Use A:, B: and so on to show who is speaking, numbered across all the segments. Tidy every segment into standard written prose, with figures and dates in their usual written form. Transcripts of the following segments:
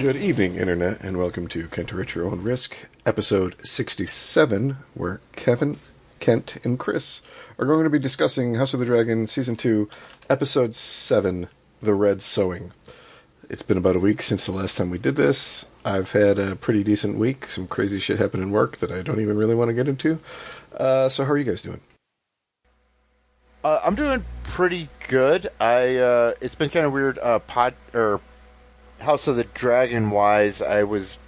A: Good evening, Internet, and welcome to Kent at Your Own Risk, episode 67, where Kevin, Kent, and Chris are going to be discussing House of the Dragon Season 2, Episode 7, The Red Sowing. It's been about a week since the last time we did this. I've had a pretty decent week, some crazy shit happened in work that I don't even really want to get into. So how are you guys doing?
B: I'm doing pretty good. It's been kind of weird, House of the Dragon wise. I was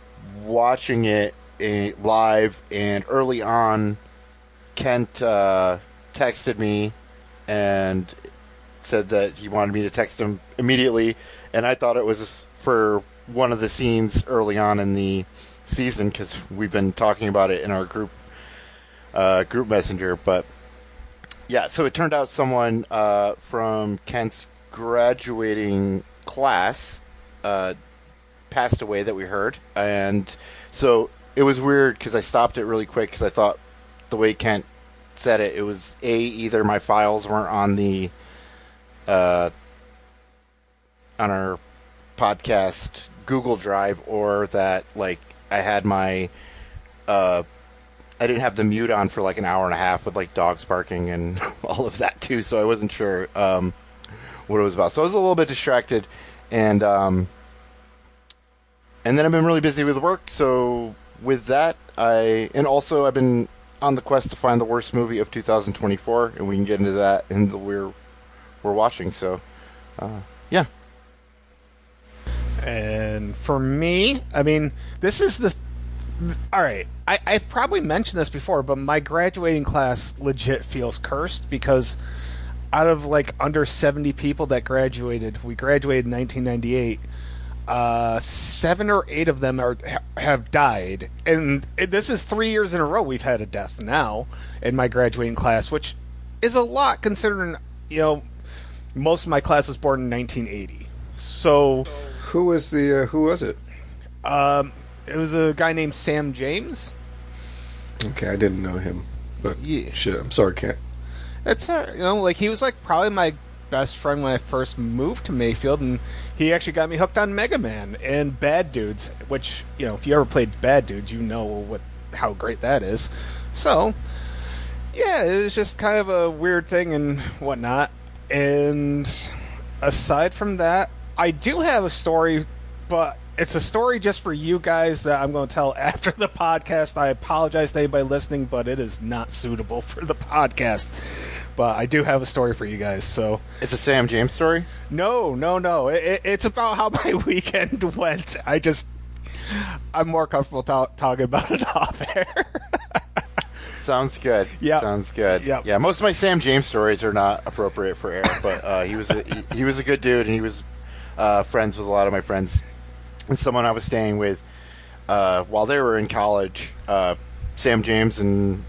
B: watching it live, and early on, Kent texted me and said that he wanted me to text him immediately, and I thought it was for one of the scenes early on in the season because we've been talking about it in our group messenger. But yeah, so it turned out someone from Kent's graduating class passed away that we heard, and so it was weird because I stopped it really quick because I thought the way Kent said it was either my files weren't on the on our podcast Google Drive, or that like I had my I didn't have the mute on for like an hour and a half with like dogs barking and all of that too, so I wasn't sure what it was about. So I was a little bit distracted, and then I've been really busy with work. So with that, I've been on the quest to find the worst movie of 2024, and we can get into that in the we're watching. So yeah.
C: And for me, I mean, this is all right. I've probably mentioned this before, but my graduating class legit feels cursed because out of like under 70 people that graduated, we graduated in 1998. 7 or 8 of them have died, and this is 3 years in a row we've had a death now in my graduating class, which is a lot considering most of my class was born in 1980. So
A: Who was it?
C: it was a guy named Sam James.
A: Okay, I didn't know him, but
C: Yeah.
A: shit, I'm sorry, Kent.
C: It's like he was like probably my best friend when I first moved to Mayfield, and he actually got me hooked on Mega Man and Bad Dudes, which if you ever played Bad Dudes, you know how great that is. So yeah, it was just kind of a weird thing and whatnot. And aside from that, I do have a story, but it's a story just for you guys that I'm going to tell after the podcast. I apologize to anybody listening, but it is not suitable for the podcast. But I do have a story for you guys. So
B: It's a Sam James story?
C: No. It's about how my weekend went. I'm more comfortable talking about it off air.
B: Sounds good.
C: Yeah.
B: Sounds good.
C: Yep.
B: Yeah, most of my Sam James stories are not appropriate for air, but he was a good dude, and he was friends with a lot of my friends. And someone I was staying with while they were in college, Sam James and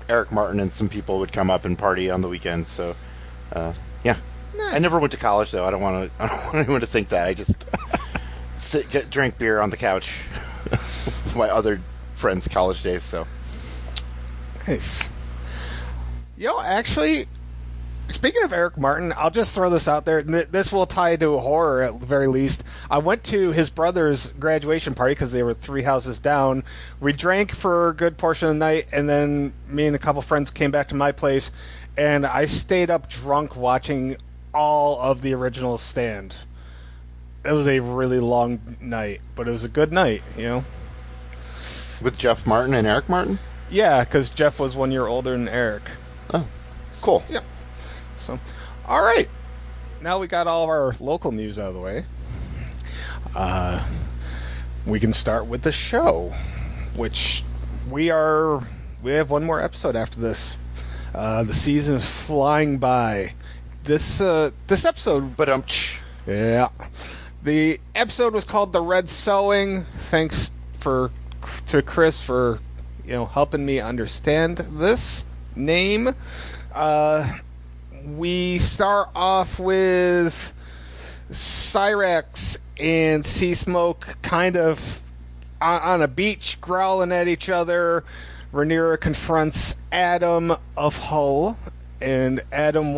B: Eric Martin and some people would come up and party on the weekends. So, yeah.
C: Nice.
B: I never went to college, though. I don't want anyone to think that. I just drink beer on the couch with my other friends' college days. So
C: Nice. Actually, speaking of Eric Martin, I'll just throw this out there. This will tie to horror at the very least. I went to his brother's graduation party because they were 3 houses down. We drank for a good portion of the night, and then me and a couple friends came back to my place, and I stayed up drunk watching all of the original Stand. It was a really long night, but it was a good night,
B: with Jeff Martin and Eric Martin?
C: Yeah, because Jeff was 1 year older than Eric.
B: Oh, cool.
C: Yep. So, all right. Now we got all of our local news out of the way. We can start with the show, which we have one more episode after this. The season is flying by. This episode, yeah. The episode was called "The Red Sowing." Thanks to Chris for helping me understand this name. We start off with Cyrax and Sea Smoke kind of on a beach growling at each other. Rhaenyra confronts Adam of Hull, and Adam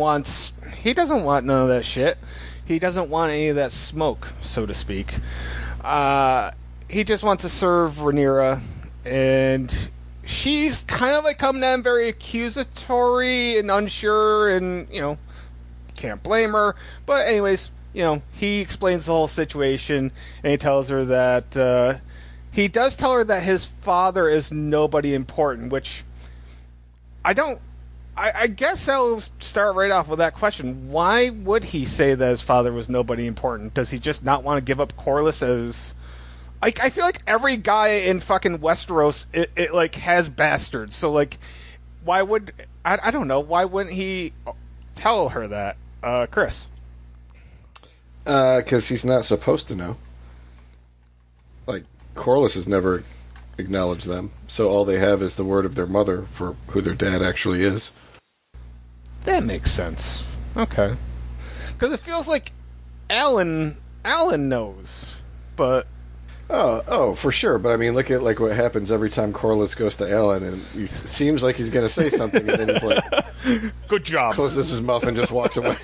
C: he doesn't want none of that shit. he doesn't want any of that smoke, so to speak. He just wants to serve Rhaenyra, and she's kind of like coming at him very accusatory and unsure, and, can't blame her. But anyways, he explains the whole situation, and he tells her that he does tell her that his father is nobody important, which I guess I'll start right off with that question. Why would he say that his father was nobody important? Does he just not want to give up Corlys as... I feel like every guy in fucking Westeros, it like, has bastards. So, like, why would... I don't know. Why wouldn't he tell her that? Chris?
A: Because he's not supposed to know. Like, Corlys has never acknowledged them, so all they have is the word of their mother for who their dad actually is.
C: That makes sense. Okay. Because it feels like Alan knows, but...
A: Oh, for sure. But I mean, look at like what happens every time Corlys goes to Alan, and it seems like he's going to say something, and then he's like,
C: "Good job."
A: Closes his mouth and just walks away.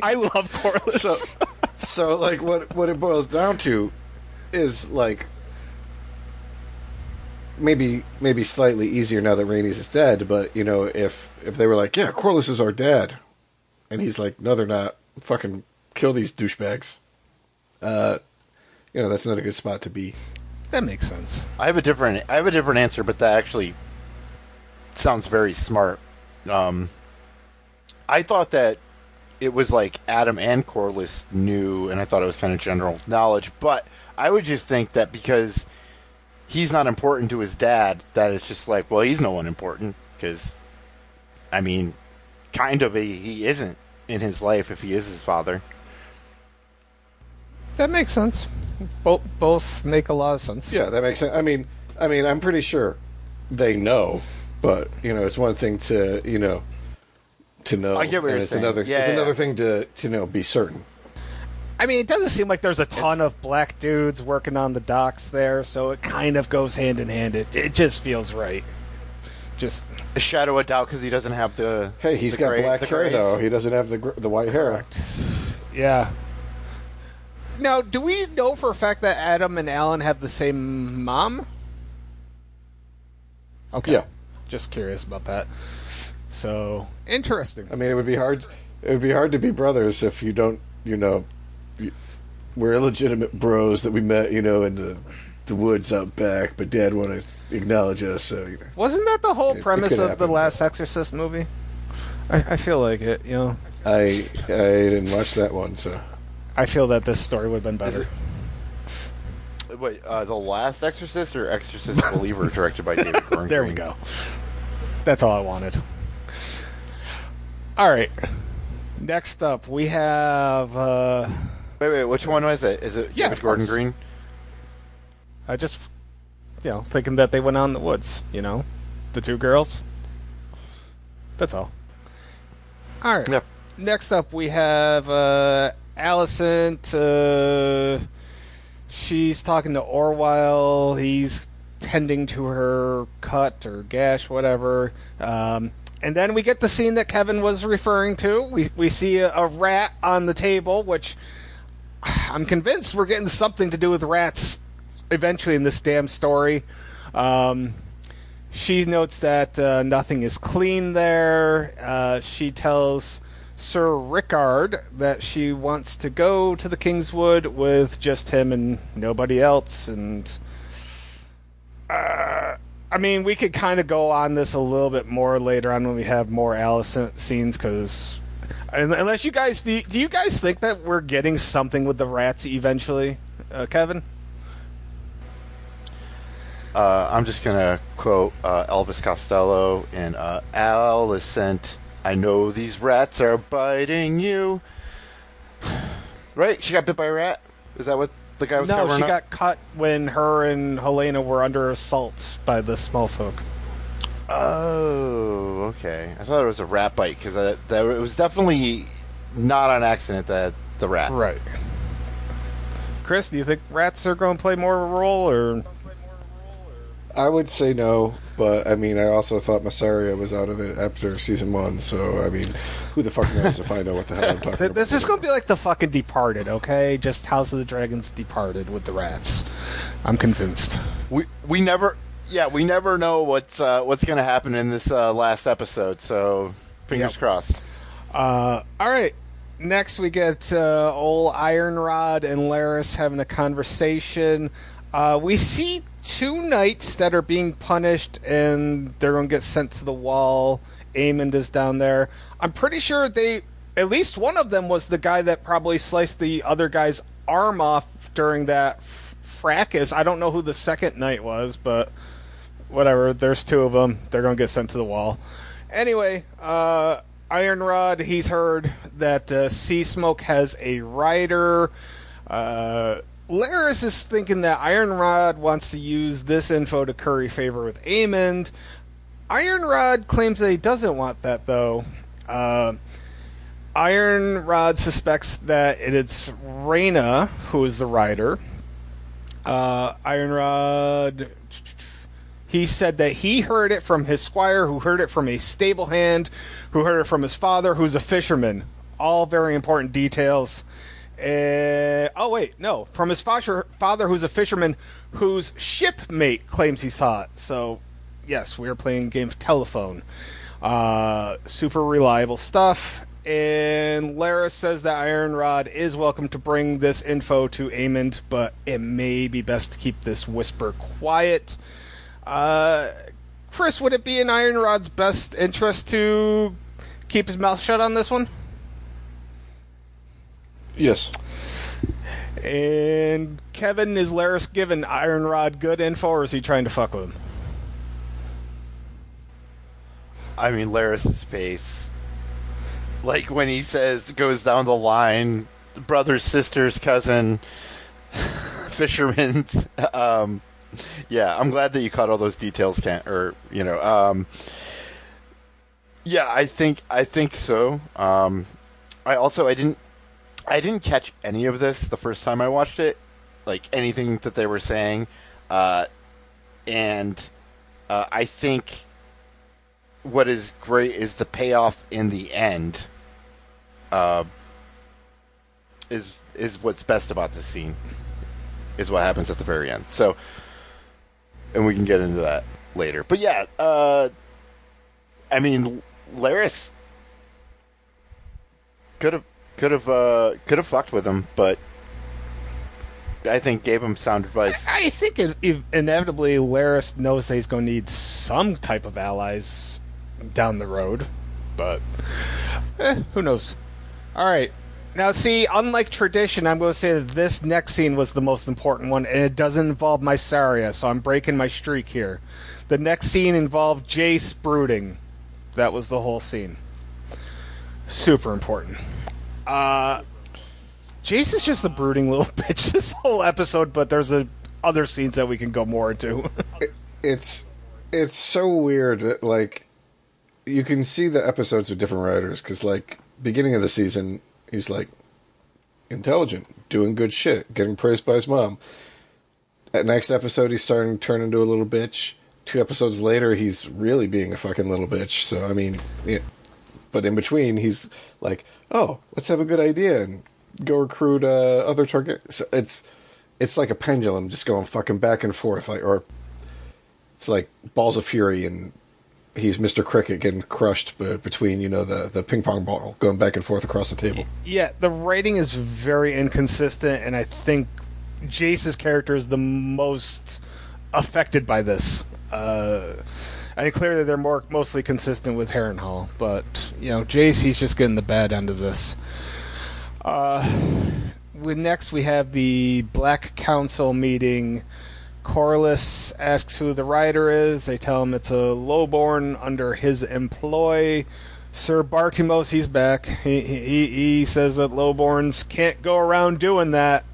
C: I love Corlys.
A: So like what it boils down to is like maybe slightly easier now that Rhaenys is dead. But if they were like, yeah, Corlys is our dad, and he's like, no, they're not. Fucking kill these douchebags. That's not a good spot to be.
C: That makes sense.
B: I have a different answer, but that actually sounds very smart. I thought that it was like Adam and Corlys knew, and I thought it was kind of general knowledge, but I would just think that because he's not important to his dad, that it's just like, well, he's no one important, because, I mean, he isn't in his life if he is his father.
C: That makes sense. Both make a lot of sense.
A: Yeah, that makes sense. I mean, I'm pretty sure they know, but it's one thing to to know.
B: I get what
A: and
B: you're
A: it's
B: saying.
A: Another thing to be certain.
C: I mean, it doesn't seem like there's a ton of black dudes working on the docks there, so it kind of goes hand in hand. It just feels right. Just
B: a shadow of doubt because he doesn't have the.
A: Hey, he's got black hair though. He doesn't have the white hair.
C: Correct. Yeah. Now, do we know for a fact that Adam and Alan have the same mom? Okay.
A: Yeah.
C: Just curious about that. So, interesting.
A: I mean, it would be hard. It would be hard to be brothers if you don't. We're illegitimate bros that we met, in the woods out back, but Dad won't acknowledge us. So,
C: wasn't that the whole premise of
A: happen.
C: the last Exorcist movie? I feel like it.
A: I didn't watch that one, so.
C: I feel that this story would have been better.
B: Wait, The Last Exorcist or Exorcist Believer, directed by David Gordon
C: There we go. That's all I wanted. All right. Next up, we have...
B: Wait, which one was it? Is it
C: Yeah,
B: David Gordon Green?
C: I just, thinking that they went out in the woods, the two girls. That's all. All right.
B: Yep.
C: Next up, we have Alicent. She's talking to Orwell. He's tending to her cut or gash, whatever. And then we get the scene that Kevin was referring to. We see a rat on the table, which I'm convinced we're getting something to do with rats eventually in this damn story. She notes that nothing is clean there. She tells Sir Rickard that she wants to go to the Kingswood with just him and nobody else. And I mean, we could kind of go on this a little bit more later on when we have more Alicent scenes, because unless you guys do you guys think that we're getting something with the rats eventually, Kevin?
B: I'm just gonna quote Elvis Costello in Alicent. I know these rats are biting you. Right? She got bit by a rat? Is that what the guy was covering up?
C: No, she got cut when her and Helena were under assault by the small folk.
B: Oh, okay. I thought it was a rat bite, because it was definitely not on accident that the rat.
C: Right. Chris, do you think rats are going to play more of a role, or...?
A: I would say no. But, I mean, I also thought Massaria was out of it after season 1, so, I mean, who the fuck knows if I know what the hell I'm talking about.
C: This is going to be like the fucking Departed, okay? Just House of the Dragons Departed with the rats. I'm convinced.
B: We never know what's going to happen in this last episode, so fingers crossed.
C: All right. Next, we get old Ironrod and Laris having a conversation. We see 2 knights that are being punished, and they're going to get sent to the wall. Aemond is down there. I'm pretty sure at least one of them was the guy that probably sliced the other guy's arm off during that fracas. I don't know who the second knight was, but whatever. There's 2 of them. They're going to get sent to the wall. Anyway, Ironrod, he's heard that Sea Smoke has a rider. Laris is thinking that Ironrod wants to use this info to curry favor with Aemond. Ironrod claims that he doesn't want that, though. Ironrod suspects that it's Rhaena who is the rider. Ironrod, he said that he heard it from his squire, who heard it from a stable hand, who heard it from his father, who's a fisherman. All very important details. From his father, who's a fisherman, whose shipmate claims he saw it. So, yes, we are playing a game of telephone. Super reliable stuff. And Laris says that Ironrod is welcome to bring this info to Aemond, but it may be best to keep this whisper quiet. Chris, would it be in Ironrod's best interest to keep his mouth shut on this one?
A: Yes.
C: And Kevin, is Laris giving Ironrod good info, or is he trying to fuck with him?
B: I mean, Laris' face. Like when he goes down the line, brother, sisters, cousin, fishermen. Yeah, I'm glad that you caught all those details, Kent. Yeah, I think so. I didn't catch any of this the first time I watched it, like anything that they were saying, and I think what is great is the payoff in the end. Is what's best about this scene, is what happens at the very end. So, and we can get into that later. But yeah, I mean, Laris could have fucked with him, but I think gave him sound advice.
C: I think inevitably Laris knows that he's going to need some type of allies down the road, but who knows? All right. Now, see, unlike tradition, I'm going to say that this next scene was the most important one, and it doesn't involve Mysaria, so I'm breaking my streak here. The next scene involved Jace brooding. That was the whole scene. Super important. Jace is just a brooding little bitch this whole episode, but there's other scenes that we can go more into.
A: It's so weird that, like, you can see the episodes with different writers, because, like, beginning of the season, he's, like, intelligent, doing good shit, getting praised by his mom. At next episode, he's starting to turn into a little bitch. 2 episodes later, he's really being a fucking little bitch. So, I mean, yeah. But in between, he's like, oh, let's have a good idea and go recruit other targets. It's like a pendulum just going fucking back and forth. Or it's like balls of fury, and he's Mr. Cricket getting crushed between, the ping pong ball going back and forth across the table. Yeah,
C: the writing is very inconsistent, and I think Jace's character is the most affected by this. I mean, clearly they're mostly consistent with Harrenhal, but, Jace, he's just getting the bad end of this. Next, we have the Black Council meeting. Corlys asks who the rider is. They tell him it's a lowborn under his employ. Sir Bartimos, he's back. He says that lowborns can't go around doing that.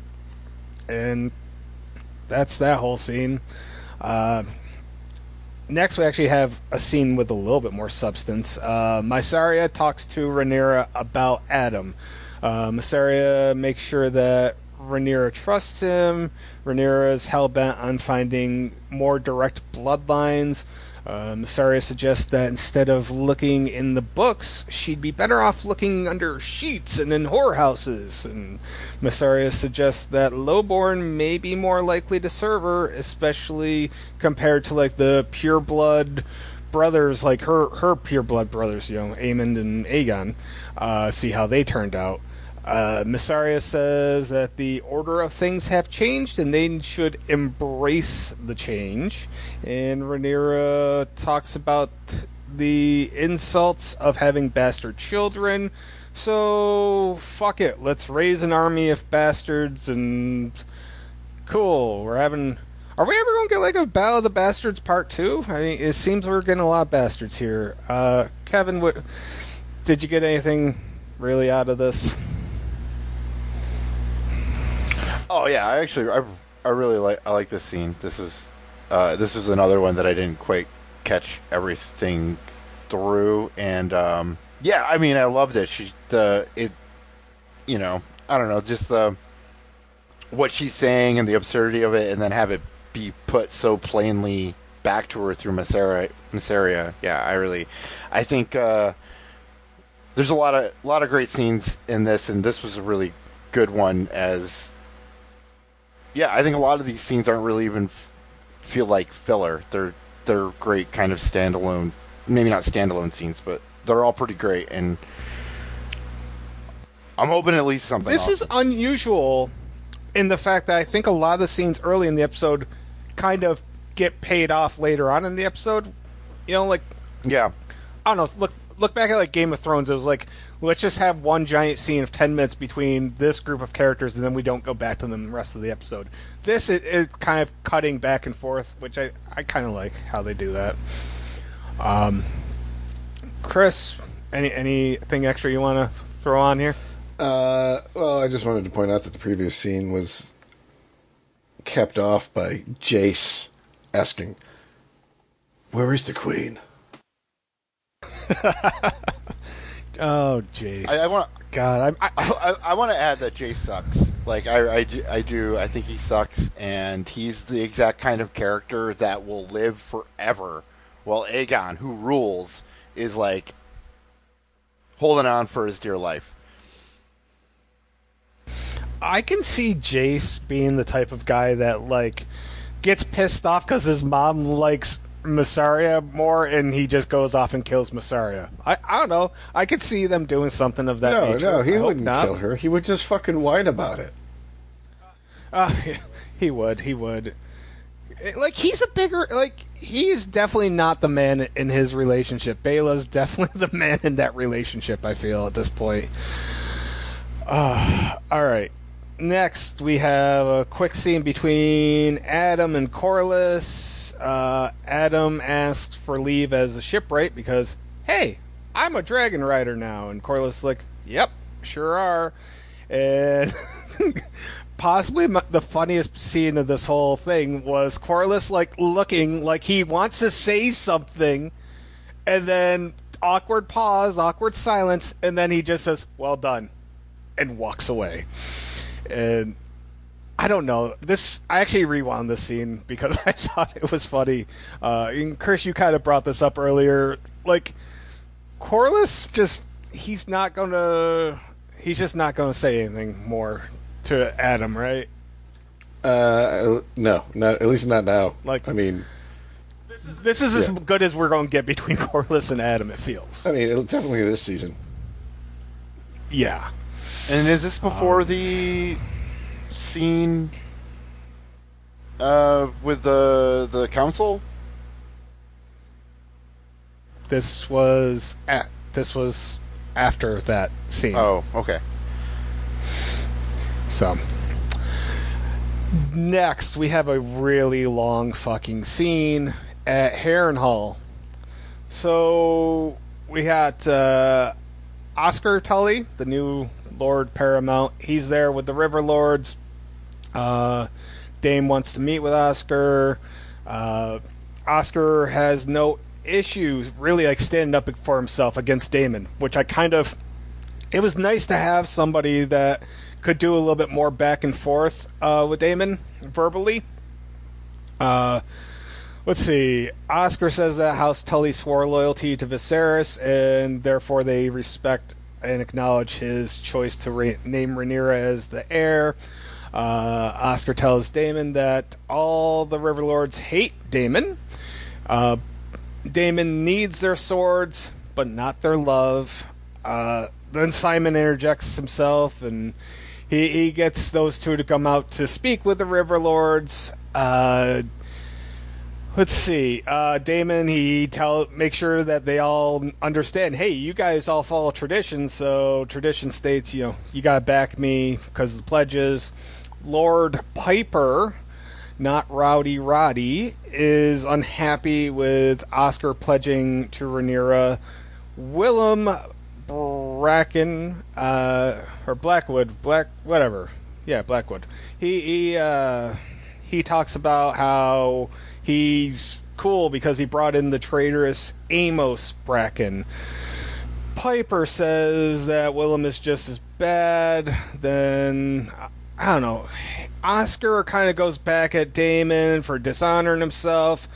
C: And that's that whole scene. Next, we actually have a scene with a little bit more substance. Mysaria talks to Rhaenyra about Adam. Mysaria makes sure that Rhaenyra trusts him. Rhaenyra is hell-bent on finding more direct bloodlines. Mysaria suggests that instead of looking in the books, she'd be better off looking under sheets and in whorehouses. And Mysaria suggests that lowborn may be more likely to serve her, especially compared to like the pureblood brothers, like her pureblood brothers, Aemond and Aegon. See how they turned out. Mysaria says that the order of things have changed and they should embrace the change. And Rhaenyra talks about the insults of having bastard children. So, fuck it. Let's raise an army of bastards and... Cool. Are we ever going to get like a Battle of the Bastards Part 2? I mean, it seems we're getting a lot of bastards here. Kevin, did you get anything really out of this?
B: Oh yeah, I really like this scene. This was another one that I didn't quite catch everything through, and yeah, I mean I loved it. I don't know, just what she's saying and the absurdity of it, and then have it be put so plainly back to her through Mysaria. Yeah, I think there's a lot of great scenes in this, and this was a really good one. I think a lot of these scenes aren't really even feel like filler. They're great kind of standalone, maybe not standalone scenes, but they're all pretty great, and I'm hoping at least something.
C: This is unusual in the fact that I think a lot of the scenes early in the episode kind of get paid off later on in the episode.
B: Yeah.
C: I don't know, look back at like Game of Thrones, it was like, let's just have one giant scene of 10 minutes between this group of characters, and then we don't go back to them the rest of the episode. This is kind of cutting back and forth, which I kind of like how they do that. Chris, anything extra you want to throw on here?
A: Well, I just wanted to point out that the previous scene was kept off by Jace asking, "Where is the queen?"
C: Oh, Jace.
B: I want.
C: God,
B: I want to add that Jace sucks. Like I do. I think he sucks, and he's the exact kind of character that will live forever. While Aegon, who rules, is like holding on for his dear life.
C: I can see Jace being the type of guy that like gets pissed off because his mom likes Mysaria more, and he just goes off and kills Mysaria. I don't know. I could see them doing something of that nature.
A: No, he wouldn't kill her. He would just fucking whine about it.
C: He would. Like, he's a bigger... Like, he is definitely not the man in his relationship. Bela's definitely the man in that relationship, I feel, at this point. Alright. Next, we have a quick scene between Adam and Corlys. Adam asked for leave as a shipwright because, hey, I'm a dragon rider now. And Corlys is like, yep, sure are. And possibly the funniest scene of this whole thing was Corlys like looking like he wants to say something, and then awkward pause, awkward silence, and then he just says, well done, and walks away. And I don't know. I actually rewound this scene because I thought it was funny. And Chris, you kind of brought this up earlier. Like, Corlys he's just not gonna say anything more to Adam, right?
A: No, not at least not now.
C: Like,
A: I mean,
C: this is as good as we're going to get between Corlys and Adam. It feels.
A: I mean, definitely this season.
C: Yeah.
B: And is this before the scene with the council?
C: This was after that scene.
B: Oh, okay.
C: So, next we have a really long fucking scene at Harrenhal. So, we got Oscar Tully, the new Lord Paramount. He's there with the River Lords. Dame wants to meet with Oscar. Oscar has no issues really like standing up for himself against Daemon, which it was nice to have somebody that could do a little bit more back and forth with Daemon verbally. Let's see. Oscar says that House Tully swore loyalty to Viserys, and therefore they respect and acknowledge his choice to name Rhaenyra as the heir. Oscar tells Daemon that all the River Lords hate Daemon. Daemon needs their swords, but not their love. Then Simon interjects himself, and he gets those two to come out to speak with the River Lords. Let's see. Daemon, make sure that they all understand, hey, you guys all follow tradition, so tradition states, you gotta back me because of the pledges. Lord Piper, not Rowdy Roddy, is unhappy with Oscar pledging to Rhaenyra. Willem Bracken, or Blackwood, whatever. Yeah, Blackwood. He talks about how he's cool because he brought in the traitorous Amos Bracken. Piper says that Willem is just as bad. Then, I don't know. Oscar kind of goes back at Daemon for dishonoring himself.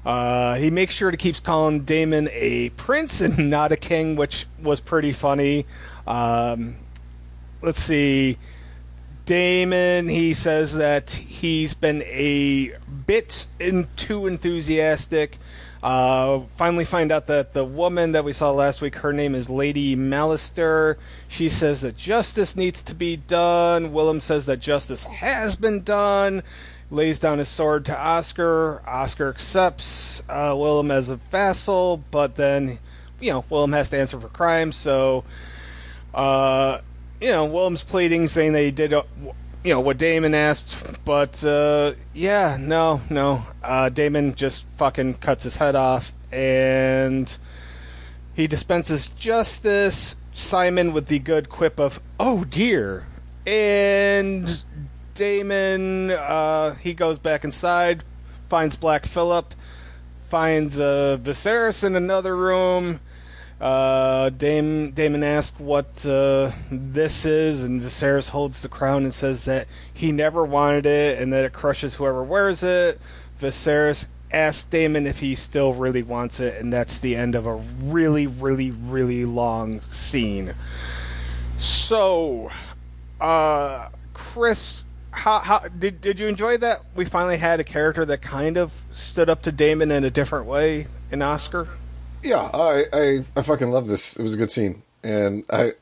C: He makes sure to keep calling Daemon a prince and not a king, which was pretty funny. Let's see. Daemon, he says that he's been a bit too enthusiastic. Finally find out that the woman that we saw last week, her name is Lady Malister. She says that justice needs to be done. Willem says that justice has been done. Lays down his sword to Oscar. Oscar accepts Willem as a vassal, but then, Willem has to answer for crime, so... Willem's pleading, saying that he did, what Daemon asked, but, no. Daemon just fucking cuts his head off, and he dispenses justice. Simon with the good quip of, oh dear, and Daemon, he goes back inside, finds Black Phillip, finds Viserys in another room. Daemon asks what this is, and Viserys holds the crown and says that he never wanted it and that it crushes whoever wears it. Viserys asks Daemon if he still really wants it, and that's the end of a really, really, really long scene. So, Chris, how did you enjoy that? We finally had a character that kind of stood up to Daemon in a different way in Oscar.
A: Yeah, I fucking love this. It was a good scene, and I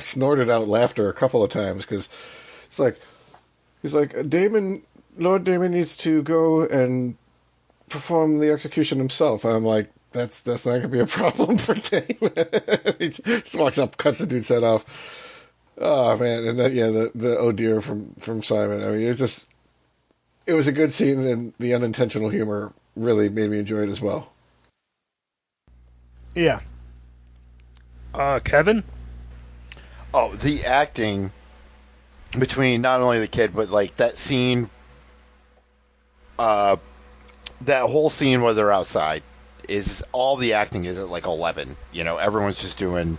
A: snorted out laughter a couple of times because it's like he's like Lord Daemon needs to go and perform the execution himself. And I'm like, that's not gonna be a problem for Daemon. He just walks up, cuts the dude's head off. Oh man, and then the oh dear from Simon. I mean, it was a good scene, and the unintentional humor really made me enjoy it as well.
C: Yeah. Kevin?
B: Oh, the acting between not only the kid, but like that scene, that whole scene where they're outside is all the acting is at like 11. Everyone's just doing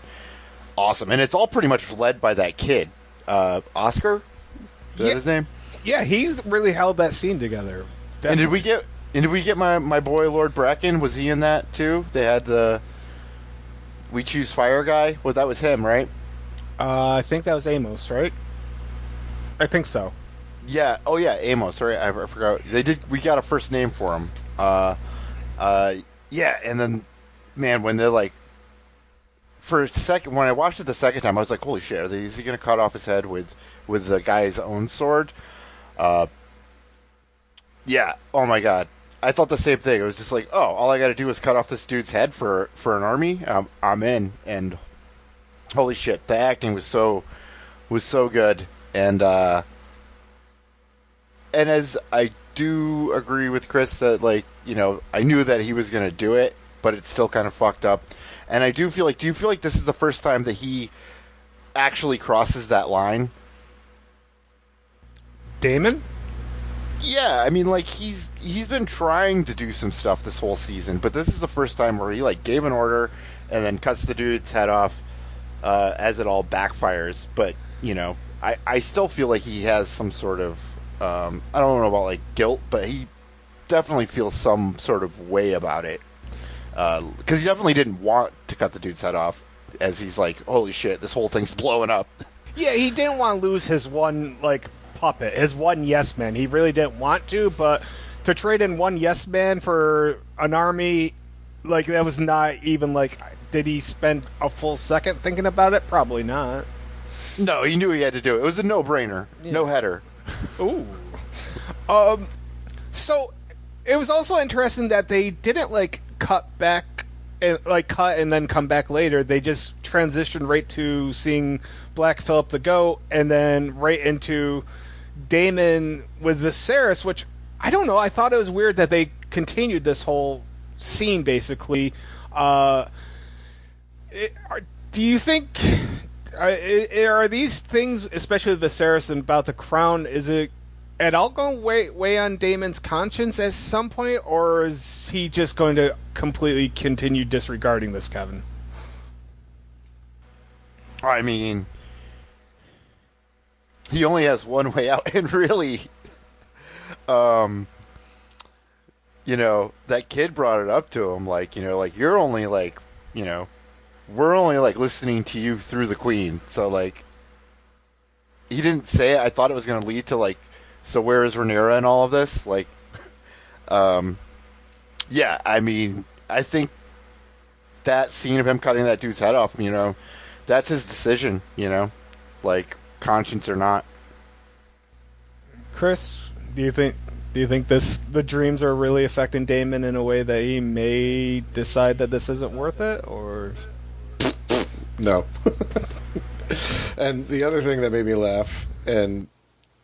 B: awesome. And it's all pretty much led by that kid, Oscar? Is that his name?
C: Yeah, he really held that scene together. Definitely.
B: And did we get my boy Lord Bracken? Was he in that too? They had the We Choose Fire guy? Well, that was him, right?
C: I think that was Amos, right? I think so.
B: Yeah. Oh, yeah, Amos. Right? I forgot. We got a first name for him. Yeah, and then, man, when they're like, for a second, when I watched it the second time, I was like, holy shit, is he going to cut off his head with the guy's own sword? Yeah. Oh my god. I thought the same thing. It was just like, oh, all I got to do is cut off this dude's head for an army. I'm in, and holy shit, the acting was so good, and as I do agree with Chris that I knew that he was gonna do it, but it's still kind of fucked up, and I do feel like. Do you feel like this is the first time that he actually crosses that line?
C: Daemon?
B: Yeah, I mean, he's been trying to do some stuff this whole season, but this is the first time where he gave an order and then cuts the dude's head off as it all backfires. But I still feel like he has some sort of I don't know about guilt, but definitely feels some sort of way about it. Because he definitely didn't want to cut the dude's head off, as he's like, holy shit, this whole thing's blowing up.
C: Yeah, he didn't want to lose his one, like, puppet, his one yes man. He really didn't want to, but to trade in one yes man for an army, like, that was not even, like, did he spend a full second thinking about it? Probably not.
B: No, he knew he had to do it. It was a no-brainer. Yeah. No header.
C: Ooh. So, it was also interesting that they didn't, like, cut back, and, like, cut and then come back later. They just transitioned right to seeing Black Phillip the Goat, and then right into Daemon with Viserys, which, I don't know, I thought it was weird that they continued this whole scene, basically. Do you think... Are these things, especially with Viserys and about the crown, is it at all going to weigh on Daemon's conscience at some point, or is he just going to completely continue disregarding this, Kevin?
B: I mean, he only has one way out, and really, you know, that kid brought it up to him, like, you know, like, you're only, like, you know, we're only, like, listening to you through the queen, so, like, he didn't say it. I thought it was going to lead to, like, so where is Rhaenyra and all of this? Like, yeah, I mean, I think that scene of him cutting that dude's head off, you know, that's his decision, you know, like, conscience or not.
C: Chris, do you think the dreams are really affecting Daemon in a way that he may decide that this isn't worth it, or
A: no? And the other thing that made me laugh, and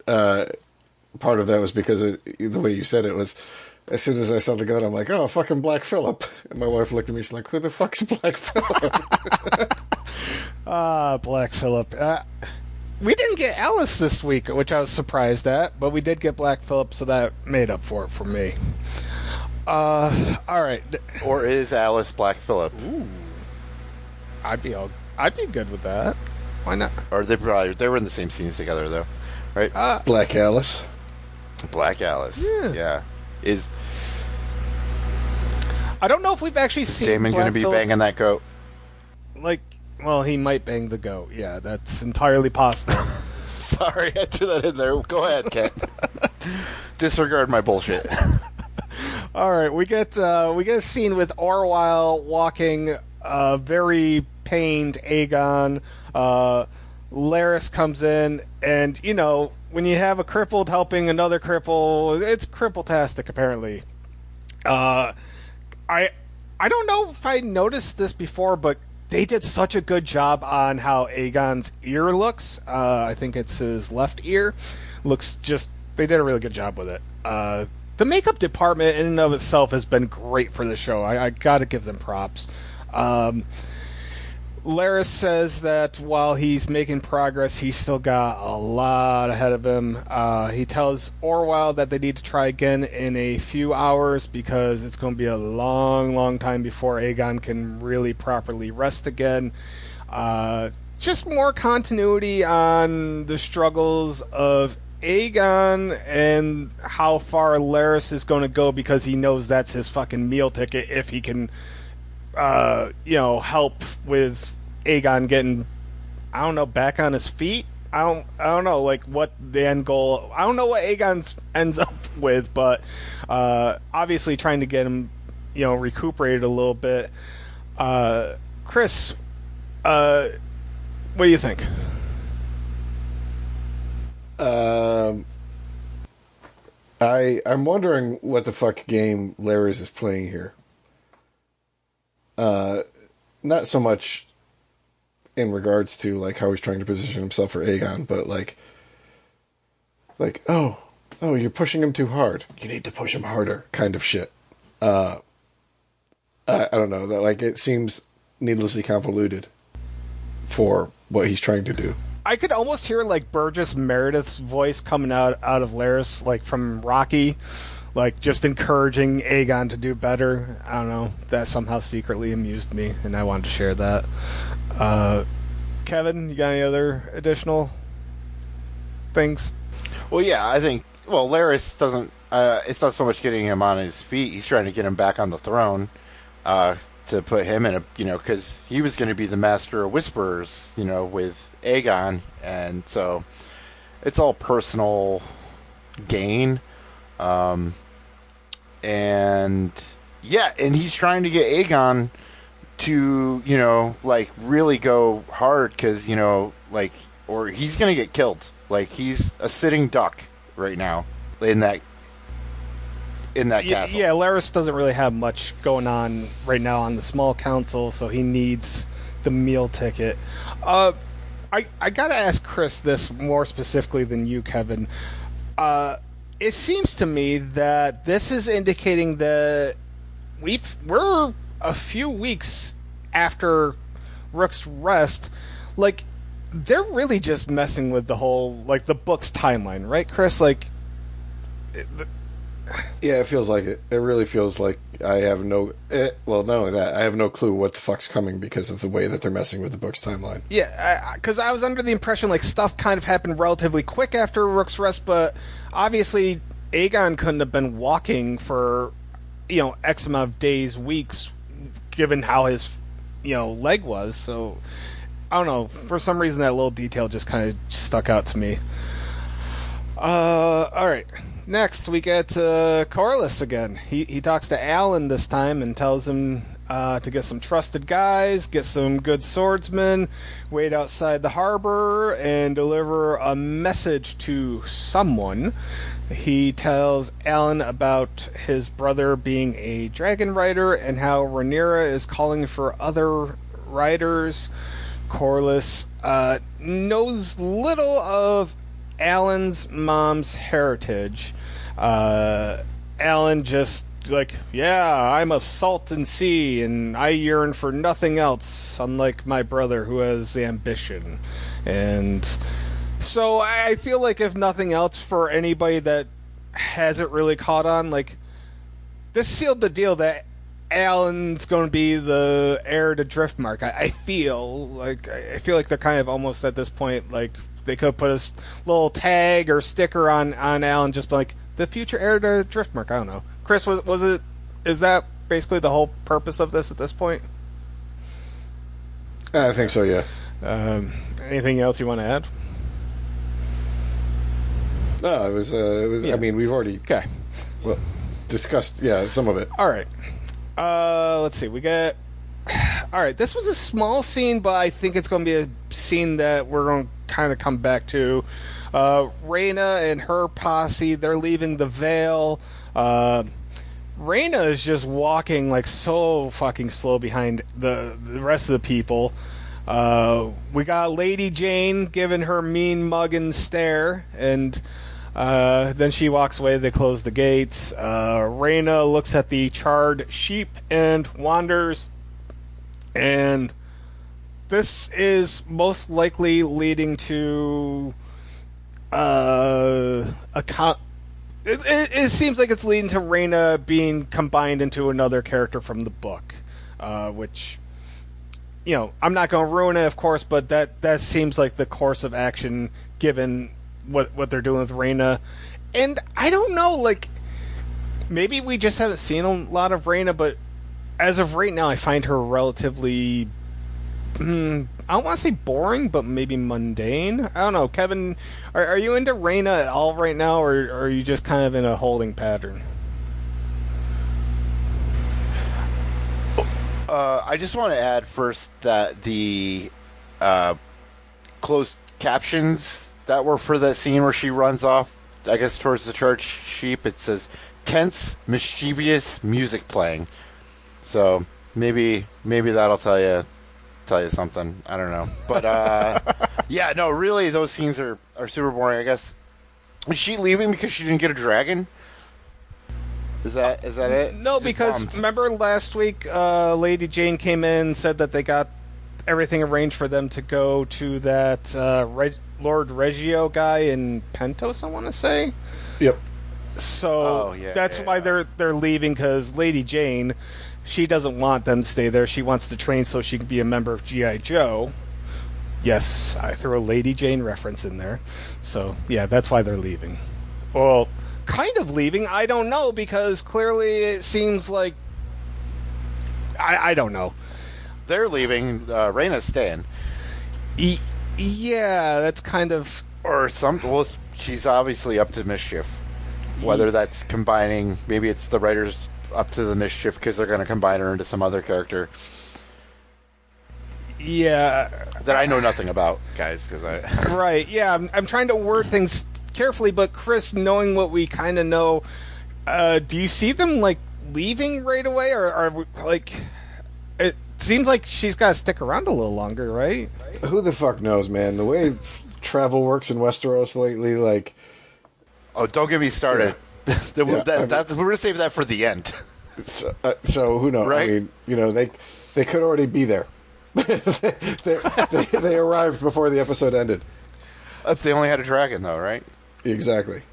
A: part of that was because of the way you said it, was as soon as I saw the gun, I'm like, oh, fucking Black Phillip. And my wife looked at me, she's like, who the fuck's Black Phillip?
C: Black Phillip. We didn't get Alice this week, which I was surprised at, but we did get Black Phillip, so that made up for it for me. All right.
B: Or is Alice Black Phillip?
C: Ooh. I'd be good with that. Why not?
B: Or they were in the same scenes together, though, right?
A: Black Alice.
B: Black Alice. Yeah.
C: I don't know if we've actually seen
B: Daemon going to be banging that goat.
C: Like, well, he might bang the goat. Yeah, that's entirely possible.
B: Sorry, I threw that in there. Go ahead, Kent. Disregard my bullshit.
C: All right, we get a scene with Orwell walking very pained Aegon. Larys comes in, and, you know, when you have a crippled helping another cripple, it's cripple-tastic, apparently. I don't know if I noticed this before, but they did such a good job on how Aegon's ear looks. I think it's his left ear. They did a really good job with it. The makeup department in and of itself has been great for the show. I gotta give them props. Larys says that while he's making progress, he's still got a lot ahead of him. He tells Orwell that they need to try again in a few hours because it's going to be a long, long time before Aegon can really properly rest again. Just more continuity on the struggles of Aegon and how far Larys is going to go, because he knows that's his fucking meal ticket if he can help with Aegon getting, I don't know, back on his feet. I don't know, like, what the end goal. I don't know what Aegon ends up with, but obviously trying to get him, recuperated a little bit. Chris, what do you think?
A: I'm wondering what the fuck game Larys is playing here. Not so much in regards to, like, how he's trying to position himself for Aegon, but like, oh, you're pushing him too hard. You need to push him harder, kind of shit. I don't know, that, like, it seems needlessly convoluted for what he's trying to do.
C: I could almost hear, like, Burgess Meredith's voice coming out of Larys, like, from Rocky, like, just encouraging Aegon to do better. I don't know. That somehow secretly amused me, and I wanted to share that. Kevin, you got any other additional things?
B: Well, yeah, I think, Larys doesn't it's not so much getting him on his feet. He's trying to get him back on the throne to put him in a, because he was going to be the master of whisperers, with Aegon, and so it's all personal gain. And yeah, and he's trying to get Aegon to, really go hard because, or he's going to get killed. Like, he's a sitting duck right now in that castle.
C: Yeah, Larys doesn't really have much going on right now on the small council, so he needs the meal ticket. I gotta ask Chris this more specifically than you, Kevin. It seems to me that this is indicating that we're a few weeks after Rook's Rest. Like, they're really just messing with the whole, like, the book's timeline, right, Chris? Like,
A: yeah, it feels like it. It really feels like I have no... well, not only that, I have no clue what the fuck's coming because of the way that they're messing with the book's timeline.
C: Yeah, because I was under the impression, like, stuff kind of happened relatively quick after Rook's Rest, but obviously Aegon couldn't have been walking for, X amount of days, weeks, given how his, leg was, so... I don't know. For some reason, that little detail just kind of stuck out to me. All right. Next, we get Corlys again. He talks to Alan this time and tells him to get some trusted guys, get some good swordsmen, wait outside the harbor, and deliver a message to someone. He tells Alan about his brother being a dragon rider and how Rhaenyra is calling for other riders. Corlys knows little of Alan's mom's heritage. Alan just like, yeah, I'm of salt and sea, and I yearn for nothing else, unlike my brother who has ambition. And so I feel like if nothing else, for anybody that hasn't really caught on, like, this sealed the deal that Alan's going to be the heir to Driftmark. I feel like they're kind of almost at this point, like, they could put a little tag or sticker on Alan, just like the future heir to Driftmark. I don't know. Chris, is that basically the whole purpose of this at this point?
A: I think so, yeah.
C: Anything else you want to add?
A: No, it was. Yeah. I mean, we've already discussed, some of it.
C: All right. Let's see. We got. All right. This was a small scene, but I think it's going to be a scene that we're going to kind of come back to. Rhaena and her posse, they're leaving the Vale. Rhaena is just walking like so fucking slow behind the rest of the people. We got Lady Jane giving her mean mugging stare, and then she walks away. They close the gates. Rhaena looks at the charred sheep and wanders, and this is most likely leading to it seems like it's leading to Rhaena being combined into another character from the book, which, I'm not going to ruin it, of course, but that seems like the course of action given what they're doing with Rhaena. And I don't know, like, maybe we just haven't seen a lot of Rhaena, but as of right now, I find her relatively, I don't want to say boring, but maybe mundane. I don't know. Kevin, are you into Rhaena at all right now, or are you just kind of in a holding pattern?
B: I just want to add first that the closed captions that were for that scene where she runs off, I guess, towards the church sheep, it says, tense, mischievous music playing. So maybe that'll tell you something. I don't know. But yeah, no, really, those scenes are super boring, I guess. Is she leaving because she didn't get a dragon? Is that it?
C: No, because remember last week, Lady Jane came in and said that they got everything arranged for them to go to that Lord Reggio guy in Pentos, I want to say.
A: Yep.
C: So that's why they're leaving, because Lady Jane, she doesn't want them to stay there. She wants to train so she can be a member of G.I. Joe. Yes, I threw a Lady Jane reference in there. So, yeah, that's why they're leaving. Well, kind of leaving. I don't know, because clearly it seems like I don't know.
B: They're leaving. Reyna's staying.
C: Yeah, that's kind of
B: Well, she's obviously up to mischief. Whether that's combining, maybe it's the writers up to the mischief because they're going to combine her into some other character.
C: Yeah,
B: that I know nothing about, guys. Because
C: right. Yeah, I'm trying to word things carefully, but Chris, knowing what we kind of know, do you see them like leaving right away, or like it seems like she's got to stick around a little longer, right?
A: Who the fuck knows, man? The way travel works in Westeros lately, like,
B: oh, don't get me started.
A: Yeah.
B: We're gonna save that for the end.
A: So who knows?
B: Right?
A: I mean, they could already be there. they arrived before the episode ended.
B: If they only had a dragon, though, right?
A: Exactly.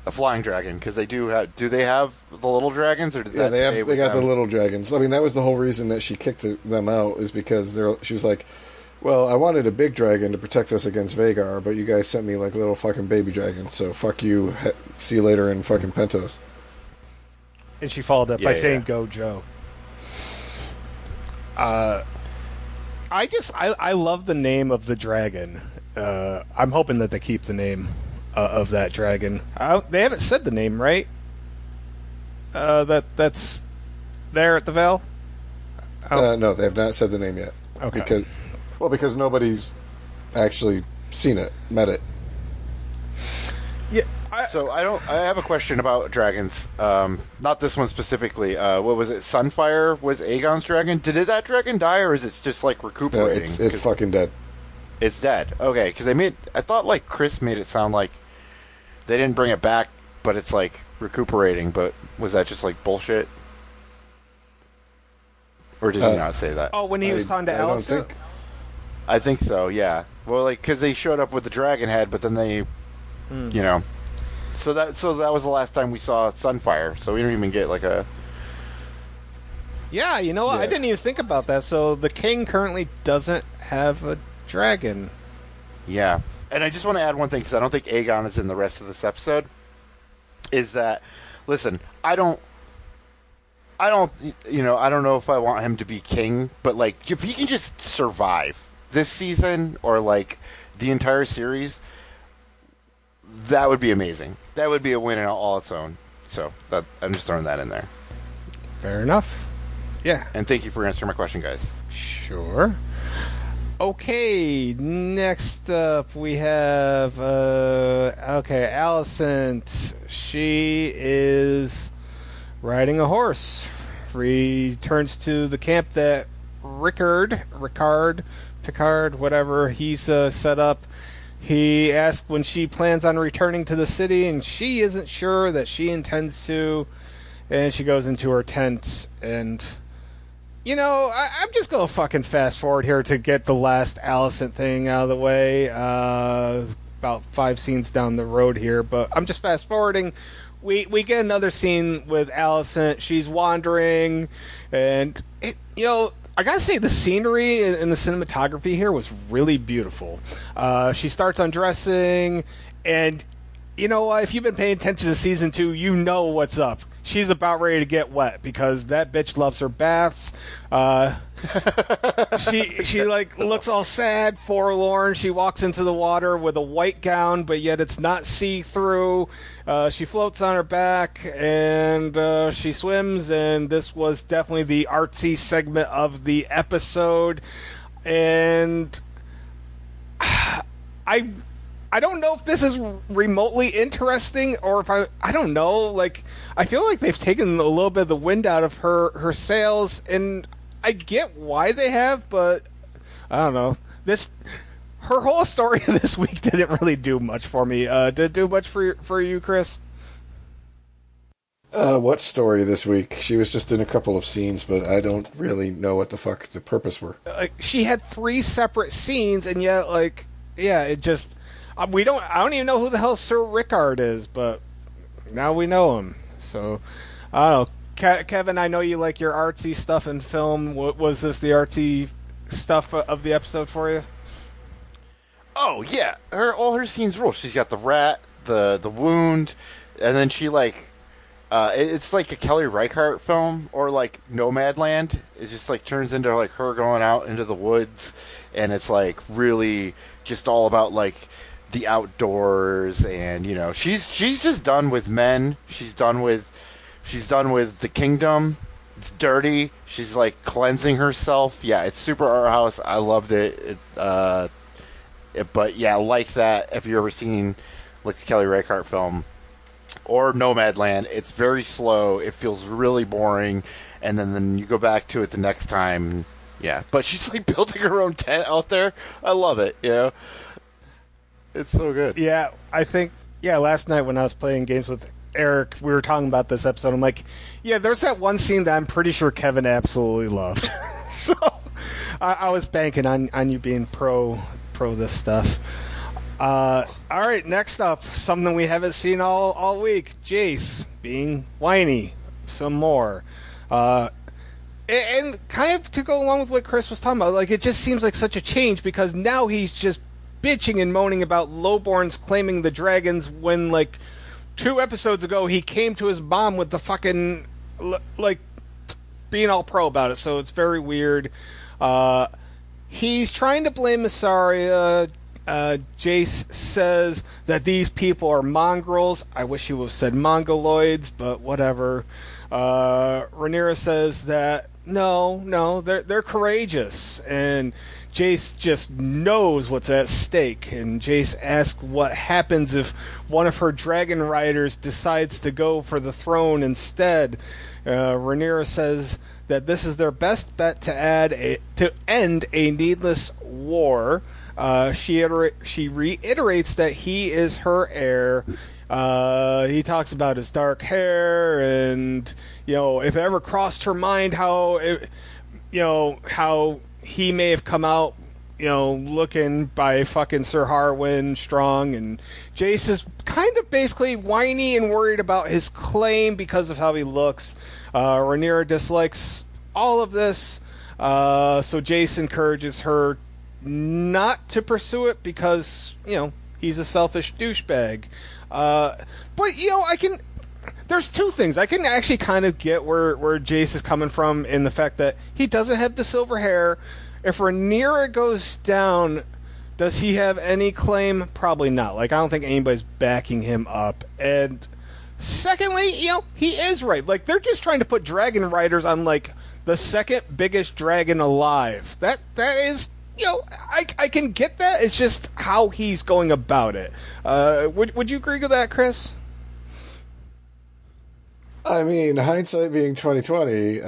B: A flying dragon, because they do have. Do they have the little dragons, or did
A: Yeah,
B: that
A: they got the little dragons. I mean, that was the whole reason that she kicked them out, is because she was like, well, I wanted a big dragon to protect us against Vhagar, but you guys sent me like little fucking baby dragons, so fuck you. See you later in fucking Pentos.
C: And she followed up by saying, "Go, Joe." I love the name of the dragon. I'm hoping that they keep the name of that dragon. They haven't said the name, right? That's there at the Vale?
A: No, they have not said the name yet.
C: Okay.
A: Because nobody's actually seen it, met it.
C: Yeah.
B: I have a question about dragons. Not this one specifically. What was it? Sunfire was Aegon's dragon. Did that dragon die, or is it just like recuperating?
A: No, it's fucking dead.
B: It's dead. Okay, because I thought like Chris made it sound like they didn't bring it back, but it's like recuperating. But was that just like bullshit? Or did he not say that?
C: Oh, when he was talking to Alice?
B: I think so, yeah. Well, like, because they showed up with the dragon head, but then they, So that was the last time we saw Sunfire, so we don't even get like a...
C: Yeah, you know what? I didn't even think about that. So the king currently doesn't have a dragon.
B: Yeah. And I just want to add one thing, because I don't think Aegon is in the rest of this episode, is that, listen, I don't know if I want him to be king, but like, if he can just survive this season or like the entire series, that would be amazing. That would be a win in all its own. So I'm just throwing that in there.
C: Fair enough. Yeah.
B: And thank you for answering my question, guys.
C: Sure. Okay, next up we have Alicent. She is riding a horse. Returns to the camp that Picard, whatever he's set up. He asked when she plans on returning to the city, and she isn't sure that she intends to. And she goes into her tent, and I'm just gonna fucking fast forward here to get the last Alicent thing out of the way. About 5 scenes down the road here, but I'm just fast forwarding. We get another scene with Alicent. She's wandering, and I gotta say, the scenery and the cinematography here was really beautiful. She starts undressing, and if you've been paying attention to season 2, you know what's up. She's about ready to get wet because that bitch loves her baths. She like looks all sad, forlorn. She walks into the water with a white gown, but yet it's not see-through. She floats on her back, and she swims, and this was definitely the artsy segment of the episode. And I don't know if this is remotely interesting, or if I don't know. Like, I feel like they've taken a little bit of the wind out of her sails, and I get why they have, but I don't know. Her whole story this week didn't really do much for me. Did it do much for you, Chris?
A: What story this week? She was just in a couple of scenes, but I don't really know what the fuck the purpose were.
C: She had 3 separate scenes, and yet, it just... I don't even know who the hell Sir Rickard is, but now we know him. So, I don't know. Kevin, I know you like your artsy stuff in film. Was this the artsy stuff of the episode for you?
B: Oh, yeah. All her scenes rule. She's got the rat, the wound, and then she like it's like a Kelly Reichardt film, or like Nomadland. It just like turns into like her going out into the woods, and it's like really just all about like the outdoors, and you know she's just done with men. She's done with the kingdom. It's dirty. She's like cleansing herself. Yeah, it's super art house. I loved it. But yeah, like that. If you've ever seen like a Kelly Reichardt film or Nomadland, it's very slow. It feels really boring, and then you go back to it the next time. Yeah, but she's like building her own tent out there. I love it. You know, it's so good.
C: Yeah, I think last night when I was playing games with Eric, we were talking about this episode. I'm like, yeah, there's that one scene that I'm pretty sure Kevin absolutely loved. So I was banking on you being pro this stuff. All right, next up, something we haven't seen all week. Jace being whiny some more. And kind of to go along with what Chris was talking about, like it just seems like such a change because now he's just bitching and moaning about lowborns claiming the dragons when like 2 episodes ago he came to his mom with the fucking like being all pro about it. So it's very weird. He's trying to blame Mysaria. Jace says that these people are mongrels. I wish he would have said mongoloids, but whatever. Rhaenyra says that no, they're courageous, and Jace just knows what's at stake. And Jace asks what happens if one of her dragon riders decides to go for the throne instead. Rhaenyra says that this is their best bet to end a needless war. She reiterates that he is her heir. He talks about his dark hair, and if it ever crossed her mind how he may have come out, looking by fucking Sir Harwin strong. And Jace is kind of basically whiny and worried about his claim because of how he looks. Rhaenyra dislikes all of this, so Jace encourages her not to pursue it because, he's a selfish douchebag. But, there's 2 things. I can actually kind of get where Jace is coming from in the fact that he doesn't have the silver hair. If Rhaenyra goes down, does he have any claim? Probably not. Like, I don't think anybody's backing him up. And secondly, he is right. Like, they're just trying to put dragon riders on, like, the second biggest dragon alive. That is... I can get that. It's just how he's going about it. Would you agree with that, Chris?
A: I mean, hindsight being 2020,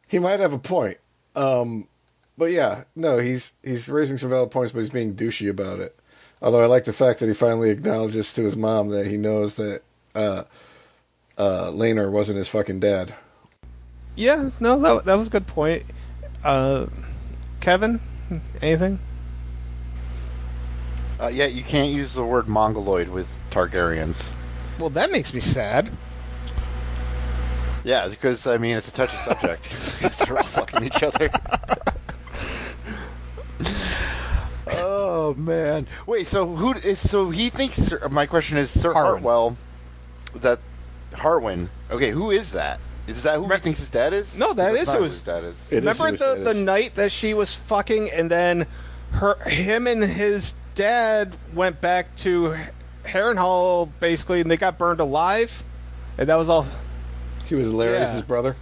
A: he might have a point. But yeah, no, he's raising some valid points, but he's being douchey about it. Although I like the fact that he finally acknowledges to his mom that he knows that Laenor wasn't his fucking dad.
C: Yeah, no, that was a good point. Kevin, anything?
B: Yeah, you can't use the word mongoloid with Targaryens.
C: Well, that makes me sad.
B: Yeah, because, it's a touchy subject. They're all fucking each other. Oh, man. Wait, so he thinks... My question is, Sir Hartwell... Harwin. Okay, who is that? Is that who he thinks his dad is?
C: No, that is who
B: his dad is.
C: Remember the night that she was fucking, and then him and his dad went back to Harrenhal, basically, and they got burned alive? And that was all...
A: He was Larys' brother?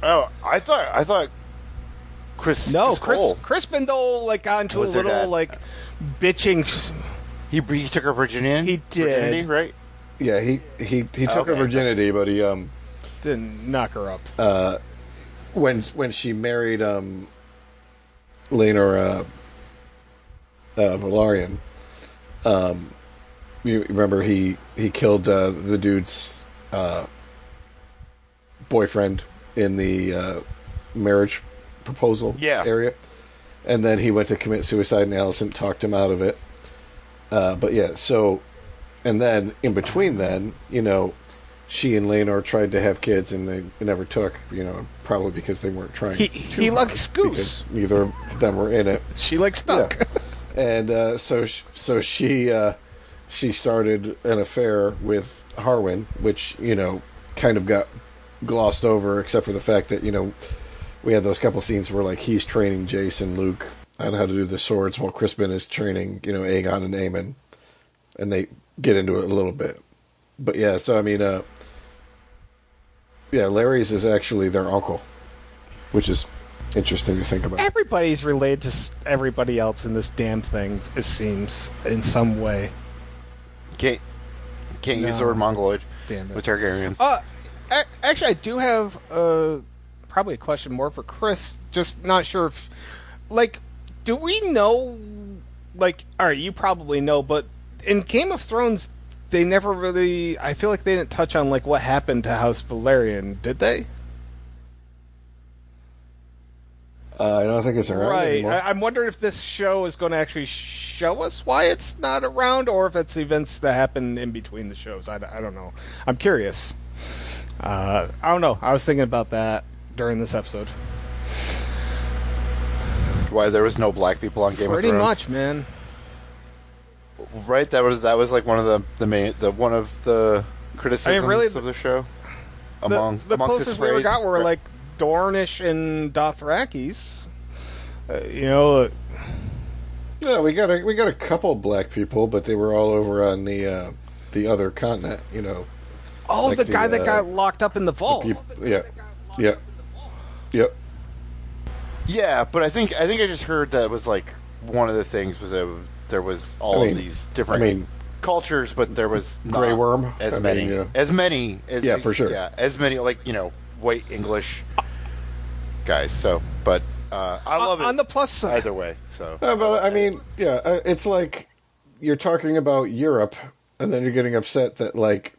B: Oh, I thought Chris...
C: No, Chris Bindle, got into a little, bitching...
B: He took her virginity?
C: He did.
B: Virginity, right?
A: Yeah, he took her virginity, but he
C: didn't knock her up.
A: When she married Laenor Velaryon, you remember he killed the dude's boyfriend in the marriage proposal area, and then he went to commit suicide, and Alicent talked him out of it. But yeah, so, and then in between then, she and Laenor tried to have kids, and they never took, probably because they weren't trying
C: he likes Goose.
A: Because neither of them were in it.
C: She likes Stunk.
A: Yeah. And so she she started an affair with Harwin, which, kind of got glossed over, except for the fact that, we had those couple scenes where, like, he's training Jace and Luke on how to do the swords while Crispin is training, Aegon and Aemon. And they get into it a little bit. But yeah, so I mean, Larry's is actually their uncle, which is interesting to think about.
C: Everybody's related to everybody else in this damn thing, it seems, in some way.
B: Can't use the word Mongoloid with Targaryens.
C: Actually, I do have probably a question more for Chris. Just not sure if, like, do we know, like, all right, you probably know, but in Game of Thrones, they never really, I feel like they didn't touch on, like, what happened to House Valerian, did they?
A: I don't think it's around anymore.
C: I'm wondering if this show is going to actually show us why it's not around, or if it's events that happen in between the shows. I don't know. I'm curious. I don't know. I was thinking about that during this episode.
B: Why there was no black people on Game of Thrones?
C: Pretty much, man.
B: Right, that was like one of the criticisms of the show.
C: The closest we ever got were like Dornish and Dothrakis.
A: Yeah, we got a couple black people, but they were all over on the other continent.
C: Oh, like the guy that got locked up in the vault.
A: Yep.
B: Yeah, but I think I just heard that was like one of the things was that there was all of these different cultures, but there was not
A: Grey Worm
B: as many
A: for sure.
B: Yeah, as many white English guys. So, but I love it
C: on the plus side
B: either way. So,
A: but I mean, it's like you're talking about Europe, and then you're getting upset that like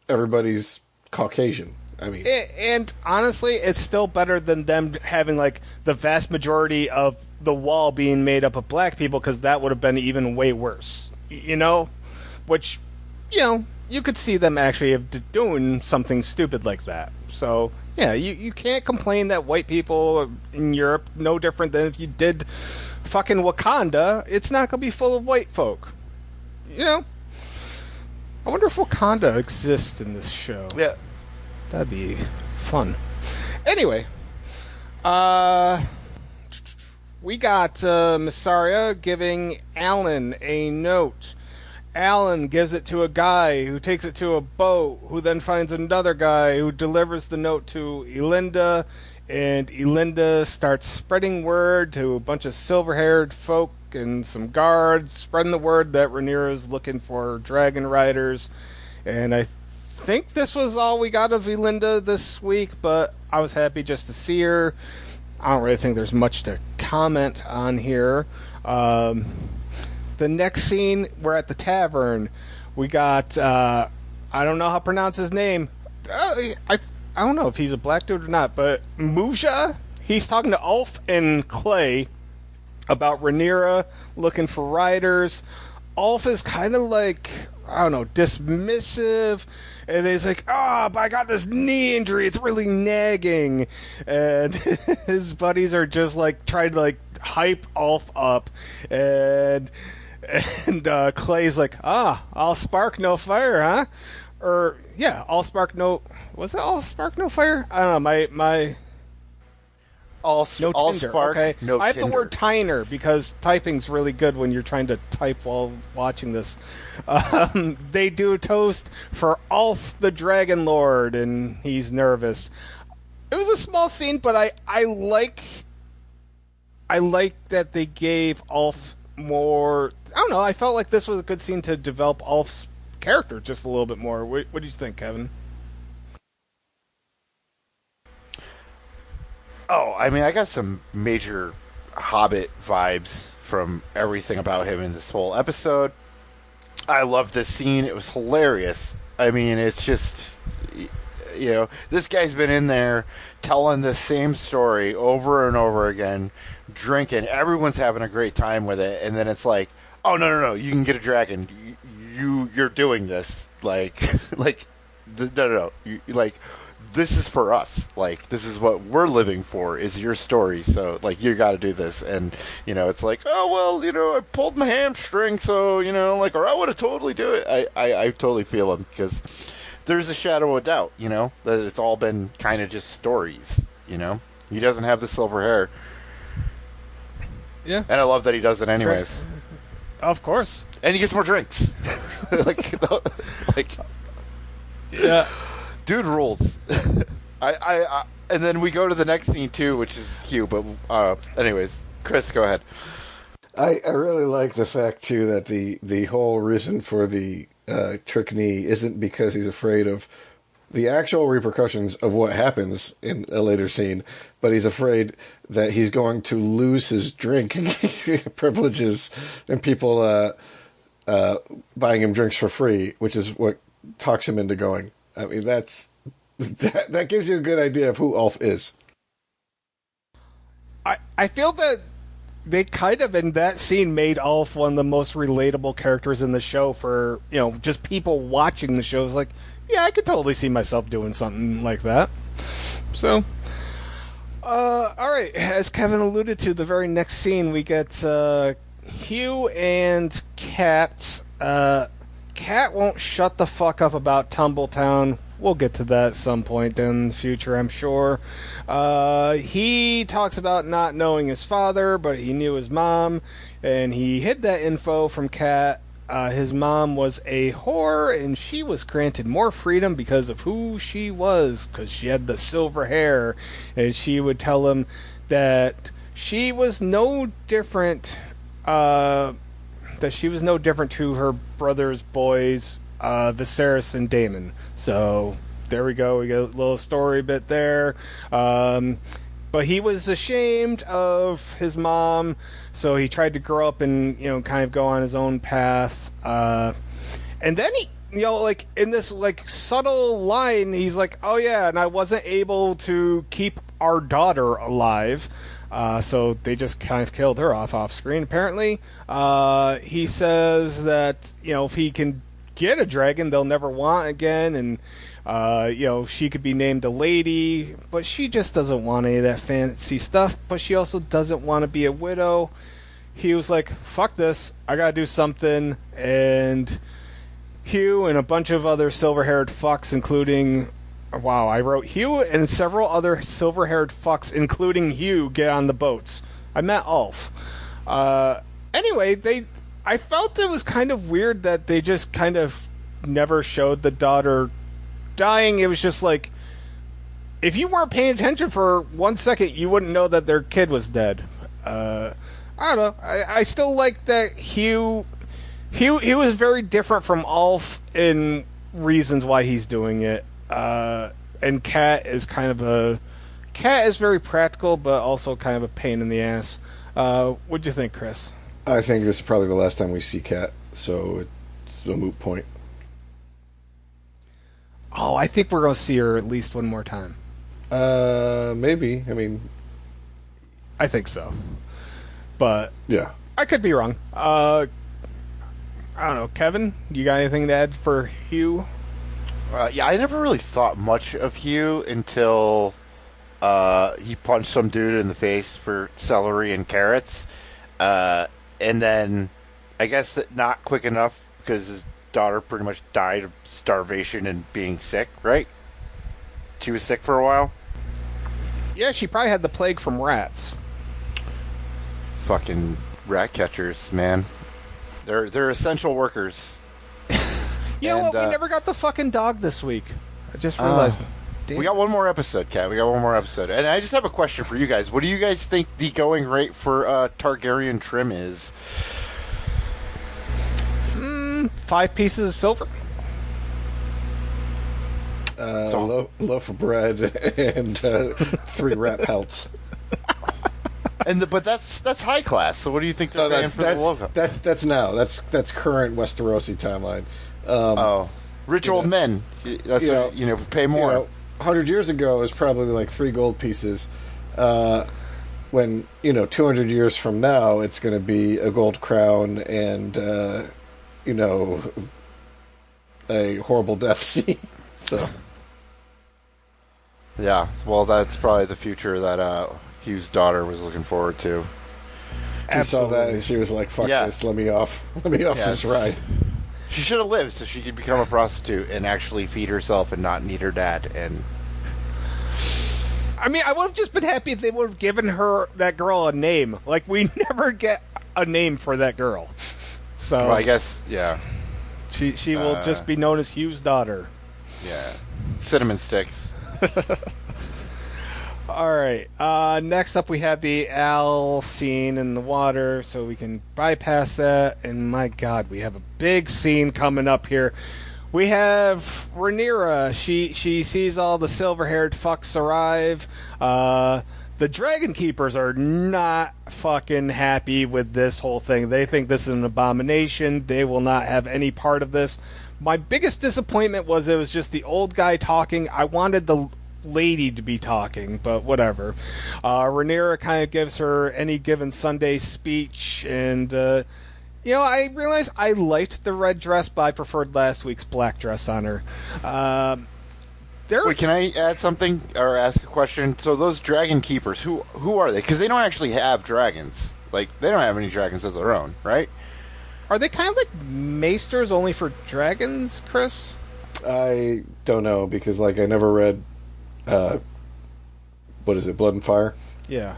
A: everybody's Caucasian. I mean,
C: and honestly, it's still better than them having like the vast majority of the wall being made up of black people, because that would have been even way worse. Which, you could see them actually doing something stupid like that. So yeah, you can't complain that white people in Europe no different than if you did fucking Wakanda. It's not gonna be full of white folk. I wonder if Wakanda exists in this show.
B: Yeah.
C: That'd be fun. Anyway, we got Mysaria giving Alan a note. Alan gives it to a guy who takes it to a boat, who then finds another guy who delivers the note to Elinda, and Elinda starts spreading word to a bunch of silver-haired folk and some guards, spreading the word that Rhaenyra's looking for dragon riders, and I think this was all we got of Elinda this week, but I was happy just to see her. I don't really think there's much to comment on here. The next scene, we're at the tavern. We got, I don't know how to pronounce his name. I don't know if he's a black dude or not, but Muja? He's talking to Ulf and Clay about Rhaenyra looking for riders. Ulf is kind of like, I don't know, dismissive. And he's like, but I got this knee injury. It's really nagging. And his buddies are just like trying to like hype Ulf up. And Clay's like, I'll spark no fire, huh? Or, yeah, I'll spark no... Was it all spark no fire? I don't know, my
B: all
C: Tinder,
B: spark,
C: okay?
B: no
C: I have
B: Tinder.
C: the word Tyner because typing's really good when you're trying to type while watching this. They do a toast for Ulf the Dragon Lord, and he's nervous. It was a small scene, but I like that they gave Ulf more... I don't know, I felt like this was a good scene to develop Ulf's character just a little bit more. What do you think, Kevin?
B: Oh, I mean, I got some major Hobbit vibes from everything about him in this whole episode. I love this scene. It was hilarious. I mean, it's just, this guy's been in there telling the same story over and over again, drinking. Everyone's having a great time with it. And then it's like, oh, no, you can get a dragon. You're doing this. No. this is for us. Like, this is what we're living for, is your story. So, like, you got to do this. And, it's like, oh, well, I pulled my hamstring, so, like, or I would have totally do it. I totally feel him, because there's a shadow of doubt, that it's all been kind of just stories, He doesn't have the silver hair.
C: Yeah.
B: And I love that he does it anyways.
C: Of course.
B: And he gets more drinks.
C: Yeah.
B: Dude rules. And then we go to the next scene too, which is Hugh. But anyways, Chris, go ahead.
A: I really like the fact too that the whole reason for the trick knee isn't because he's afraid of the actual repercussions of what happens in a later scene, but he's afraid that he's going to lose his drink privileges and people buying him drinks for free, which is what talks him into going. I mean, that gives you a good idea of who Ulf is.
C: I feel that they kind of, in that scene, made Ulf one of the most relatable characters in the show for, just people watching the show. It's like, yeah, I could totally see myself doing something like that. So, all right. As Kevin alluded to, the very next scene, we get Hugh and Kat. Kat won't shut the fuck up about Tumbletown. We'll get to that at some point in the future, I'm sure. He talks about not knowing his father, but he knew his mom, and he hid that info from Kat. His mom was a whore, and she was granted more freedom because of who she was, because she had the silver hair, and she would tell him that she was no different, to her brother's boys, Viserys and Daemon. So there we go. We got a little story bit there. But he was ashamed of his mom, so he tried to grow up and kind of go on his own path. And then he, in this subtle line, he's like, "Oh yeah, and I wasn't able to keep our daughter alive." So they just kind of killed her off screen, apparently. He says that, if he can get a dragon, they'll never want again, and, she could be named a lady, but she just doesn't want any of that fancy stuff, but she also doesn't want to be a widow. He was like, fuck this, I gotta do something, and Hugh and a bunch of other silver-haired fucks, including... Wow, I wrote Hugh and several other silver-haired fucks, including Hugh, get on the boats. I meant Ulf. Anyway, I felt it was kind of weird that they just kind of never showed the daughter dying. It was just like, if you weren't paying attention for 1 second, you wouldn't know that their kid was dead. I don't know. I still like that Hugh was very different from Ulf in reasons why he's doing it. And Kat is very practical, but also kind of a pain in the ass. What'd you think, Chris?
A: I think this is probably the last time we see Kat, so it's a moot point.
C: Oh, I think we're going to see her at least one more time.
A: Maybe. I mean...
C: I think so. But...
A: Yeah.
C: I could be wrong. I don't know. Kevin, you got anything to add for Hugh?
B: Yeah, I never really thought much of Hugh until he punched some dude in the face for celery and carrots. And then, I guess that not quick enough because his daughter pretty much died of starvation and being sick, right? She was sick for a while?
C: Yeah, she probably had the plague from rats.
B: Fucking rat catchers, man. They're essential workers.
C: You know what? We never got the fucking dog this week. I just realized.
B: We got one more episode, Kat. We got one more episode. And I just have a question for you guys. What do you guys think the going rate for Targaryen trim is?
C: 5 pieces of silver.
A: Loaf of bread and 3 rat pelts.
B: But that's high class. So what do you think they're paying for the loaf?
A: That's now. That's current Westerosi timeline.
B: Rich old men. That's pay more.
A: 100 years ago, it was probably like 3 gold pieces. When 200 years from now, it's going to be a gold crown and a horrible death scene. So,
B: Yeah, well, that's probably the future that Hugh's daughter was looking forward to.
A: She saw that and she was like, "Fuck this! Let me off! Let me off this ride."
B: She should have lived so she could become a prostitute and actually feed herself and not need her dad. And
C: I mean, I would have just been happy if they would have given that girl a name. Like, we never get a name for that girl. So
B: well, I guess, yeah.
C: She will just be known as Hugh's daughter.
B: Yeah. Cinnamon sticks.
C: All right. Next up, we have the Al scene in the water, so we can bypass that. And my God, we have a big scene coming up here. We have Rhaenyra. She sees all the silver-haired fucks arrive. The Dragon Keepers are not fucking happy with this whole thing. They think this is an abomination. They will not have any part of this. My biggest disappointment was it was just the old guy talking. I wanted the lady to be talking, but whatever. Rhaenyra kind of gives her any given Sunday speech, and I realized I liked the red dress, but I preferred last week's black dress on her.
B: Wait, can I add something or ask a question? So those Dragon Keepers, who are they? Because they don't actually have dragons. Like, they don't have any dragons of their own, right?
C: Are they kind of like maesters only for dragons, Chris?
A: I don't know, because like I never read what is it, Blood and Fire?
C: Yeah.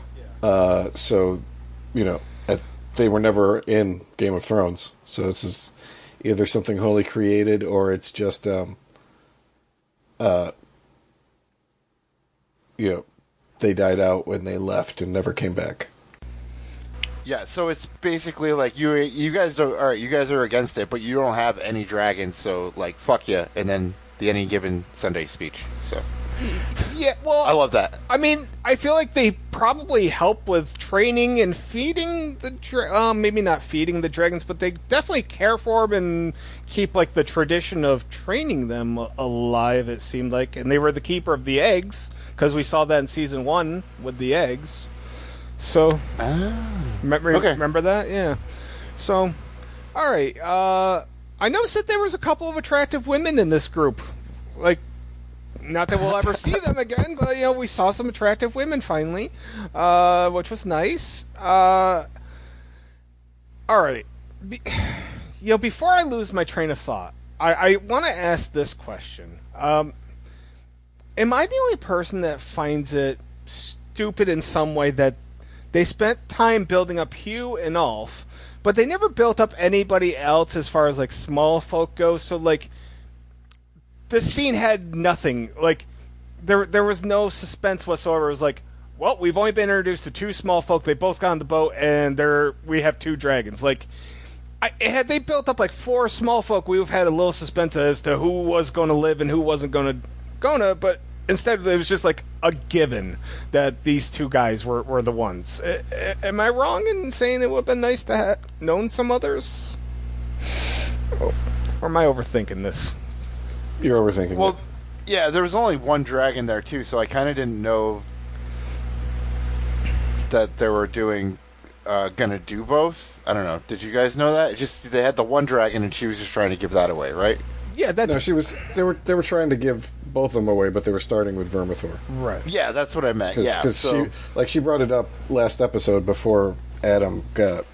A: So, they were never in Game of Thrones. So this is either something wholly created or it's just, they died out when they left and never came back.
B: Yeah, so it's basically like you guys don't. All right, you guys are against it, but you don't have any dragons, so like fuck you. And then the any given Sunday speech. So
C: yeah, well,
B: I love that.
C: I mean, I feel like they probably help with training and feeding the maybe not feeding the dragons, but they definitely care for them and keep like the tradition of training them alive. It seemed like, and they were the keeper of the eggs because we saw that in season 1 with the eggs. So, remember that? Yeah. So, all right. I noticed that there was a couple of attractive women in this group. Like, not that we'll ever see them again, but, we saw some attractive women finally, which was nice. All right. Before I lose my train of thought, I want to ask this question. Am I the only person that finds it stupid in some way that they spent time building up Hugh and Ulf, but they never built up anybody else as far as, like, small folk goes. So, like, the scene had nothing. Like, there was no suspense whatsoever. It was like, well, we've only been introduced to 2 small folk. They both got on the boat, and we have 2 dragons. Like, had they built up, like, 4 small folk, we would have had a little suspense as to who was going to live and who wasn't going to, but instead, it was just like a given that these 2 guys were the ones. Am I wrong in saying it would have been nice to have known some others? Or am I overthinking this?
A: You're overthinking it.
B: Yeah, there was only 1 dragon there, too, so I kind of didn't know that they were gonna do both. I don't know. Did you guys know that? They had the 1 dragon, and she was just trying to give that away, right?
C: Yeah, that's...
A: No, they were trying to give both of them away, but they were starting with Vermithor.
C: Right.
B: Yeah, that's what I meant. Yeah,
A: because she brought it up last episode before Adam got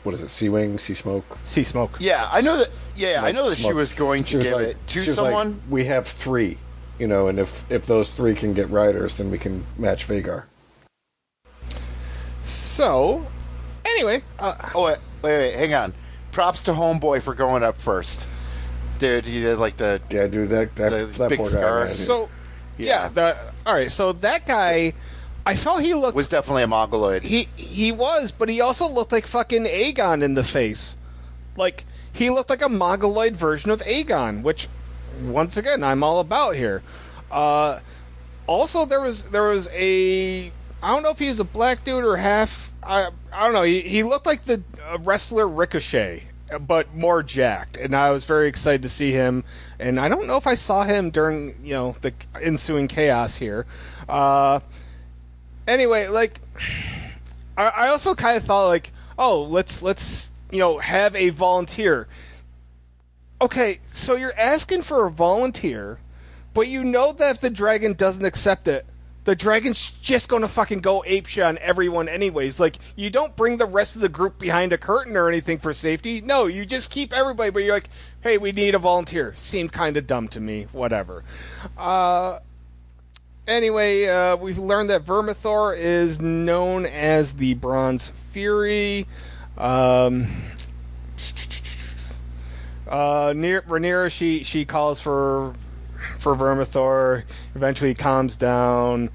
A: what is it? Sea Wing, Sea Smoke.
C: Sea Smoke.
B: Yeah, I know that. Yeah, I know that she was going to give it to someone.
A: Like, we have 3, and if those 3 can get riders, then we can match Vhagar.
C: So, anyway.
B: Wait, hang on. Props to Homeboy for going up first. Dude, he did like the...
A: Yeah, dude, that
B: big
A: poor
B: scar.
A: guy. Man,
C: so, all right, so that guy, I felt he looked...
B: Was definitely a Mongoloid.
C: He was, but he also looked like fucking Aegon in the face. Like, he looked like a Mongoloid version of Aegon, which, once again, I'm all about here. Also, there was a... I don't know if he was a black dude or half... I don't know. He looked like the wrestler Ricochet, but more jacked, and I was very excited to see him. And I don't know if I saw him during the ensuing chaos here. Anyway, like, I also kind of thought like, oh, let's have a volunteer. Okay, so you're asking for a volunteer But you know that if the dragon doesn't accept it, the dragon's just going to fucking go apeshit on everyone anyways. Like, you don't bring the rest of the group behind a curtain or anything for safety. No, you just keep everybody, but you're like, hey, we need a volunteer. Seemed kind of dumb to me. Whatever. Anyway, we've learned that Vermithor is known as the Bronze Fury. Rhaenyra, she calls for Vermithor, eventually calms down.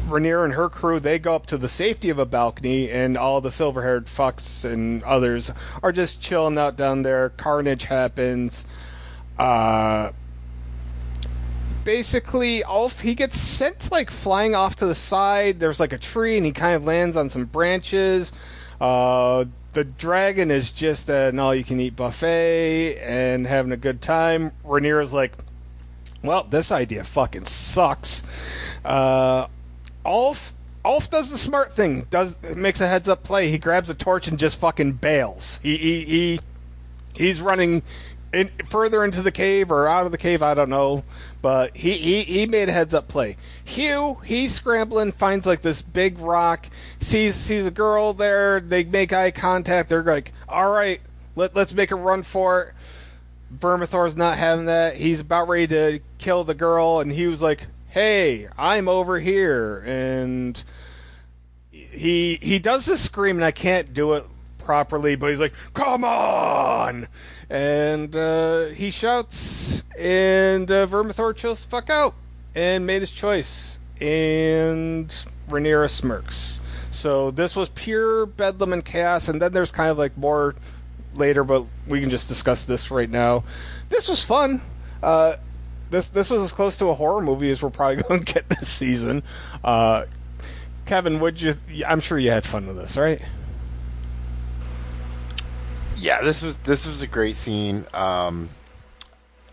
C: Rhaenyra and her crew, they go up to the safety of a balcony, and all the silver-haired fucks and others are just chilling out down there. Carnage happens. Basically, Ulf, he gets sent, like, flying off to the side. There's, like, a tree, and he kind of lands on some branches. The dragon is just at an all-you-can-eat buffet and having a good time. Rhaenyra's like, well, this idea fucking sucks. Ulf does the smart thing. Makes a heads-up play. He grabs a torch and just fucking bails. He's running further into the cave or out of the cave, I don't know. But he made a heads-up play. Hugh, he's scrambling, finds like this big rock, sees a girl there, they make eye contact, they're like, alright, let's make a run for it. Vermithor's not having that. He's about ready to kill the girl, and he was like, hey, I'm over here. And he does this scream, and I can't do it properly, but he's like, come on! And he shouts, and Vermithor chills the fuck out and made his choice. And Rhaenyra smirks. So this was pure bedlam and chaos, and then there's kind of like more later, but we can just discuss this right now. This was fun. This was as close to a horror movie as we're probably going to get this season. Kevin, I'm sure you had fun with this, right?
B: Yeah, this was a great scene. On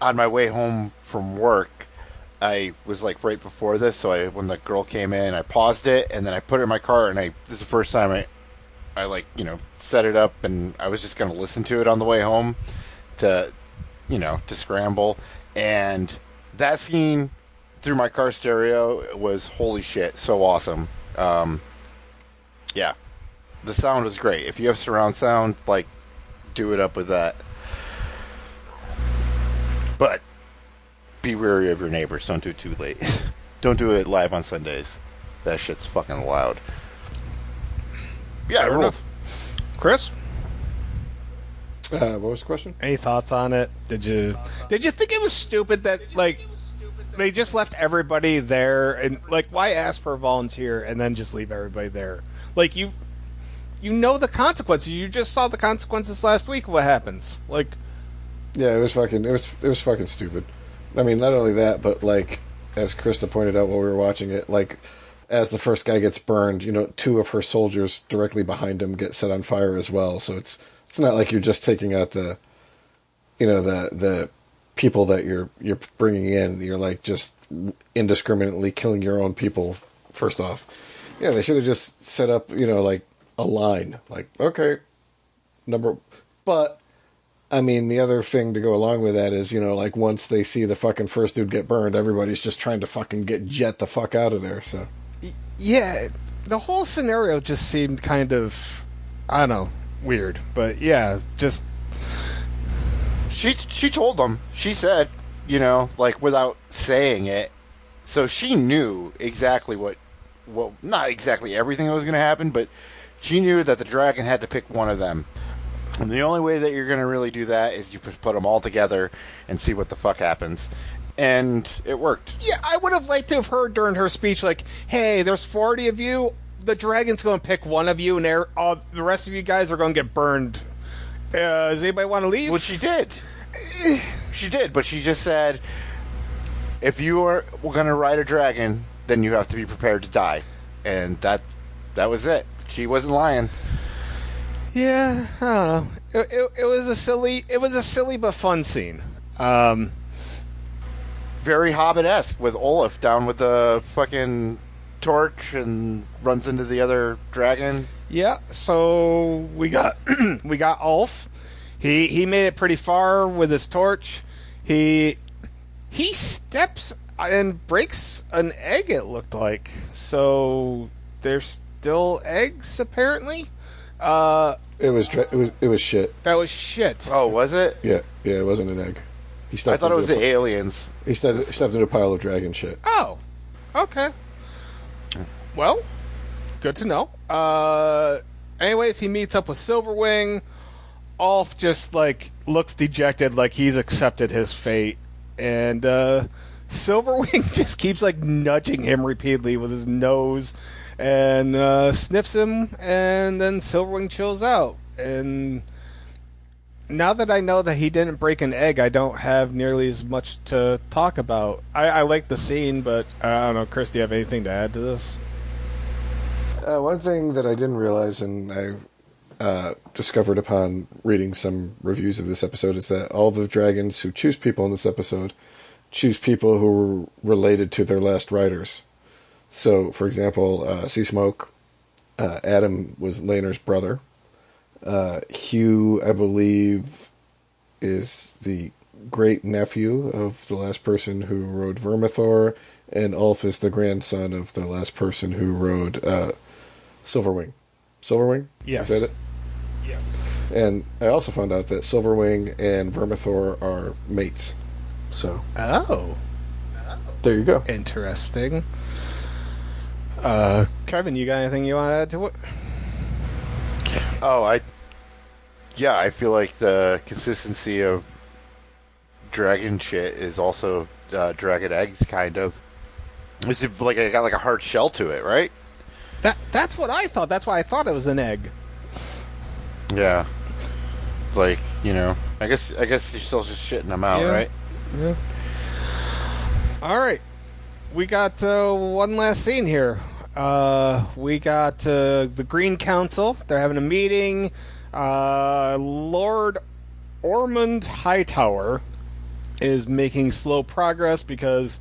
B: my way home from work, I was like right before this, so when the girl came in, I paused it, and then I put it in my car, and this is the first time I like, set it up, and I was just going to listen to it on the way home to scramble. And that scene through my car stereo was holy shit, so awesome. Yeah, the sound was great. If you have surround sound, like, do it up with that. But be wary of your neighbors. Don't do it too late. Don't do it live on Sundays. That shit's fucking loud. Yeah, I ruled.
C: Chris?
A: What was the question?
C: Any thoughts on it? Did you think it was stupid that, like, they just left everybody there, and, like, why ask for a volunteer and then just leave everybody there? Like, you know the consequences. You just saw the consequences last week. What happens? Like,
A: yeah, it was fucking stupid. I mean, not only that, but like as Krista pointed out while we were watching it, like as the first guy gets burned, two of her soldiers directly behind him get set on fire as well. So it's not like you're just taking out the people that you're bringing in. You're like just indiscriminately killing your own people. First off, yeah, they should have just set up like a line, like, okay, but I mean, the other thing to go along with that is, like, once they see the fucking first dude get burned, everybody's just trying to fucking jet the fuck out of there, so.
C: Yeah, the whole scenario just seemed kind of, I don't know, weird, but yeah, just...
B: She told them, she said, like, without saying it, so she knew exactly what not exactly everything that was going to happen, but she knew that the dragon had to pick one of them. And the only way that you're going to really do that is you put them all together and see what the fuck happens. And it worked.
C: Yeah, I would have liked to have heard during her speech, like, hey, there's 40 of you, the dragon's going to pick one of you, and the rest of you guys are going to get burned. Does anybody want to leave?
B: Well, she did. She did, but she just said, if you are going to ride a dragon, then you have to be prepared to die. And that was it. She wasn't lying.
C: Yeah, I don't know. It was a silly but fun scene.
B: Very Hobbit-esque with Olaf down with the fucking torch and runs into the other dragon.
C: Yeah, so we got Ulf. He made it pretty far with his torch. He steps and breaks an egg, it looked like. So there's still eggs, apparently.
A: It was shit.
C: That was shit.
B: Oh, was it?
A: Yeah, it wasn't an egg.
B: I thought it was the aliens.
A: He stepped in a pile of dragon shit.
C: Oh, okay. Well, good to know. Anyways, he meets up with Silverwing. Ulf just, like, looks dejected, like he's accepted his fate. And, Silverwing just keeps, like, nudging him repeatedly with his nose and, sniffs him, and then Silverwing chills out. And now that I know that he didn't break an egg, I don't have nearly as much to talk about. I like the scene, but I don't know. Chris, do you have anything to add to this?
A: One thing that I didn't realize, and I've discovered upon reading some reviews of this episode, is that all the dragons who choose people in this episode choose people who were related to their last riders. So, for example, Sea Smoke, Adam was Laener's brother. Hugh, I believe, is the great nephew of the last person who rode Vermithor, and Ulf is the grandson of the last person who rode Silverwing. Silverwing?
C: Yes.
A: Is that it?
C: Yes.
A: And I also found out that Silverwing and Vermithor are mates. So.
C: Oh.
A: There you go.
C: Interesting. Kevin, you got anything you want to add to it?
B: Oh, I feel like the consistency of dragon shit is also dragon eggs, kind of. It's like it got like a hard shell to it, right?
C: That's what I thought. That's why I thought it was an egg.
B: Yeah. Like, I guess you're still just shitting them out, right?
C: Yeah. All right. We got one last scene here. We got the Green Council. They're having a meeting. Lord Ormond Hightower is making slow progress because,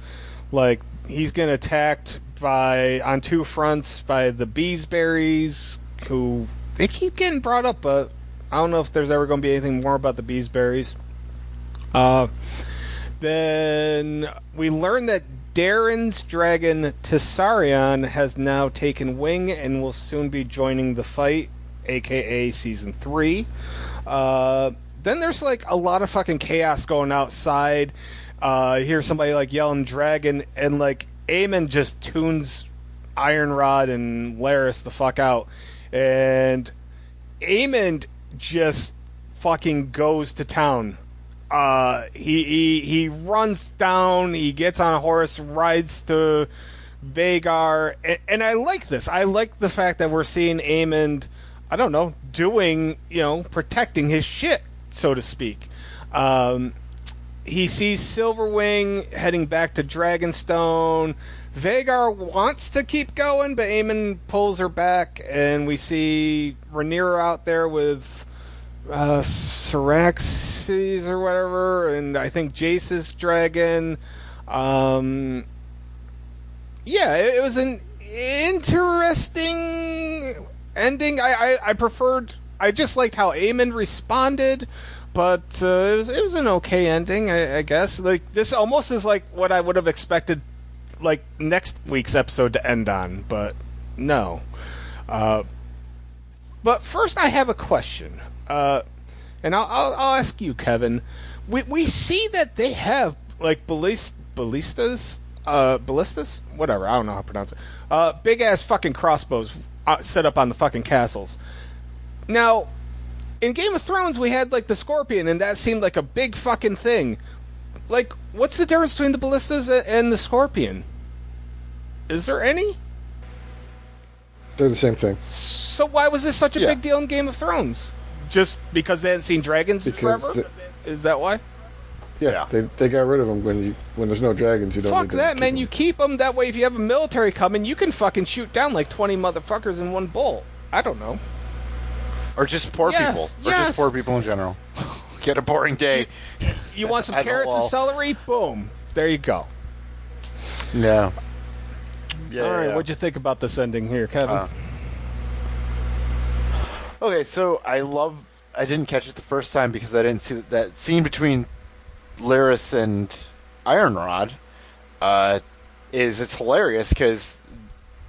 C: like, he's getting attacked on two fronts by the Beesberries, who they keep getting brought up, but I don't know if there's ever going to be anything more about the Beesberries. Then we learn that Darren's dragon Tessarion has now taken wing and will soon be joining the fight, aka Season 3. Then there's like a lot of fucking chaos going outside. You hear somebody like yelling dragon, and like Aemon just tunes Ironrod and Laris the fuck out. And Aemon just fucking goes to town. He runs down, he gets on a horse, rides to Vhagar, and I like this. I like the fact that we're seeing Aemon, I don't know, doing, protecting his shit, so to speak. He sees Silverwing heading back to Dragonstone. Vhagar wants to keep going, but Aemon pulls her back, and we see Rhaenyra out there with Syraxes or whatever, and I think Jace's dragon. Yeah, it was an interesting ending. I just liked how Aemon responded, but it was an okay ending, I guess. Like, this almost is like what I would have expected, like, next week's episode to end on, but no. But first, I have a question, and I'll ask you, Kevin. We see that they have like ballistas, whatever. I don't know how to pronounce it. Big ass fucking crossbows set up on the fucking castles. Now, in Game of Thrones, we had like the Scorpion, and that seemed like a big fucking thing. Like, what's the difference between the ballistas and the Scorpion? Is there any?
A: They're the same thing.
C: So why was this such a big deal in Game of Thrones? Just because they hadn't seen dragons forever? Is that why?
A: Yeah, they got rid of them when there's no dragons. You don't.
C: Fuck
A: need to
C: that,
A: keep
C: man!
A: them.
C: You keep them that way. If you have a military coming, you can fucking shoot down like 20 motherfuckers in one bolt. I don't know.
B: Or just poor people. Or just poor people in general. Get a boring day.
C: You want some carrots and celery? Boom. There you go.
B: Yeah.
C: All right, what'd you think about this ending here, Kevin?
B: Okay, so I love I didn't catch it the first time because I didn't see that scene between Lyris and Ironrod. It's hilarious because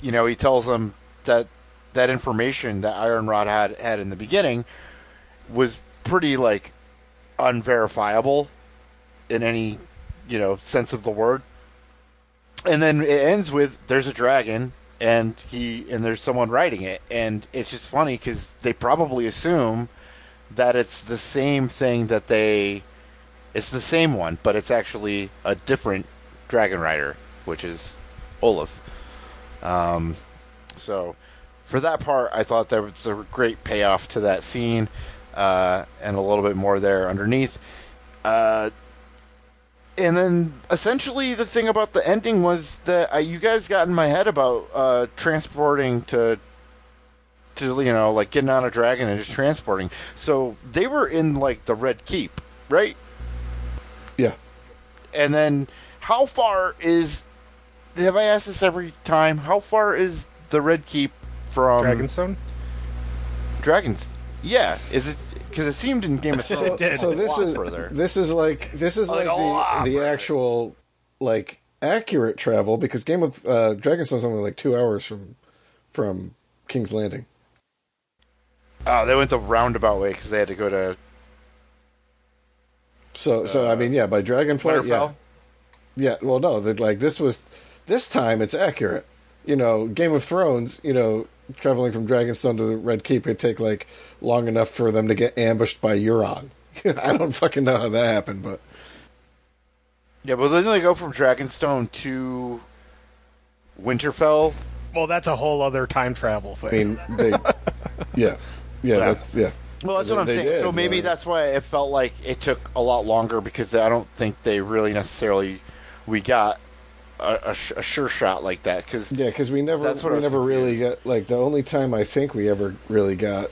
B: he tells them that information that Ironrod had in the beginning was pretty like unverifiable in any sense of the word, and then it ends with there's a dragon and there's someone riding it, and it's just funny because they probably assume that it's the same thing it's the same one, but it's actually a different dragon rider, which is Olaf. So for that part, I thought there was a great payoff to that scene, and a little bit more there underneath. And then essentially the thing about the ending was that you guys got in my head about transporting to like getting on a dragon and just transporting. So they were in like the Red Keep, right?
A: Yeah. And
B: then how far is... Have I asked this every time? How far is the Red Keep from...
C: Dragonstone?
B: Yeah. Is it... Because it seemed in Game of Thrones
A: so this is like the actual like accurate travel, because Game of Dragonstone's only like 2 hours from King's Landing.
B: Oh, they went the roundabout way because they had to go to...
A: So I mean, yeah, by Dragonflight,
B: Winterfell?
A: Yeah. Well, no, this time it's accurate. Game of Thrones, traveling from Dragonstone to the Red Keep would take like long enough for them to get ambushed by Euron. I don't fucking know how that happened, but
B: yeah, but then they go from Dragonstone to Winterfell.
C: Well, that's a whole other time travel thing.
A: I mean, yeah. That's
B: Well, that's what I'm saying.
A: Did,
B: so maybe that's why it felt like it took a lot longer, because I don't think they really necessarily we got a sure shot like that.
A: Because we never really got, like, the only time I think we ever really got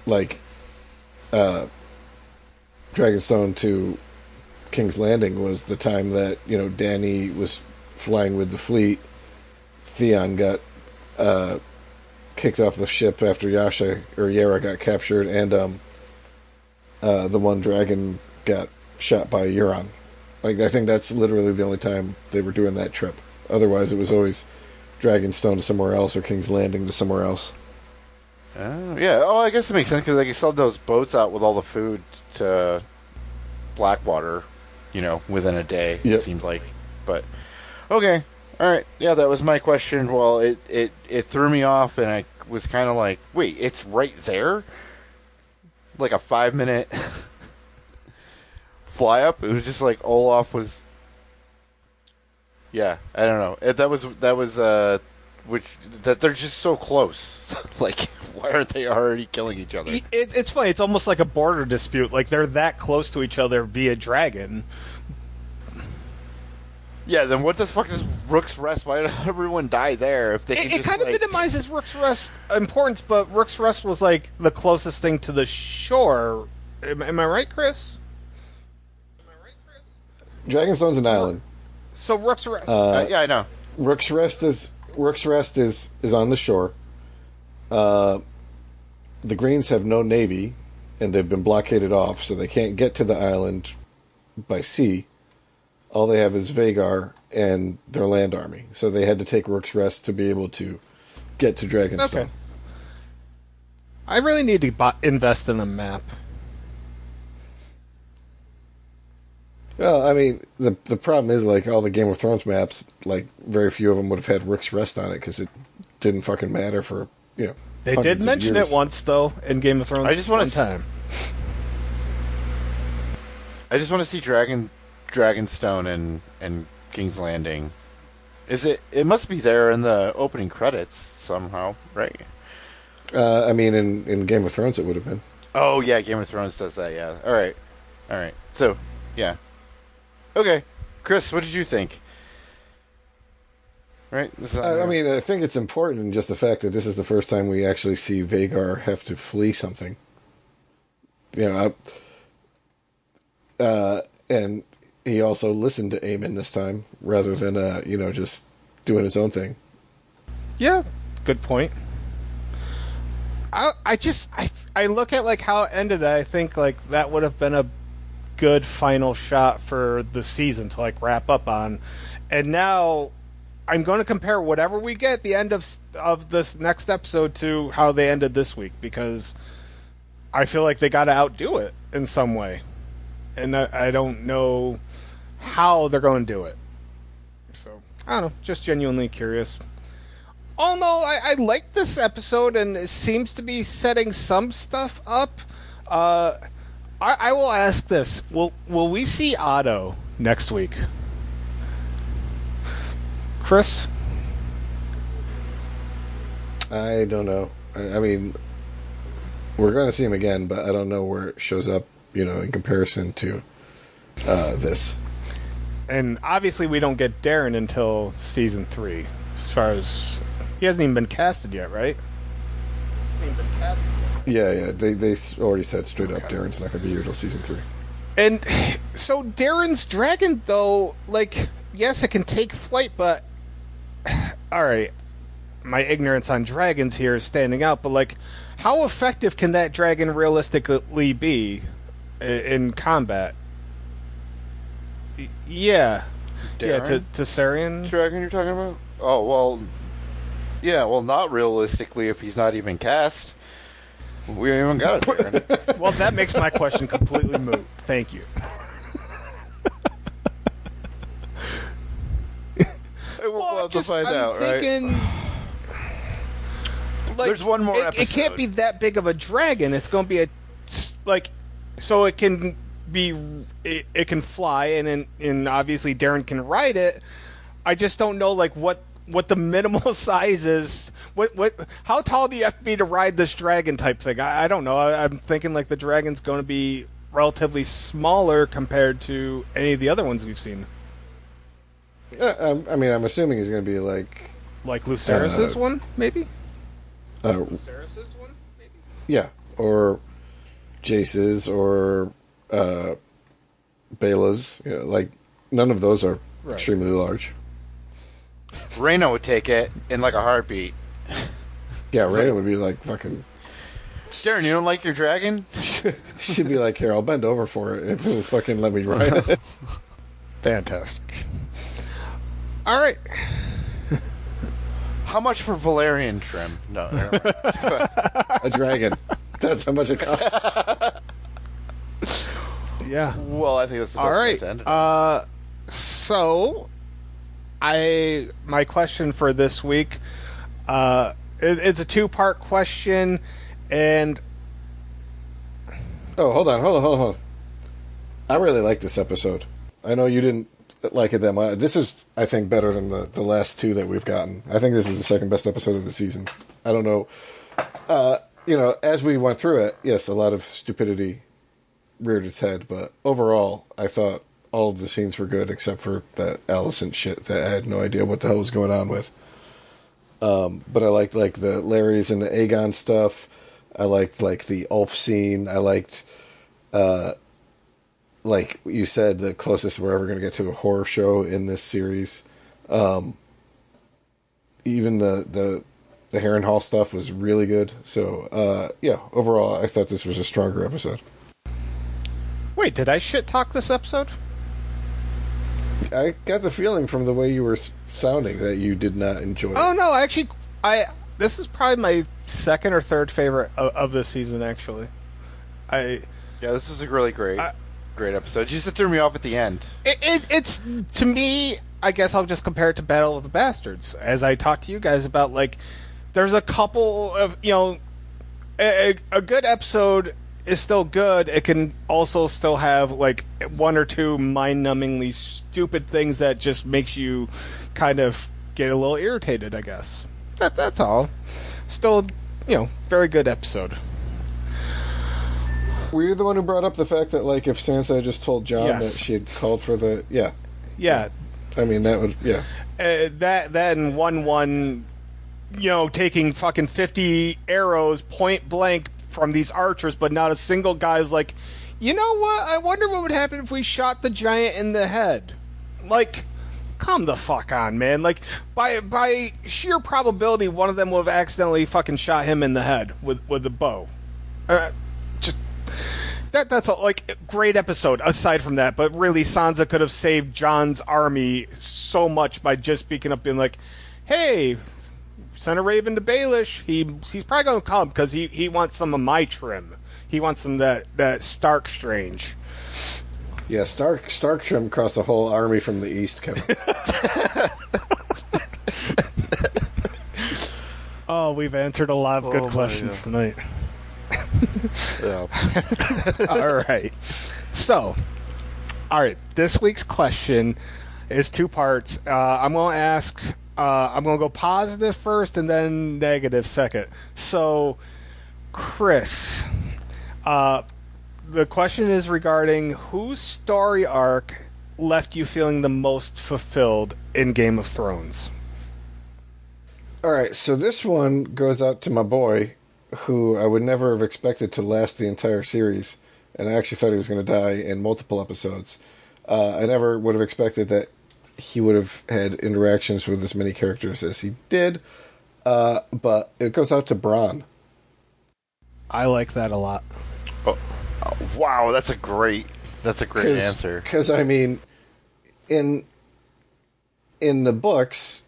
A: like Dragonstone to King's Landing was the time that Dany was flying with the fleet. Theon got kicked off the ship after Yara got captured, and the one dragon got shot by Euron. Like, I think that's literally the only time they were doing that trip. Otherwise, it was always Dragonstone to somewhere else or King's Landing to somewhere else.
B: Yeah. Oh, I guess it makes sense, because like you saw those boats out with all the food to Blackwater, within a day.
A: Yep.
B: It seemed like. But okay. All right, yeah, that was my question. Well, it threw me off, and I was kind of like, wait, it's right there? Like a 5-minute fly up? It was just like Olaf was... Yeah, I don't know. That they're just so close. Like, why aren't they already killing each other?
C: It's funny. It's almost like a border dispute. Like, they're that close to each other via dragon.
B: Yeah, then what the fuck is Rook's Rest? Why did everyone die there? If they
C: it kind of minimizes Rook's Rest importance, but Rook's Rest was like the closest thing to the shore. Am I right, Chris?
A: Dragonstone's an island.
C: So Rook's Rest.
B: Yeah, I know.
A: Rook's Rest is on the shore. The Greens have no navy, and they've been blockaded off, so they can't get to the island by sea. All they have is Vhagar and their land army. So they had to take Rook's Rest to be able to get to Dragonstone.
C: Okay. I really need to invest in a map.
A: Well, I mean, the problem is, like, all the Game of Thrones maps, like, very few of them would have had Rook's Rest on it, because it didn't fucking matter for,
C: They did mention it once, though, in Game of Thrones.
B: I just want to see Dragonstone and King's Landing. It must be there in the opening credits somehow, right?
A: I mean, in Game of Thrones it would have been.
B: Oh, yeah, Game of Thrones does that, yeah. All right. So, yeah. Okay. Chris, what did you think? Right?
A: I mean, I think it's important in just the fact that this is the first time we actually see Vhagar have to flee something. And he also listened to Aemon this time, rather than, just doing his own thing.
C: Yeah, good point. I look at like how it ended. I think like that would have been a good final shot for the season to like wrap up on. And now I'm going to compare whatever we get at the end of this next episode to how they ended this week, because I feel like they got to outdo it in some way, and I don't know how they're going to do it. So I don't know, just genuinely curious. Oh no, I like this episode, and it seems to be setting some stuff up. I will ask this: Will we see Otto next week, Chris?
A: I don't know. I mean, we're going to see him again, but I don't know where it shows up, in comparison to this.
C: And obviously, we don't get Darren until season 3. As far as he hasn't even been casted yet, right?
A: Yeah. They already said straight up Darren's not going to be here till season 3.
C: And so Darren's dragon, though, like, yes, it can take flight, but all right, my ignorance on dragons here is standing out. But like, how effective can that dragon realistically be in combat? Yeah.
B: Darren?
C: To Sarian
B: Dragon you're talking about? Oh, well, yeah, well, not realistically if he's not even cast. We haven't even got a Darren.
C: Well, that makes my question completely moot. Thank you.
B: We'll have to find out,
C: thinking,
B: right?
C: Like,
B: There's one more episode.
C: It can't be that big of a dragon. It's going to be so it can be, it can fly, and obviously Darren can ride it. I just don't know like what the minimal size is. How tall do you have to be to ride this dragon type thing? I don't know. I'm thinking like the dragon's going to be relatively smaller compared to any of the other ones we've seen.
A: I mean, I'm assuming he's going to be like
C: Lucerys's one, maybe.
A: Lucerys's one, maybe. Yeah, or Jace's or Bela's. Like none of those are extremely large.
B: Reyna would take it in like a heartbeat.
A: Yeah, Reyna would be like fucking.
B: Darren, you don't like your dragon?
A: She'd be like, "Here, I'll bend over for it if it'll fucking let me ride it."
C: Fantastic. All right.
B: How much for Valerian trim? No, never mind.
A: A dragon. That's how much it costs.
C: Yeah.
B: Well, I think that's the best way to end it.
C: So, my question for this week, it's a 2-part question, and
A: hold on. I really like this episode. I know you didn't like it that much. This is, I think, better than the last 2 that we've gotten. I think this is the second best episode of the season. I don't know. As we went through it, yes, a lot of stupidity reared its head, but overall, I thought all of the scenes were good except for that Alicent shit that I had no idea what the hell was going on with. But I liked like the Larry's and the Aegon stuff. I liked like the Ulf scene. I liked, like you said, the closest we're ever going to get to a horror show in this series. Even the Harrenhal stuff was really good. So yeah, overall, I thought this was a stronger episode.
C: Wait, did I shit talk this episode?
A: I got the feeling from the way you were sounding that you did not enjoy it.
C: Oh no, actually, this is probably my second or third favorite of this season. Actually,
B: yeah, this is a really great episode. Just it threw me off at the end.
C: It's to me. I guess I'll just compare it to Battle of the Bastards, as I talked to you guys about. Like, there's a couple of a good episode is still good. It can also still have like 1 or 2 mind-numbingly stupid things that just makes you kind of get a little irritated, I guess. That's all. Still, very good episode.
A: Were you the one who brought up the fact that like if Sansa just told Jon that she had called for the
C: yeah.
A: I mean that would
C: that and 1-1, taking fucking 50 arrows point blank from these archers, but not a single guy is like, you know what? I wonder what would happen if we shot the giant in the head. Like, Come the fuck on, man. Like, by sheer probability, one of them will have accidentally fucking shot him in the head with the bow. Just that's a like great episode. Aside from that, but really, Sansa could have saved Jon's army so much by just speaking up, being like, "Hey, send a raven to Baelish. He's probably gonna come because he wants some of my trim. He wants some that Stark strange."
A: Yeah, Stark trim across the whole army from the east, Kevin.
C: Oh, we've answered a lot of good questions tonight.
B: Yeah.
C: All right. So, all right. This week's question is two parts. I'm going to ask. I'm going to go positive first and then negative second. So, Chris, the question is regarding whose story arc left you feeling the most fulfilled in Game of Thrones?
A: All right, so this one goes out to my boy, who I would never have expected to last the entire series, and I actually thought he was going to die in multiple episodes. I never would have expected that he would have had interactions with as many characters as he did, but it goes out to Bronn.
C: I like that a lot.
B: Wow, that's a great answer.
A: Because I mean, in the books,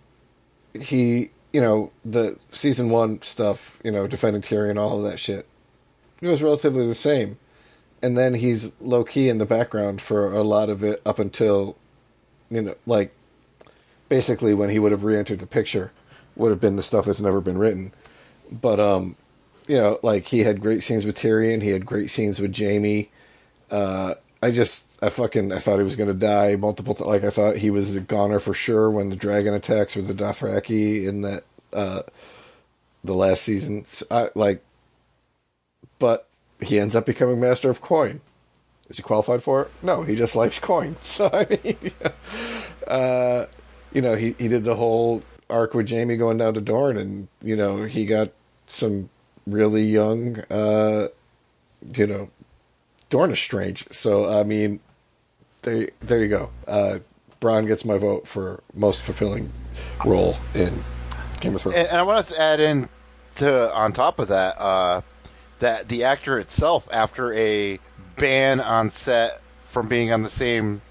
A: he, the season 1 stuff, defending Tyrion, all of that shit, it was relatively the same, and then he's low key in the background for a lot of it up until, like, basically when he would have re-entered the picture would have been the stuff that's never been written, but like he had great scenes with Tyrion, he had great scenes with Jaime. I thought he was going to die multiple times. Like, I thought he was a goner for sure when the dragon attacks with the Dothraki in that, the last season. But he ends up becoming Master of Coin. Is he qualified for it? No, he just likes coin. So, I mean, he did the whole arc with Jaime going down to Dorne, and, he got some really young, Dorne is strange. So, I mean, there you go. Bronn gets my vote for most fulfilling role in Game of Thrones.
B: And I want to add in on top of that, that the actor itself, after a ban on set from being on the same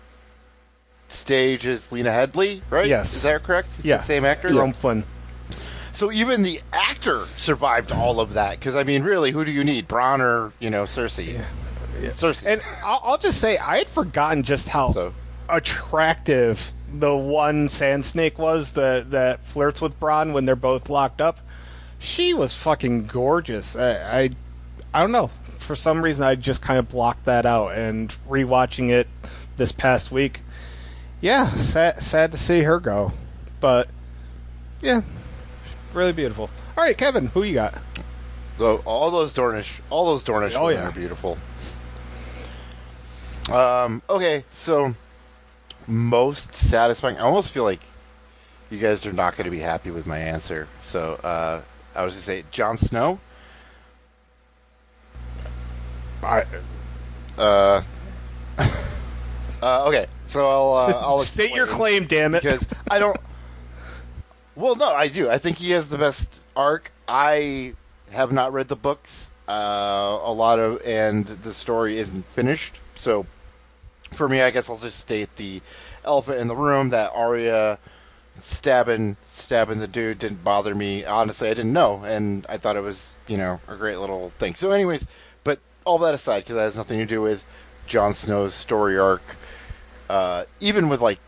B: stage as Lena Headey, right?
C: Yes.
B: Is that correct? It's
C: yeah.
B: the same actor?
C: Jerome Flynn.
B: So even the actor survived all of that. Because, I mean, really, who do you need? Bronn or, Cersei?
C: Yeah.
B: Cersei.
C: And I'll just say, I had forgotten just how attractive the one sand snake was that flirts with Bronn when they're both locked up. She was fucking gorgeous. I don't know. For some reason, I just kind of blocked that out. And rewatching it this past week, yeah, sad to see her go. But, yeah, really beautiful. All right, Kevin, who you got?
B: So all those Dornish women are beautiful. Okay, so most satisfying. I almost feel like you guys are not going to be happy with my answer. So I was going to say Jon Snow. Okay, so I'll
C: state your claim, damn it.
B: Because I don't. Well, no, I do. I think he has the best arc. I have not read the books. And the story isn't finished. So for me, I guess I'll just state the elephant in the room that Arya stabbing the dude didn't bother me. Honestly, I didn't know, and I thought it was, a great little thing. So anyways, but all that aside, because that has nothing to do with Jon Snow's story arc, even with, like,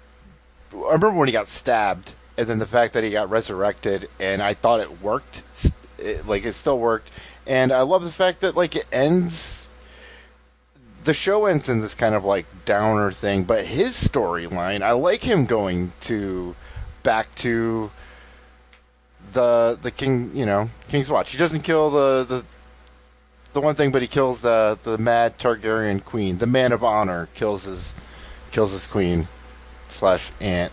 B: I remember when he got stabbed, and then the fact that he got resurrected, and I thought it worked. It still worked. And I love the fact that, like, it ends... The show ends in this kind of, like, downer thing, but his storyline, I like him going back to the king, King's Watch. He doesn't kill the one thing, but he kills the mad Targaryen queen. The man of honor kills his queen / aunt,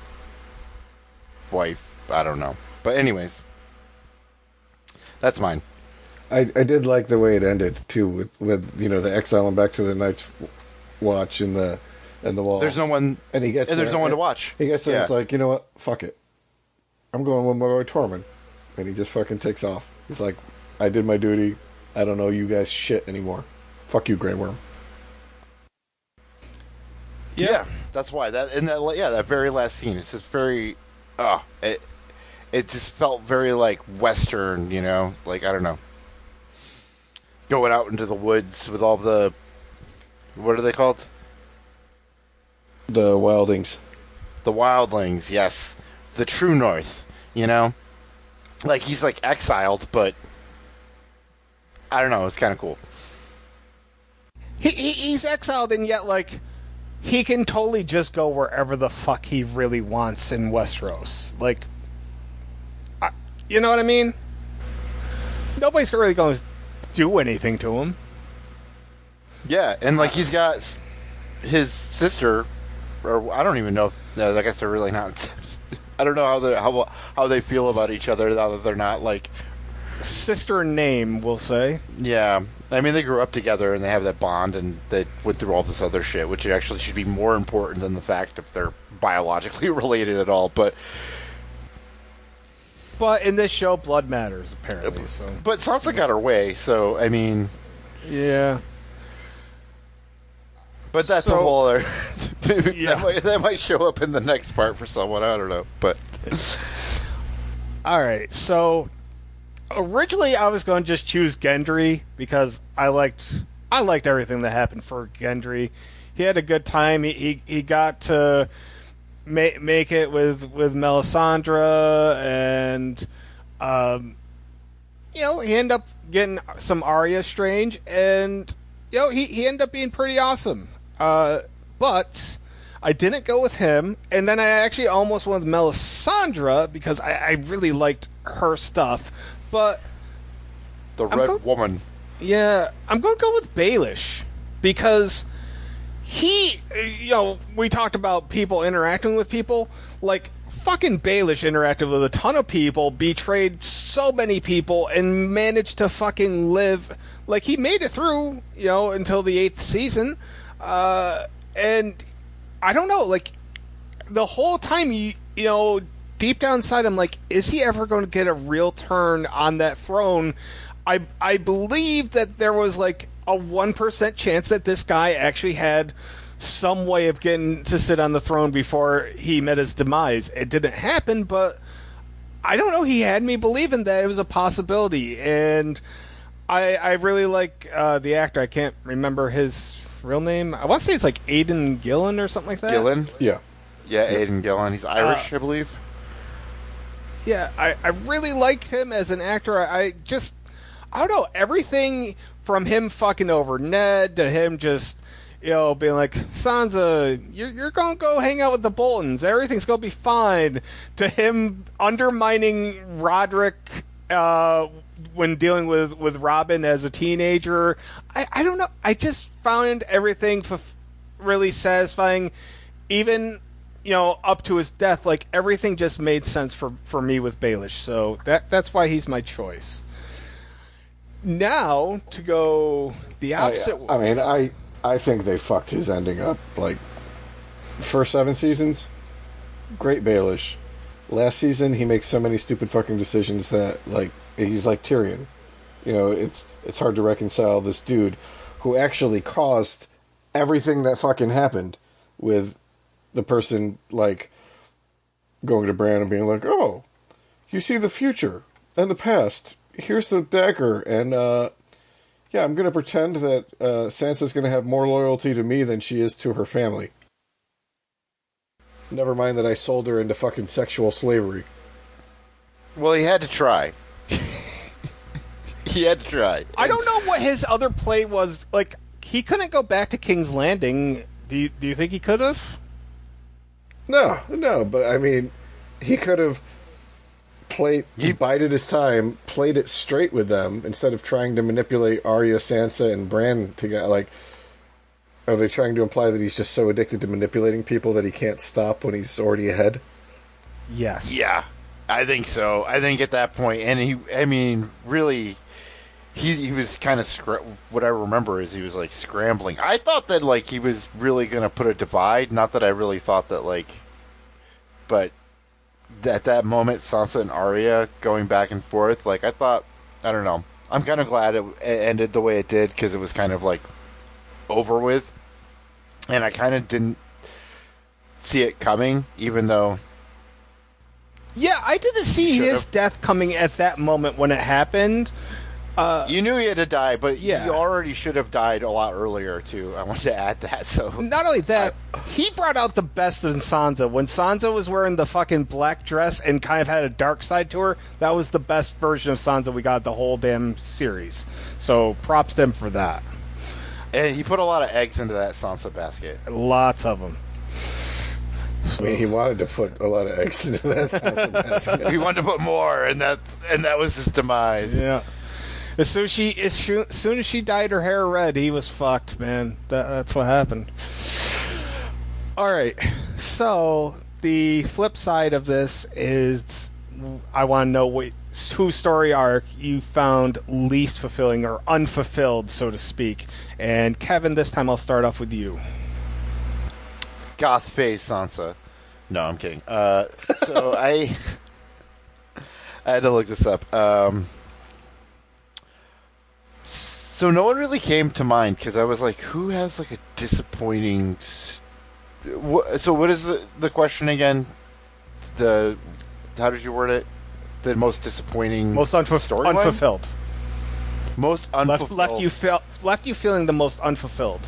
B: wife, I don't know. But anyways, that's mine.
A: I did like the way it ended too, with the exile and back to the Night's Watch and the and the wall.
B: There's no one,
A: and he gets
B: and there's
A: there,
B: no one to watch.
A: He gets there, it's like, you know what? Fuck it. I'm going with my boy Tormund. And he just fucking takes off. He's like, I did my duty. I don't know you guys shit anymore. Fuck you, Grey Worm.
B: Yeah, that's why. That very last scene, it's just very, it just felt very like Western, you know? Like, I don't know. Going out into the woods with all the, what are they called?
A: The Wildlings.
B: The Wildlings, yes. The True North, you know? Like, he's, like, exiled, but I don't know, it's kind of cool.
C: He's exiled, and yet, like, he can totally just go wherever the fuck he really wants in Westeros. Like, you know what I mean? Nobody's really going to do anything to him.
B: Yeah, and, like, he's got his sister, or I don't even know if, I guess they're really not... I don't know how they feel about each other now that they're not, like...
C: Sister name, we'll say.
B: Yeah. I mean, they grew up together and they have that bond and they went through all this other shit, which actually should be more important than the fact if they're biologically related at all, But
C: in this show, blood matters, apparently. So.
B: But Sansa got her way, so, I mean...
C: Yeah.
B: But that's a whole other...
C: Yeah.
B: that might show up in the next part for someone, I don't know, but...
C: Alright, so... Originally, I was going to just choose Gendry, because I liked everything that happened for Gendry. He had a good time. He got to make it with Melisandre, and... he ended up getting some Arya Strange, and... he ended up being pretty awesome. But I didn't go with him, and then I actually almost went with Melisandre because I really liked her stuff. But
B: the Red Woman.
C: Yeah, I'm going to go with Baelish because he, we talked about people interacting with people. Like, fucking Baelish interacted with a ton of people, betrayed so many people, and managed to fucking live. Like, he made it through, until the 8th season. And I don't know, like, the whole time, deep down inside, I'm like, is he ever going to get a real turn on that throne? I believe that there was, like, a 1% chance that this guy actually had some way of getting to sit on the throne before he met his demise. It didn't happen, but I don't know, he had me believing that it was a possibility, and I really like the actor. I can't remember his real name. I want to say it's like Aidan Gillen or something like that.
B: Gillen?
A: Yeah.
B: Yeah, Aidan Gillen. He's Irish, I believe.
C: Yeah, I really liked him as an actor. I don't know, everything from him fucking over Ned to him just, being like, Sansa, you're going to go hang out with the Boltons. Everything's going to be fine. To him undermining Roderick when dealing with Robin as a teenager. I don't know. I just found everything really satisfying. Even... up to his death, like, everything just made sense for me with Baelish, so that's why he's my choice. Now, to go the opposite...
A: I mean, I think they fucked his ending up, like, first 7 seasons, great Baelish. Last season, he makes so many stupid fucking decisions that, like, he's like Tyrion. It's hard to reconcile this dude who actually caused everything that fucking happened with... the person, like, going to Bran and being like, oh, you see the future and the past. Here's the dagger, and, I'm going to pretend that Sansa's going to have more loyalty to me than she is to her family. Never mind that I sold her into fucking sexual slavery.
B: Well, he had to try. He had to try.
C: I don't know what his other play was. Like, he couldn't go back to King's Landing. Do you think he could have?
A: No, but I mean, he could have bided his time, played it straight with them, instead of trying to manipulate Arya, Sansa, and Bran together. Like, are they trying to imply that he's just so addicted to manipulating people that he can't stop when he's already ahead?
C: Yes.
B: Yeah, I think so. I think at that point, and really, he was kind of what I remember is he was like scrambling. I thought that like he was really gonna put a divide. Not that I really thought that like, but at that moment, Sansa and Arya going back and forth. Like I thought, I don't know. I'm kind of glad it ended the way it did because it was kind of like over with, and I kind of didn't see it coming, even though.
C: Yeah, I didn't see his death coming at that moment when it happened.
B: You knew he had to die, but
C: yeah.
B: he already should have died a lot earlier, too. I wanted to add that. So
C: not only that, he brought out the best in Sansa. When Sansa was wearing the fucking black dress and kind of had a dark side to her, that was the best version of Sansa we got the whole damn series. So props to him for that.
B: And he put a lot of eggs into that Sansa basket.
C: Lots of them.
A: I mean, he wanted to put a lot of eggs into that Sansa basket.
B: He wanted to put more, and that was his demise.
C: Yeah. As soon as she dyed her hair red, he was fucked, man. That's what happened. All right. So the flip side of this is, I want to know whose story arc you found least fulfilling or unfulfilled, so to speak. And Kevin, this time I'll start off with you.
B: Goth face Sansa. No, I'm kidding. So I had to look this up. So no one really came to mind because I was like, who has like a disappointing... So what is the question again? How did you word it? The most disappointing...
C: Most unfulfilled.
B: Most unfulfilled.
C: Left you feeling the most unfulfilled.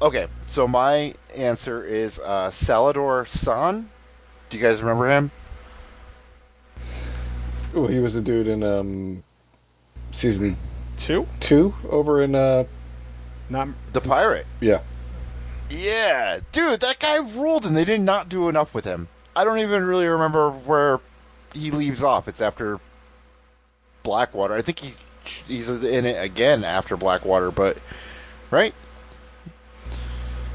B: Okay, so my answer is Salador San. Do you guys remember him?
A: Oh, he was the dude in season
C: 2
A: over in
C: not
B: the pirate.
A: Yeah,
B: dude, that guy ruled, and they did not do enough with him. I don't even really remember where he leaves off. It's after Blackwater. I think he's in it again after Blackwater, but right.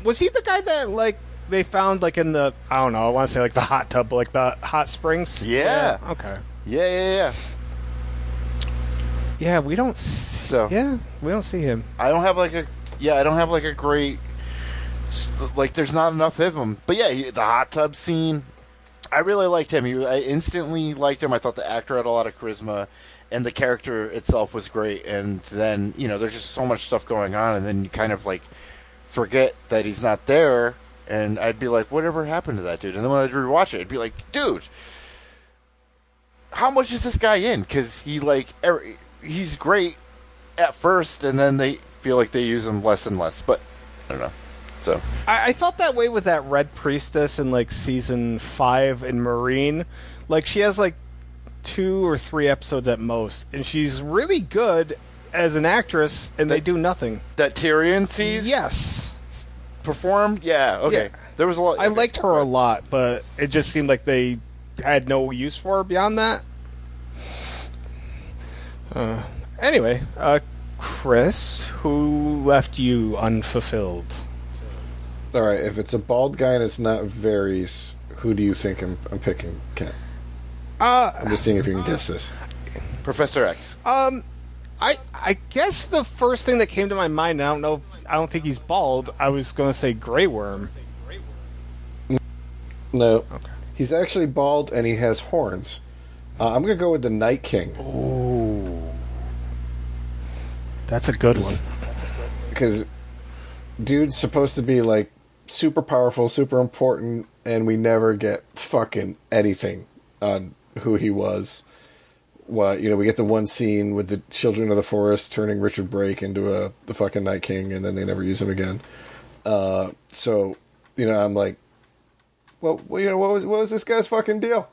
C: Was he the guy that, like, they found, like, in the, I don't know, I want to say, like, the hot tub, like, the hot springs?
B: Yeah.
C: Okay.
B: Yeah.
C: Yeah, we don't see him.
B: I don't have, like, a great, like, there's not enough of him. But, yeah, the hot tub scene, I really liked him. I instantly liked him. I thought the actor had a lot of charisma, and the character itself was great. And then, there's just so much stuff going on, and then you kind of, like, forget that he's not there, and I'd be like, whatever happened to that dude? And then when I'd rewatch it, I'd be like, dude, how much is this guy in? Because he's great at first, and then they feel like they use him less and less, but I don't know. So
C: I felt that way with that Red Priestess in, like, season 5 in Marine. Like, she has, like, 2 or 3 episodes at most, and she's really good as an actress, and they do nothing.
B: That Tyrion sees?
C: Yes.
B: Performed? Yeah, okay.
C: Yeah.
B: There was a lot.
C: I liked her a lot, but it just seemed like they had no use for her beyond that. Anyway, Chris, who left you unfulfilled?
A: All right, if it's a bald guy and it's not Varys, who do you think I'm picking, Kent? I'm just seeing if you can guess this.
B: Professor X.
C: I guess the first thing that came to my mind, I don't think he's bald. I was going to say Grey Worm.
A: No.
C: Okay.
A: He's actually bald and he has horns. I'm going to go with the Night King.
C: Ooh. That's a good one.
A: Because dude's supposed to be, like, super powerful, super important, and we never get fucking anything on who he was. Well, we get the one scene with the Children of the Forest turning Richard Brake into the fucking Night King, and then they never use him again. So, I'm like, well, what was this guy's fucking deal?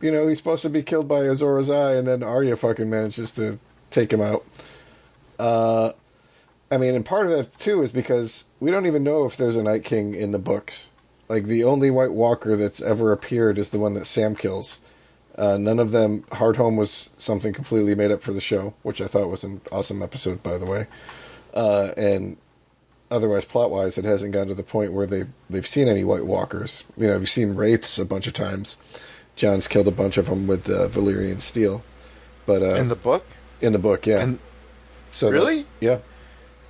A: He's supposed to be killed by Azor Ahai, and then Arya fucking manages to take him out. And part of that, too, is because we don't even know if there's a Night King in the books. Like, the only White Walker that's ever appeared is the one that Sam kills. None of them. Hardhome was something completely made up for the show, which I thought was an awesome episode, by the way. And otherwise, plot-wise, it hasn't gotten to the point where they've seen any White Walkers. We've seen Wraiths a bunch of times. John's killed a bunch of them with Valyrian steel. But
B: in the book?
A: In the book, yeah.
B: And
A: So
B: really?
A: Yeah.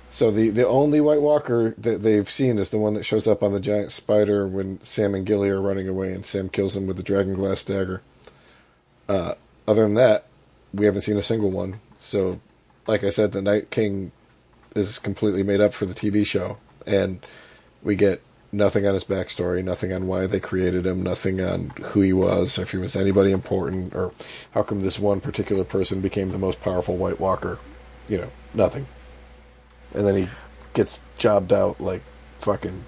A: So the only White Walker that they've seen is the one that shows up on the giant spider when Sam and Gilly are running away, and Sam kills him with the dragon glass dagger. Other than that, we haven't seen a single one. So, like I said, the Night King is completely made up for the TV show, and we get nothing on his backstory, nothing on why they created him, nothing on who he was, if he was anybody important, or how come this one particular person became the most powerful White Walker. Nothing. And then he gets jobbed out like fucking...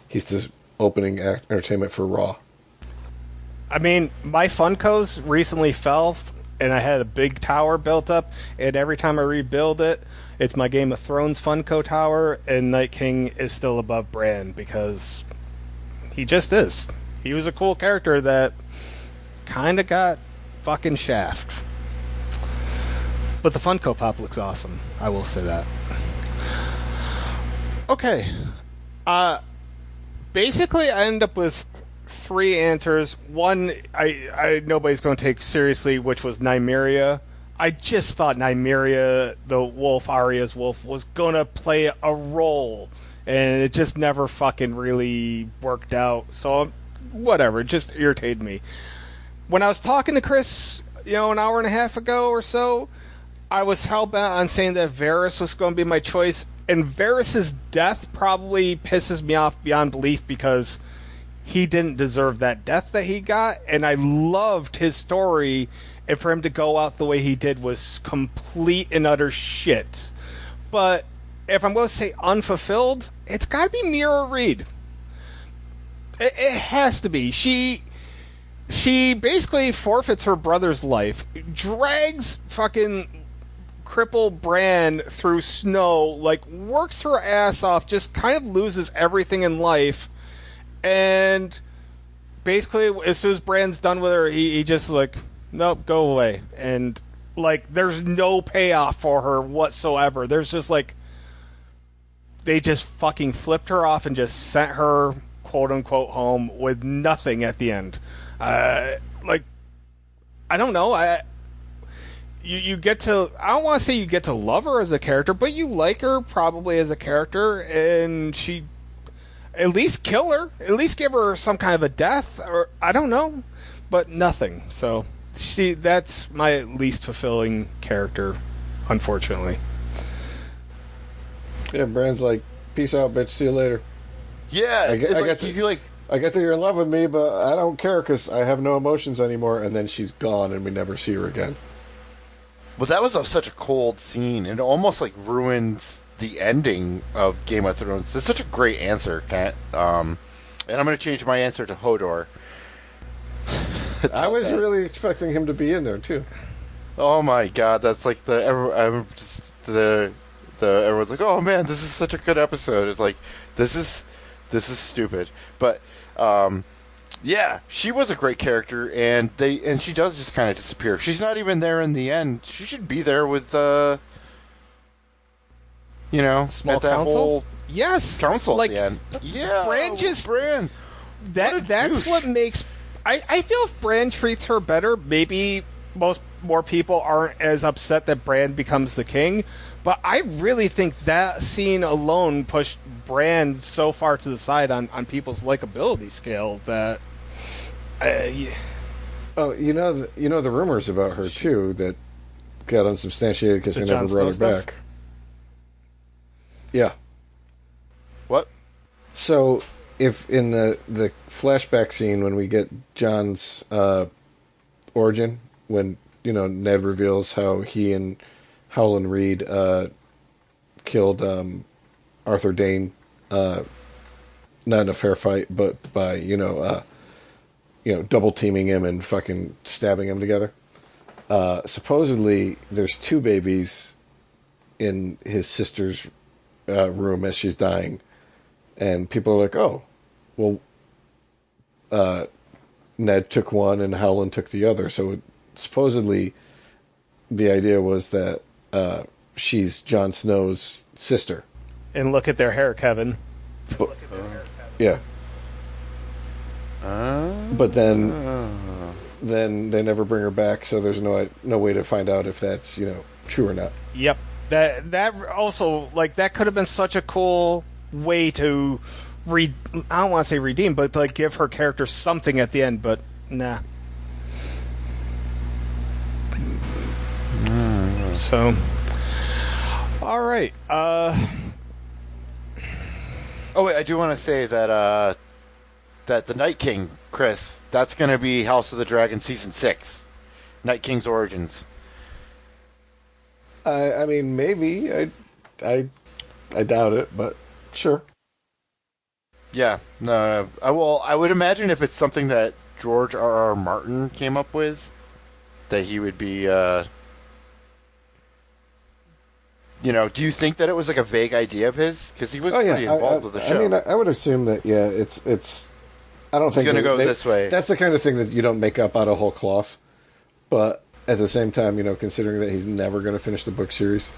A: He's just opening entertainment for Raw.
C: I mean, my Funkos recently fell, and I had a big tower built up, and every time I rebuild it, it's my Game of Thrones Funko tower, and Night King is still above Bran, because he just is. He was a cool character that kind of got fucking shaft. But the Funko Pop looks awesome. I will say that. Okay. Basically, I end up with 3 answers. One, I nobody's going to take seriously, which was Nymeria. I just thought Nymeria, the wolf, Arya's wolf, was going to play a role, and it just never fucking really worked out. So, whatever, it just irritated me. When I was talking to Chris, an hour and a half ago or so, I was hell-bent on saying that Varys was going to be my choice, and Varys' death probably pisses me off beyond belief because he didn't deserve that death that he got, and I loved his story, and for him to go out the way he did was complete and utter shit. But if I'm going to say unfulfilled, it's got to be Mira Reed. It has to be. She basically forfeits her brother's life, drags fucking cripple Bran through snow, works her ass off, just kind of loses everything in life, and basically as soon as Bran's done with her, he just nope, go away. And there's no payoff for her whatsoever. There's just they just fucking flipped her off and just sent her quote unquote home with nothing at the end. I don't know. You get to... I don't want to say you get to love her as a character, but you like her probably as a character, and she... At least kill her. At least give her some kind of a death, or... I don't know. But nothing. So, that's my least fulfilling character, unfortunately.
A: Yeah, Bran's like, peace out, bitch, see you later.
B: Yeah,
A: I get that you're in love with me, but I don't care because I have no emotions anymore, and then she's gone and we never see her again.
B: Well, that was such a cold scene. It almost ruins the ending of Game of Thrones. It's such a great answer, Kent. And I'm going to change my answer to Hodor.
A: I was really expecting him to be in there too.
B: Oh my god, that's everyone's like, oh man, this is such a good episode. It's this is stupid, but yeah, she was a great character, and she does just kind of disappear. If she's not even there in the end, she should be there with
C: Small
B: at that
C: council?
B: whole
C: council
B: at the end. Yeah,
C: Bran. That's what makes. I feel if Bran treats her better, maybe more people aren't as upset that Bran becomes the king. But I really think that scene alone pushed Bran so far to the side on people's likability scale that. Yeah.
A: Oh, the rumors about her too that got unsubstantiated because they never brought her back. Yeah.
B: What?
A: So, if in the flashback scene when we get Jon's origin, when Ned reveals how he and Howland Reed killed Arthur Dane, not in a fair fight, but by double teaming him and fucking stabbing him together. Supposedly, there's 2 babies in his sister's room as she's dying, and people are like, "Oh, well, Ned took one and Howland took the other." So supposedly, the idea was that she's Jon Snow's sister.
C: And look at their hair, Kevin.
A: Yeah. But then they never bring her back, so there's no way to find out if that's true or not.
C: Yep. That also, like, that could have been such a cool way to I don't want to say redeem, but like give her character something at the end, but nah. So, all right.
B: Oh wait, I do want to say that that the Night King, Chris, that's going to be House of the Dragon season 6, Night King's origins.
A: I mean, maybe. I doubt it, but sure.
B: Yeah, no. I would imagine if it's something that George R. R. Martin came up with, that he would be. Do you think that it was like a vague idea of his? Because he was pretty involved with the show.
A: I mean, I would assume that. Yeah, it's. I don't think
B: it's going to go this way.
A: That's the kind of thing that you don't make up out of whole cloth. But at the same time, considering that he's never going to finish the book series.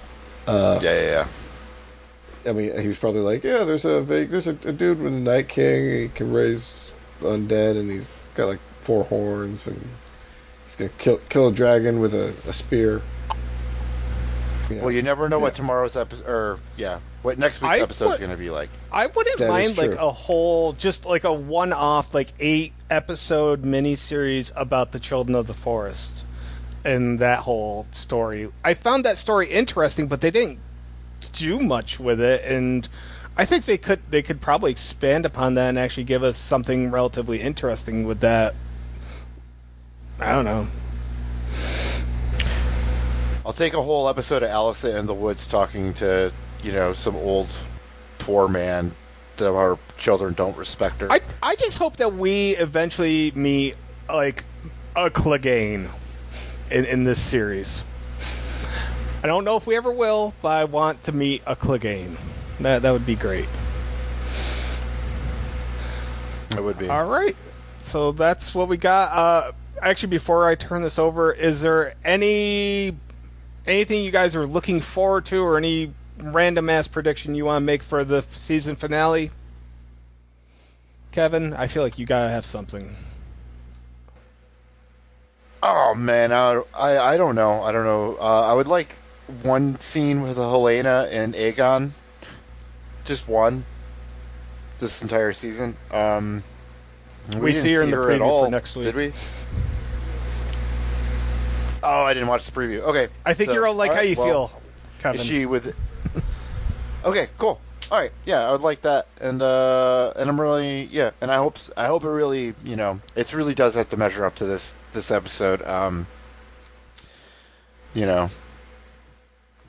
B: Yeah.
A: I mean, he was probably like, yeah, there's a dude with a Night King. He can raise undead, and he's got like 4 horns, and he's gonna kill a dragon with a spear. Yeah.
B: Well, you never know what tomorrow's episode, what next week's episode is going to be like.
C: I wouldn't mind like a whole, just like a one-off, like 8-episode miniseries about the Children of the Forest and that whole story. I found that story interesting, but they didn't do much with it, and I think they could probably expand upon that and actually give us something relatively interesting with that. I don't know.
B: I'll take a whole episode of Alice in the Woods talking to, some old poor man that our children don't respect her.
C: I just hope that we eventually meet, like, a Clegane in this series. I don't know if we ever will, but I want to meet a Clegane. That would be great.
B: It would be.
C: All right. So that's what we got. Actually, before I turn this over, is there anything you guys are looking forward to, or any random ass prediction you want to make for the season finale? Kevin, I feel like you gotta have something.
B: Oh man, I don't know. I would like one scene with Helena and Aegon, just one. This entire season.
C: We see her in the preview for next week.
B: Did we? Oh, I didn't watch the preview. Okay.
C: I think you're all like, how you feel, Kevin.
B: Is she with... Okay, cool. All right, yeah, I would like that, and I'm really, and I hope it really, it really does have to measure up to this episode.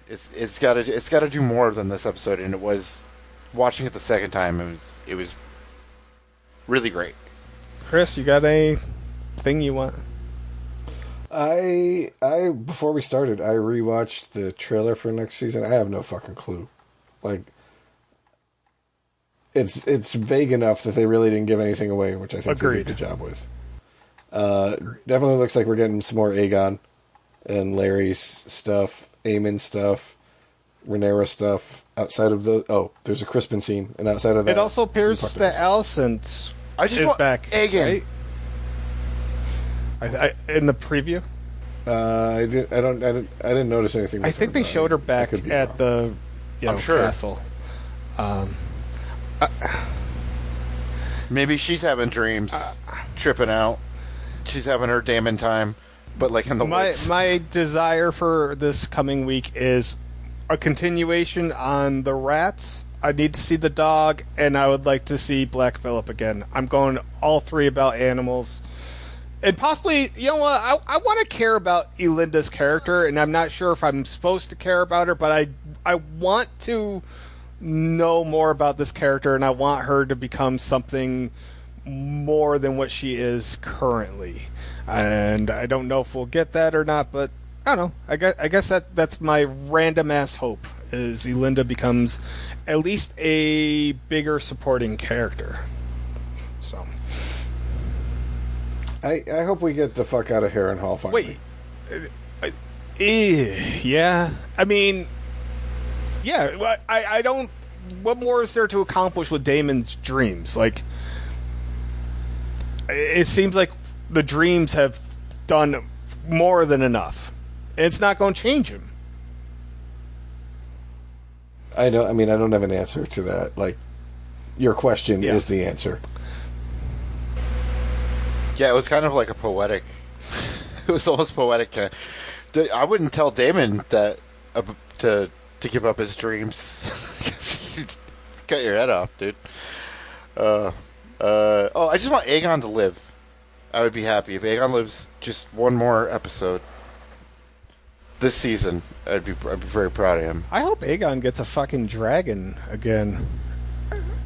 B: It's got to do more than this episode, and it was, watching it the second time, it was really great.
C: Chris, you got anything you want?
A: I before we started, I rewatched the trailer for next season. I have no fucking clue. Like, it's vague enough that they really didn't give anything away, which I think they did a good job with. Definitely looks like we're getting some more Aegon and Larry's stuff, Aemon stuff, Rhaenyra stuff. Outside of there's a Crispin scene, and outside of that,
C: it also appears that Alicent is back.
B: Aegon.
C: Right? I in the preview.
A: I didn't notice anything.
C: I think they showed her back at the castle.
B: Maybe she's having dreams, tripping out. She's having her damn time, but like in the woods.
C: My desire for this coming week is a continuation on the rats. I need to see the dog, and I would like to see Black Phillip again. I'm going all 3 about animals. And possibly, you know what, I want to care about Elinda's character, and I'm not sure if I'm supposed to care about her, but I want to know more about this character, and I want her to become something more than what she is currently. And I don't know if we'll get that or not, but I don't know. I guess that's my random-ass hope, is Elinda becomes at least a bigger supporting character. So...
A: I hope we get the fuck out of Harrenhal finally.
C: Wait. Yeah. I mean, yeah, I don't... What more is there to accomplish with Daemon's dreams? Like, it seems like the dreams have done more than enough. And it's not going to change him.
A: I don't. I mean, I don't have an answer to that. Like, your question is the answer.
B: Yeah, it was kind of like a poetic. It was almost poetic. I wouldn't tell Damon that to give up his dreams. 'Cause you'd cut your head off, dude. I just want Aegon to live. I would be happy if Aegon lives just one more episode this season. I'd be very proud of him.
C: I hope Aegon gets a fucking dragon again.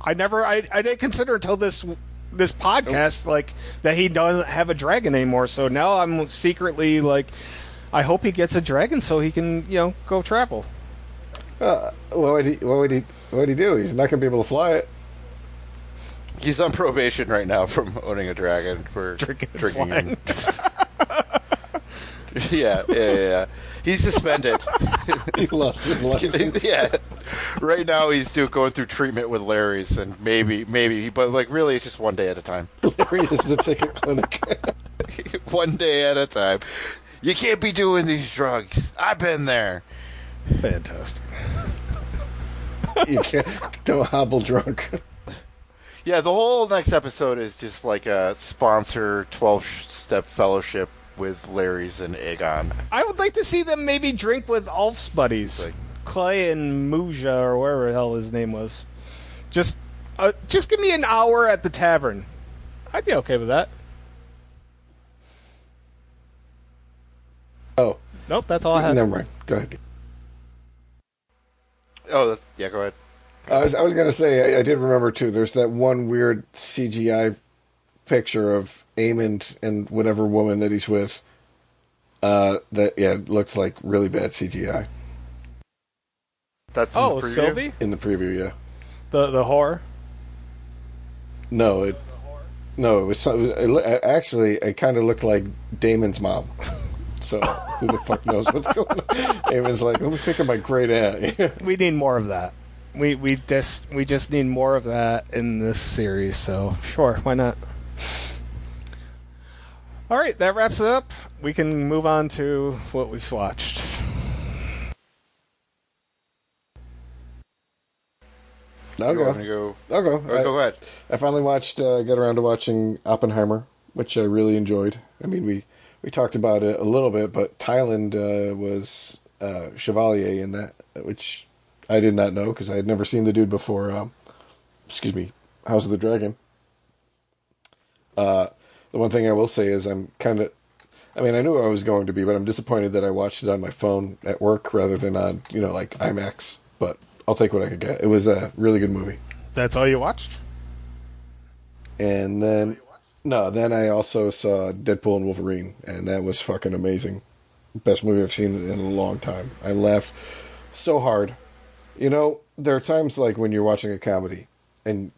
C: I didn't consider until this podcast like that he doesn't have a dragon anymore. So now I'm secretly like, I hope he gets a dragon so he can go travel.
A: What would he do? He's not going to be able to fly it.
B: He's on probation right now from owning a dragon for drinking him. Yeah. He's suspended.
A: He lost his license.
B: Yeah. Right now he's going through treatment with Larry's, and maybe, but like really, it's just one day at a time.
A: Larry's is the ticket clinic.
B: One day at a time. You can't be doing these drugs. I've been there.
C: Fantastic.
A: You can't. Don't hobble drunk.
B: Yeah, the whole next episode is just like a sponsor 12-step fellowship with Larry's and Aegon.
C: I would like to see them maybe drink with Ulf's buddies, like Clay and Muja or whatever the hell his name was. Just give me an hour at the tavern. I'd be okay with that.
A: Oh.
C: Nope, that's all I had.
A: Never mind. Go ahead.
B: Oh, yeah, go ahead.
A: I was going to say, I did remember, too, there's that one weird CGI picture of Aemond and whatever woman that he's with that looked like really bad CGI.
B: That's in the preview?
C: Sylvie?
A: In the preview, yeah.
C: The whore?
A: No, it actually, it kind of looked like Damon's mom. So, who the fuck knows what's going on? Aemon's like, let me think of my great aunt.
C: We need more of that. We just need more of that in this series, so sure, why not? All right, that wraps it up. We can move on to what we've watched.
A: I'll go.
B: I'll go. Go ahead.
A: I finally got around to watching Oppenheimer, which I really enjoyed. I mean, we talked about it a little bit, but Thailand was Chevalier in that, which I did not know because I had never seen the dude before. House of the Dragon. The one thing I will say is I knew I was going to be, but I'm disappointed that I watched it on my phone at work rather than on, like IMAX. But I'll take what I could get. It was a really good movie.
C: That's all you watched?
A: And then I also saw Deadpool and Wolverine, and that was fucking amazing. Best movie I've seen in a long time. I laughed so hard. There are times like when you're watching a comedy, and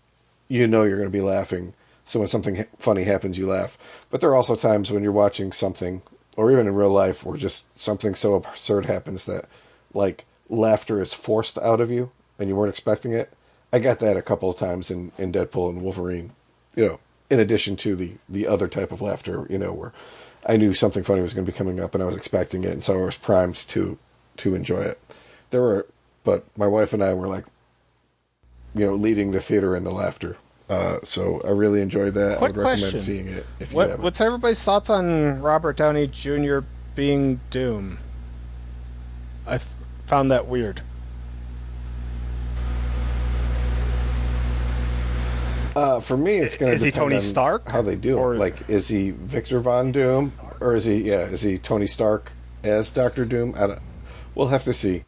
A: you're going to be laughing. So when something funny happens, you laugh. But there are also times when you're watching something, or even in real life, where just something so absurd happens that, like, laughter is forced out of you, and you weren't expecting it. I got that a couple of times in Deadpool and Wolverine. In addition to the other type of laughter, where I knew something funny was going to be coming up, and I was expecting it, and so I was primed to enjoy it. But my wife and I were like, leading the theater in the laughter. So I really enjoyed that.
C: Quick
A: I would recommend
C: question.
A: seeing it if you haven't.
C: What's everybody's thoughts on Robert Downey Jr. being Doom? I found that weird.
A: For me, it's going to depend
C: Tony
A: on
C: Stark?
A: how they do
C: Or-
A: it. Like, is he Victor Von Doom, or is he Tony Stark as Doctor Doom? We'll have to see.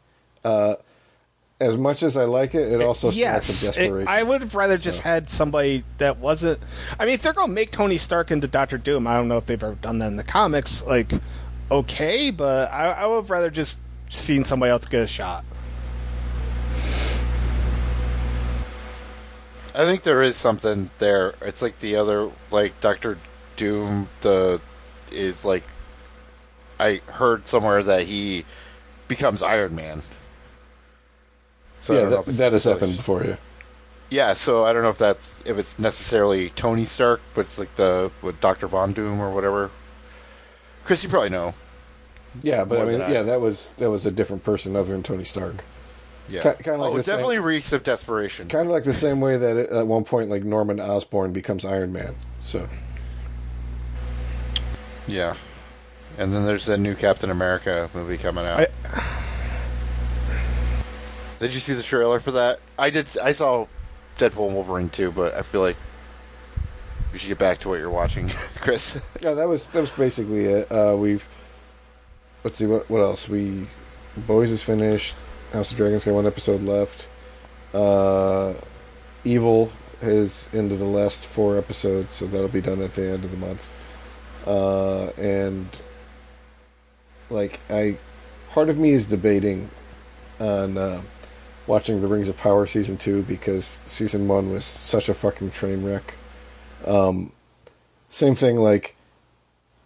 A: As much as I like it, it also smacks of desperation.
C: I would have rather just had somebody that wasn't. I mean, if they're going to make Tony Stark into Doctor Doom, I don't know if they've ever done that in the comics. Like, okay, but I would have rather just seen somebody else get a shot.
B: I think there is something there. It's like the other, like Doctor Doom. Is like I heard somewhere that he becomes Iron Man. So
A: yeah, that has happened before, yeah.
B: Yeah, so I don't know if it's necessarily Tony Stark, but it's like with Dr. Von Doom or whatever. Chris, you probably know.
A: Yeah, but
B: More than
A: that was a different person other than Tony Stark.
B: Yeah.
A: Kind of like
B: it definitely reeks of desperation.
A: Kind of like the same way that at one point, like Norman Osborn becomes Iron Man. So.
B: Yeah. And then there's a new Captain America movie coming out. Did you see the trailer for that? I did. I saw Deadpool and Wolverine too, but I feel like we should get back to what you're watching, Chris.
A: Yeah, that was basically it. Let's see what else. Boys is finished. House of Dragons got one episode left. Evil is into the last 4 episodes, so that'll be done at the end of the month. And like part of me is debating on watching The Rings of Power season 2 because season 1 was such a fucking train wreck. Same thing, like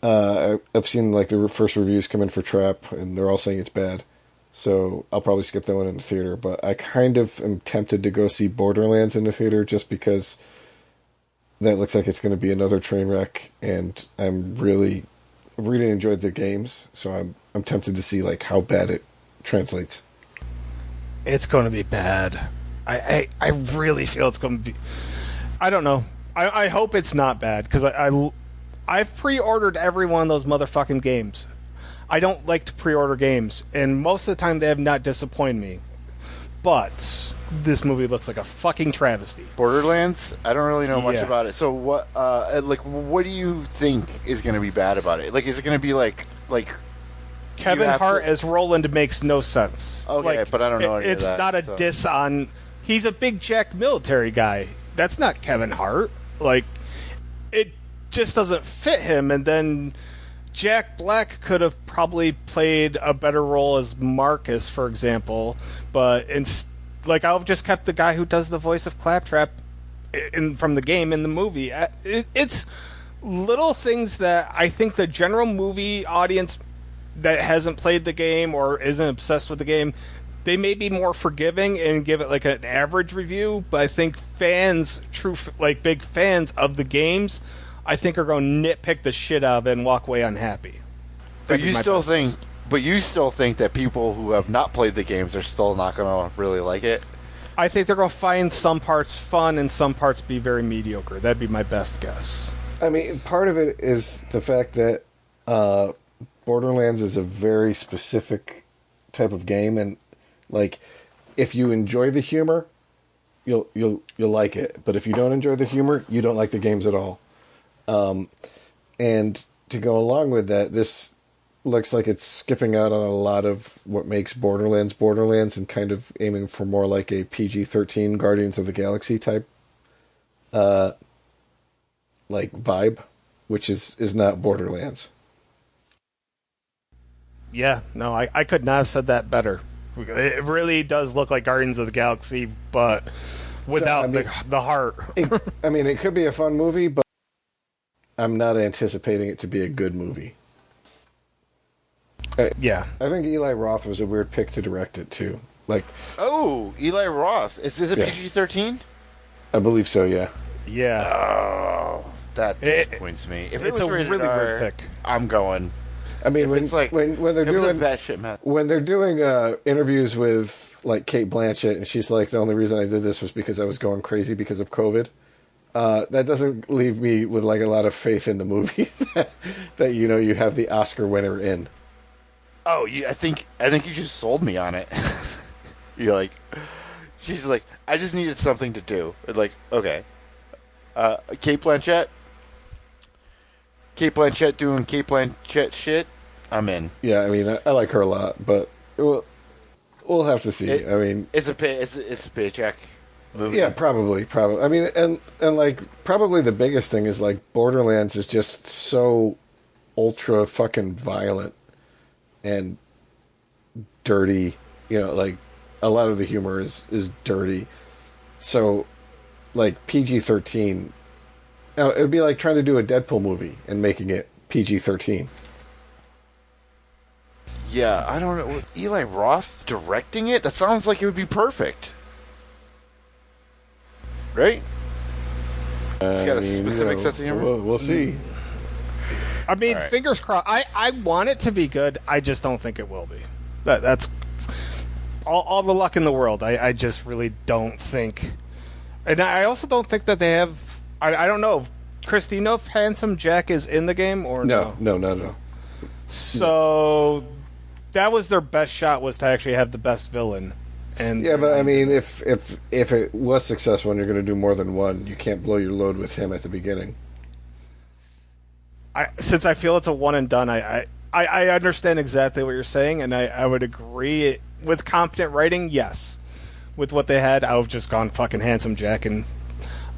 A: I've seen like the first reviews come in for Trap, and they're all saying it's bad. So I'll probably skip that one in the theater. But I kind of am tempted to go see Borderlands in the theater just because that looks like it's going to be another train wreck, and I'm really enjoyed the games, so I'm tempted to see like how bad it translates.
C: It's going to be bad. I really feel it's going to be. I don't know. I hope it's not bad because I've pre-ordered every one of those motherfucking games. I don't like to pre-order games, and most of the time they have not disappointed me. But this movie looks like a fucking travesty.
B: Borderlands? I don't really know much about it. So what? What do you think is going to be bad about it? Like, is it going to be like
C: Kevin Hart as Roland makes no sense.
B: Okay,
C: like,
B: but I don't know any of
C: it's
B: that,
C: not a
B: so.
C: diss on. He's a big jack military guy. That's not Kevin Hart. Like, it just doesn't fit him. And then Jack Black could have probably played a better role as Marcus, for example. But I've just kept the guy who does the voice of Claptrap from the game in the movie. It's little things that I think the general movie audience that hasn't played the game or isn't obsessed with the game, they may be more forgiving and give it like an average review. But I think fans, big fans of the games, I think are going to nitpick the shit out of it and walk away unhappy.
B: But you still think that people who have not played the games are still not going to really like it?
C: I think they're going to find some parts fun and some parts be very mediocre. That'd be my best guess.
A: I mean, part of it is the fact that Borderlands is a very specific type of game, and like if you enjoy the humor, you'll like it. But if you don't enjoy the humor, you don't like the games at all. And to go along with that, this looks like it's skipping out on a lot of what makes Borderlands and kind of aiming for more like a PG-13 Guardians of the Galaxy type like vibe, which is not Borderlands.
C: Yeah, no, I could not have said that better. It really does look like Guardians of the Galaxy, but without the heart.
A: It could be a fun movie, but I'm not anticipating it to be a good movie.
C: Yeah.
A: I think Eli Roth was a weird pick to direct it, too.
B: Eli Roth. Is it PG-13?
A: I believe so, yeah.
C: Yeah.
B: Oh, that disappoints me. If it was
C: a
B: rated
C: really
B: R,
C: weird pick.
B: I'm going.
A: I mean, when they're doing interviews with like Kate Blanchett, and she's like, the only reason I did this was because I was going crazy because of COVID. That doesn't leave me with like a lot of faith in the movie that you have the Oscar winner in.
B: Oh, I think you just sold me on it. You're like, she's like, I just needed something to do. Like, okay, Kate Blanchett doing Kate Blanchett shit. I'm in.
A: Yeah, I mean, I like her a lot, but we'll have to see.
B: It's a paycheck movie.
A: Yeah, probably. I mean, and like probably the biggest thing is like Borderlands is just so ultra fucking violent and dirty. Like a lot of the humor is dirty. So, like PG-13. Now, it would be like trying to do a Deadpool movie and making it PG-13.
B: Yeah, I don't know. Eli Roth directing it? That sounds like it would be perfect. Right? He's got a specific sense of humor.
A: We'll see.
C: I mean, fingers crossed. I want it to be good. I just don't think it will be. But all the luck in the world. I just really don't think, and I also don't think that they have. I don't know, Chris. Do you know if Handsome Jack is in the game or no?
A: No.
C: So that was their best shot, was to actually have the best villain. And
A: yeah, but I mean, if it was successful and you're going to do more than one, you can't blow your load with him at the beginning.
C: Since I feel it's a one and done, I understand exactly what you're saying, and I would agree with competent writing. Yes, with what they had, I would have just gone fucking Handsome Jack, and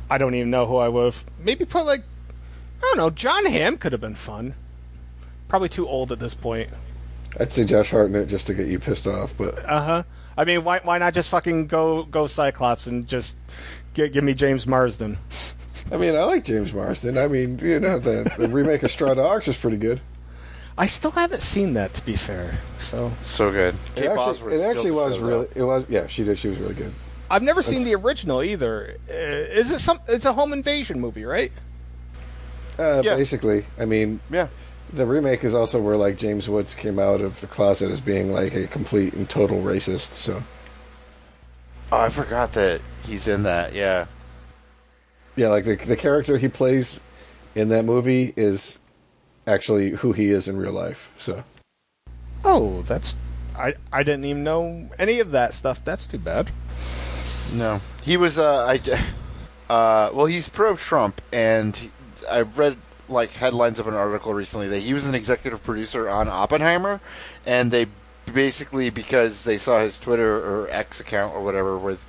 C: I don't even know who I would have. Maybe put I don't know, John Hamm could have been fun. Probably too old at this point.
A: I'd say Josh Hartnett just to get you pissed off, but
C: I mean, why not just fucking go Cyclops and just give me James Marsden?
A: I mean, I like James Marsden. I mean, the remake of Straw Dogs is pretty good.
C: I still haven't seen that, to be fair.
B: So good.
A: It actually was really. It was. Yeah, she did. She was really good.
C: I've never seen the original either. Is it It's a home invasion movie, right?
B: Yeah.
A: Basically, I mean,
B: yeah.
A: The remake is also where James Woods came out of the closet as being a complete and total racist. So.
B: Oh, I forgot that he's in that. Yeah.
A: Yeah, the character he plays in that movie is actually who he is in real life. So.
C: Oh, I didn't even know any of that stuff. That's too bad.
B: No, he was. Well, he's pro-Trump, and I read headlines of an article recently that he was an executive producer on Oppenheimer, and they basically, because they saw his Twitter or X account or whatever with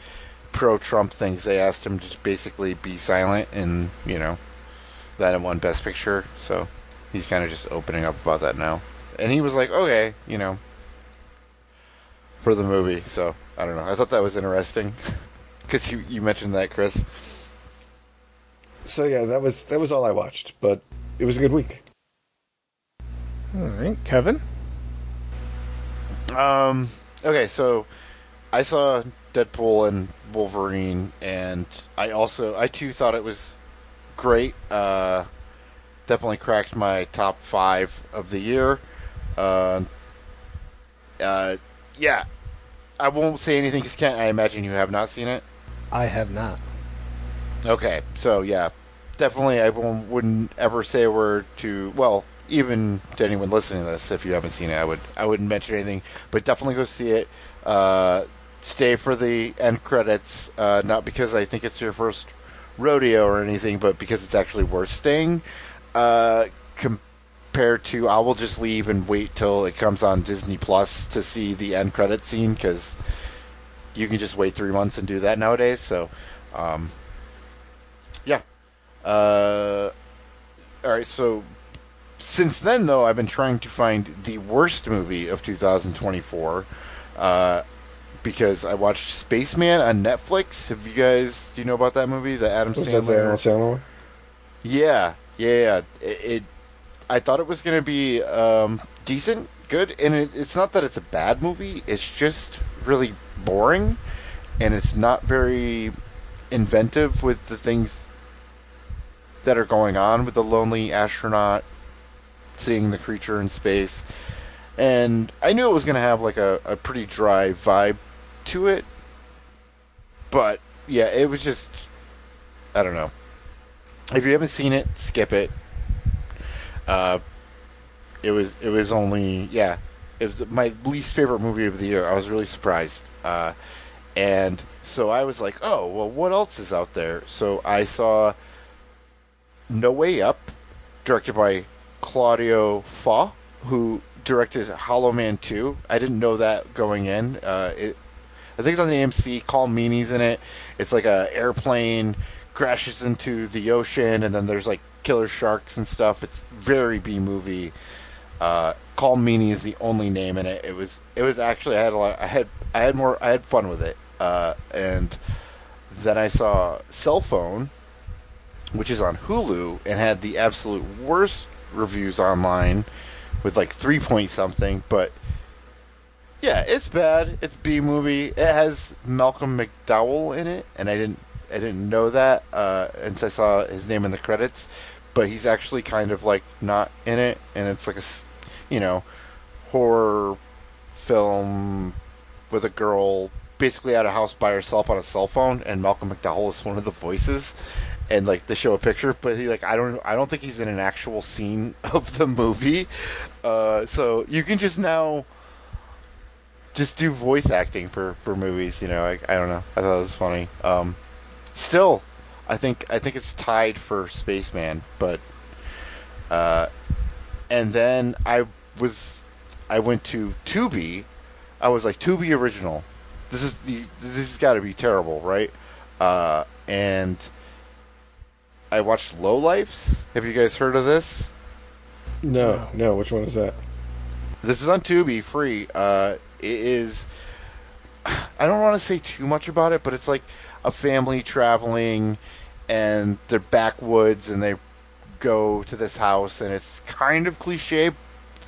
B: pro-Trump things, they asked him to just basically be silent, and that it won Best Picture. So he's kind of just opening up about that now, and he was like, okay, for the movie. So I don't know. I thought that was interesting because you mentioned that, Chris.
A: So yeah, that was all I watched, but it was a good week.
C: All right, Kevin.
B: Okay, so I saw Deadpool and Wolverine, and I too thought it was great. Definitely cracked my top 5 of the year. Yeah, I won't say anything because Kent, I imagine you have not seen it.
C: I have not.
B: Okay, so yeah, definitely I wouldn't ever say a word to, well, even to anyone listening to this, if you haven't seen it, I wouldn't mention anything, but definitely go see it. Stay for the end credits, not because I think it's your first rodeo or anything, but because it's actually worth staying. Compared to, I will just leave and wait till it comes on Disney Plus to see the end credit scene, because you can just wait 3 months and do that nowadays, so... yeah. Alright, so since then, though, I've been trying to find the worst movie of 2024, because I watched Spaceman on Netflix. Do you know about that movie? The Adam Sandler?
A: Was that the Adam Sandler one?
B: Yeah. I thought it was going to be decent, good, and it's not that it's a bad movie, it's just really boring, and it's not very inventive with the things that are going on with the lonely astronaut seeing the creature in space. And I knew it was going to have a pretty dry vibe to it, but yeah, it was just, I don't know. If you haven't seen it, skip it. It was only, yeah, it was my least favorite movie of the year. I was really surprised. And so I was like, oh, well, what else is out there? So I saw No Way Up, directed by Claudio Fa, who directed Hollow Man 2. I didn't know that going in. I think it's on the AMC. Call Meanies in it. It's like a airplane crashes into the ocean, and then there's killer sharks and stuff. It's very B-movie. Call Meanie is the only name in it. It was actually, I had fun with it. And then I saw Cell Phone, which is on Hulu, and had the absolute worst reviews online with 3 point something, but yeah, it's bad. It's B-movie. It has Malcolm McDowell in it, and I didn't know that, and so I saw his name in the credits, but he's actually kind of not in it, and it's horror film with a girl basically at a house by herself on a cell phone, and Malcolm McDowell is one of the voices, and like they show a picture, but he like I don't think he's in an actual scene of the movie, so you can just now just do voice acting for movies. You know, I don't know. I thought it was funny. Still, I think it's tied for Spaceman, but and then I went to Tubi. I was like, Tubi original. This has got to be terrible, right? And I watched Lowlifes. Have you guys heard of this?
A: No. Which one is that?
B: This is on Tubi, free. It is. I don't want to say too much about it, but it's like a family traveling, and they're backwoods, and they go to this house, and it's kind of cliche,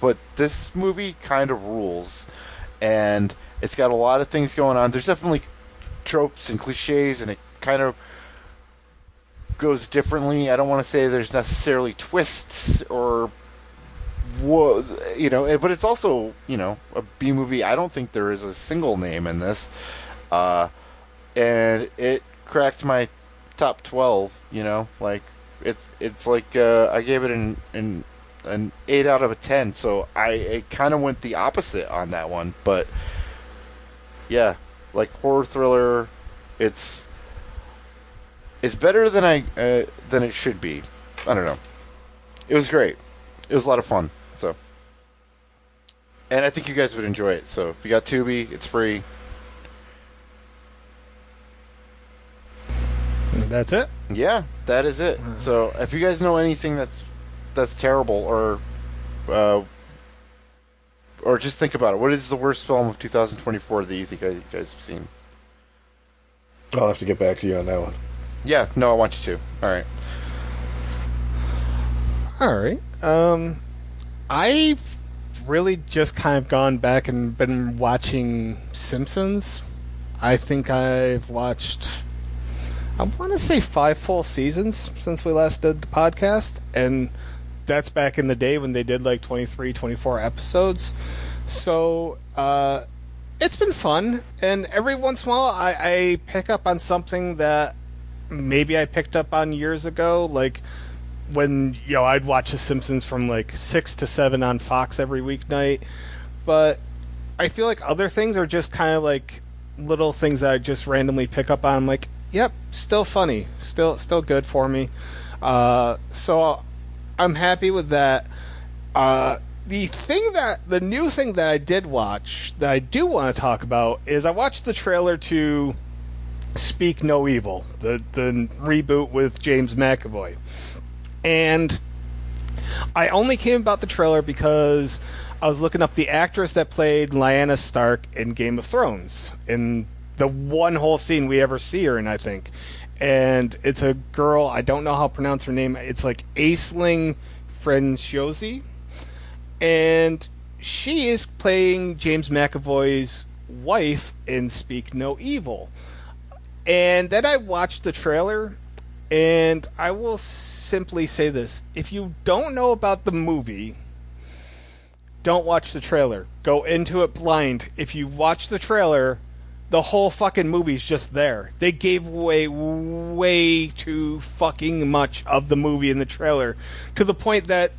B: but this movie kind of rules, and it's got a lot of things going on. There's definitely tropes and cliches, and it kind of goes differently. I don't want to say there's necessarily twists or, you know, but it's also, you know, a B movie. I don't think there is a single name in this, and it cracked my top 12. You know, like it's like I gave it an 8 out of a 10. So I kind of went the opposite on that one, but yeah, like horror thriller, it's better than than it should be. I don't know. It was great. It was a lot of fun. So, and I think you guys would enjoy it. So if you got Tubi, it's free.
C: That's it?
B: Yeah, that is it. So if you guys know anything that's terrible, or just think about it, what is the worst film of 2024 that you think you guys have seen?
A: I'll have to get back to you on that one.
B: Yeah, no, I want you to. All right.
C: All right. I've really just kind of gone back and been watching Simpsons. I think I've watched, I want to say 5 full seasons since we last did the podcast, and that's back in the day when they did like 23, 24 episodes. So, it's been fun, and every once in a while I pick up on something that maybe I picked up on years ago, like when, you know, I'd watch The Simpsons from like 6 to 7 on Fox every weeknight. But I feel like other things are just kind of like little things that I just randomly pick up on. I'm like, yep, still funny, still good for me. So I'm happy with that. The new thing that I did watch that I do want to talk about is I watched the trailer to Speak No Evil, the reboot with James McAvoy. And I only came about the trailer because I was looking up the actress that played Lyanna Stark in Game of Thrones, in the one whole scene we ever see her in, I think. And it's a girl, I don't know how to pronounce her name, it's like Aisling Franciosi. And she is playing James McAvoy's wife in Speak No Evil. And then I watched the trailer, and I will simply say this. If you don't know about the movie, don't watch the trailer. Go into it blind. If you watch the trailer, the whole fucking movie's just there. They gave away way too fucking much of the movie in the trailer, to the point that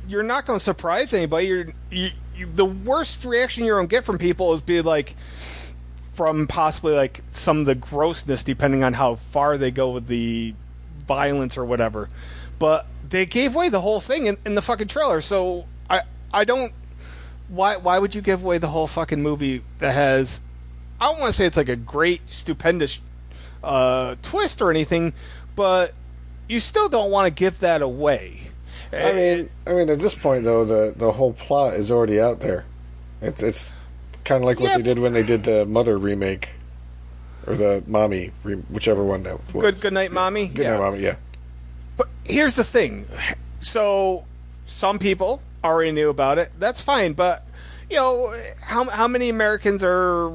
C: you're not going to surprise anybody. The worst reaction you're going to get from people is be like, from possibly like some of the grossness, depending on how far they go with the violence or whatever. But they gave away the whole thing in the fucking trailer, so I don't. Why would you give away the whole fucking movie that has, I don't want to say it's like a great, stupendous twist or anything, but you still don't want to give that away.
A: I mean, at this point though, the whole plot is already out there. It's kind of like what they did when they did the Mother remake, or the Mommy, whichever one that was.
C: Good Night Mommy.
A: Good Night Mommy. Yeah.
C: But here's the thing. So some people already knew about it. That's fine, but you know, how many Americans are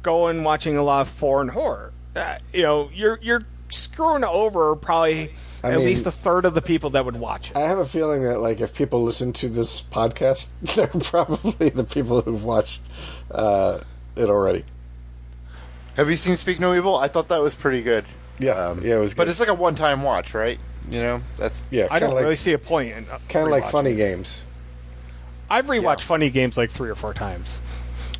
C: going watching a lot of foreign horror? You know, you're screwing over probably at least a third of the people that would watch it.
A: I have a feeling that, like, if people listen to this podcast, they're probably the people who've watched it already.
B: Have you seen Speak No Evil? I thought that was pretty good.
A: Yeah, it was good.
B: But it's like a one-time watch, right? You know, that's
C: I don't really see a point in
A: kind of like Funny Games.
C: I've rewatched Funny Games like 3 or 4 times.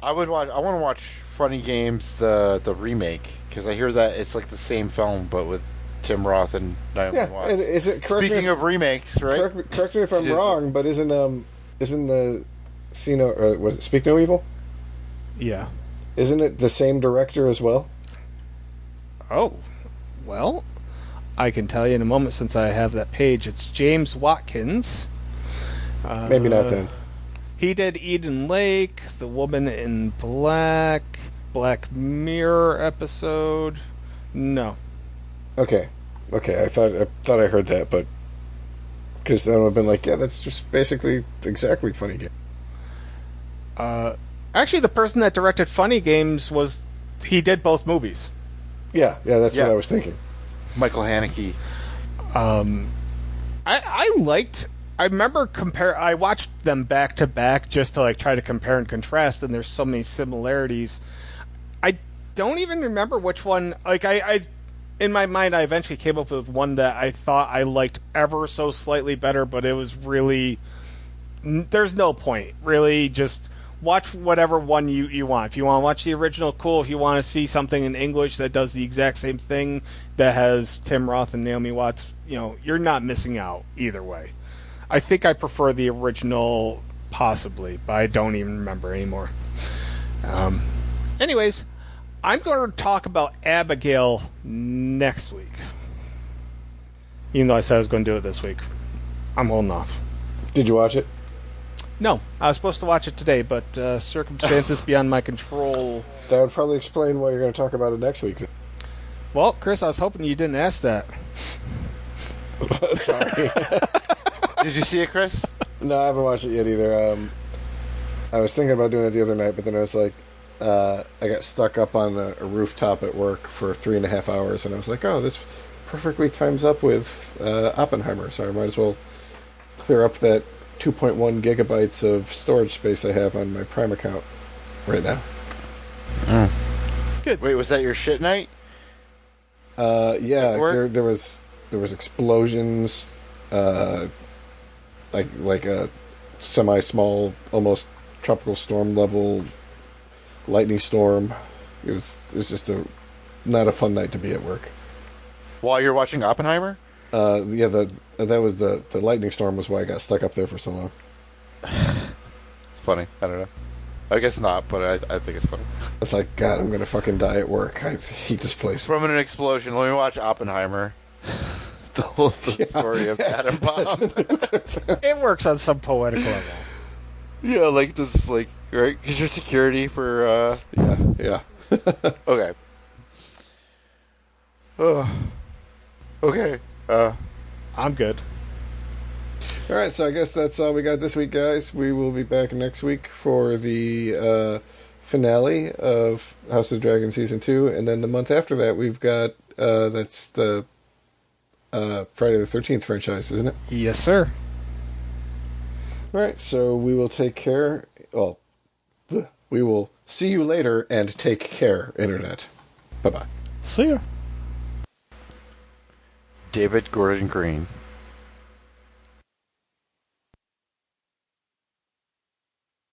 B: I want to watch Funny Games the remake because I hear that it's like the same film but with Tim Roth and Naomi Watts.
A: And is it
B: Speaking of remakes, right?
A: Correct me if I'm wrong, but isn't the was it Speak No Evil?
C: Yeah.
A: Isn't it the same director as well?
C: Oh, well, I can tell you in a moment since I have that page. It's James Watkins.
A: Maybe not then.
C: He did Eden Lake, The Woman in Black, Black Mirror episode. No.
A: Okay. I thought I heard that, but because then I would have been like, yeah, that's just basically exactly Funny Game.
C: Actually, the person that directed Funny Games he did both movies.
A: Yeah, that's what I was thinking.
B: Michael Haneke.
C: I remember I watched them back to back just to like try to compare and contrast, and there's so many similarities. I don't even remember which one. Like I in my mind, I eventually came up with one that I thought I liked ever so slightly better, but it was really there's no point. Really, just watch whatever one you want. If you want to watch the original, cool. If you want to see something in English that does the exact same thing that has Tim Roth and Naomi Watts, you're not missing out either way. I think I prefer the original, possibly, but I don't even remember anymore. Anyways, I'm going to talk about Abigail next week. Even though I said I was going to do it this week. I'm holding off.
A: Did you watch it?
C: No, I was supposed to watch it today, but circumstances beyond my control.
A: That would probably explain why you're going to talk about it next week.
C: Well, Chris, I was hoping you didn't ask that.
A: Sorry.
B: Did you see it, Chris?
A: No, I haven't watched it yet either. I was thinking about doing it the other night, but then I was like, I got stuck up on a rooftop at work for 3.5 hours, and I was like, oh, this perfectly times up with Oppenheimer, so I might as well clear up that 2.1 gigabytes of storage space I have on my Prime account right now.
C: Good.
B: Wait, was that your shit night?
A: Yeah, there was explosions, like a semi-small, almost tropical storm level lightning storm. It was just not a fun night to be at work.
B: While you're watching Oppenheimer?
A: Yeah, that was the lightning storm was why I got stuck up there for so long.
B: It's funny. I don't know. I guess not, but I think it's funny.
A: It's like, God, I'm gonna fucking die at work. I hate this place.
B: From an explosion, let me watch Oppenheimer. the whole story of atom bomb.
C: It works on some poetic level.
B: Yeah, like this, like, right? Because your security for,
A: Yeah.
B: Okay. Okay.
C: I'm good.
A: All right, so I guess that's all we got this week, guys. We will be back next week for the finale of House of the Dragon Season 2, and then the month after that, we've got, that's the Friday the 13th franchise, isn't it?
C: Yes, sir.
A: All right, so we will take care. Well, we will see you later and take care, Internet. Bye-bye.
C: See ya.
B: David Gordon Green.